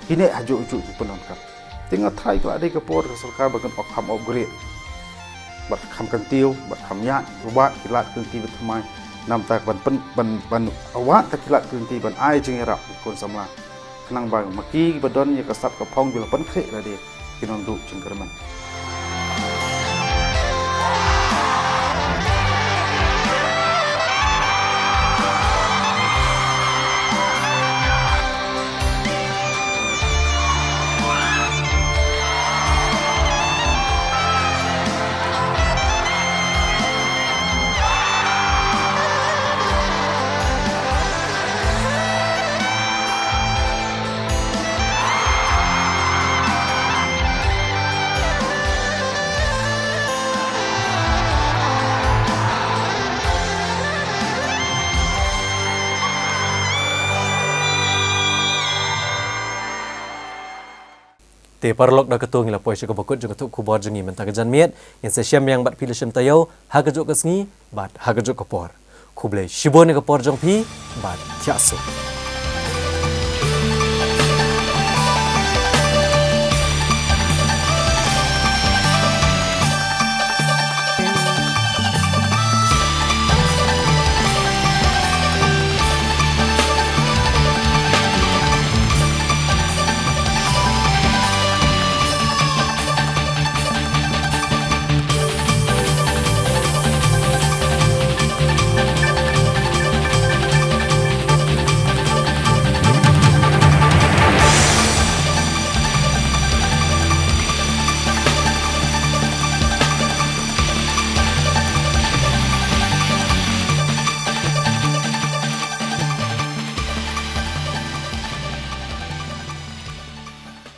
kini haju uju penon kam tinga thai ko adai kapor ka sarkar bakan okham upgrade bat kham kan tiu bat kham ya rubat kilat kunti betmai nam tak ban awat tak kilat kunti ban ai jingera kon samla kenang bang maki badon ya kasap kapong bila pen kre la dia kinon du cingkerman te parlok da ketung ila poise ko bakut jo ketuk kubor jengi mentang jan miet yang sesiam yang bat pilisem tayo hagajuk kesngi bat hagajuk kopor kublai shibone kopor jong pi bat tiaso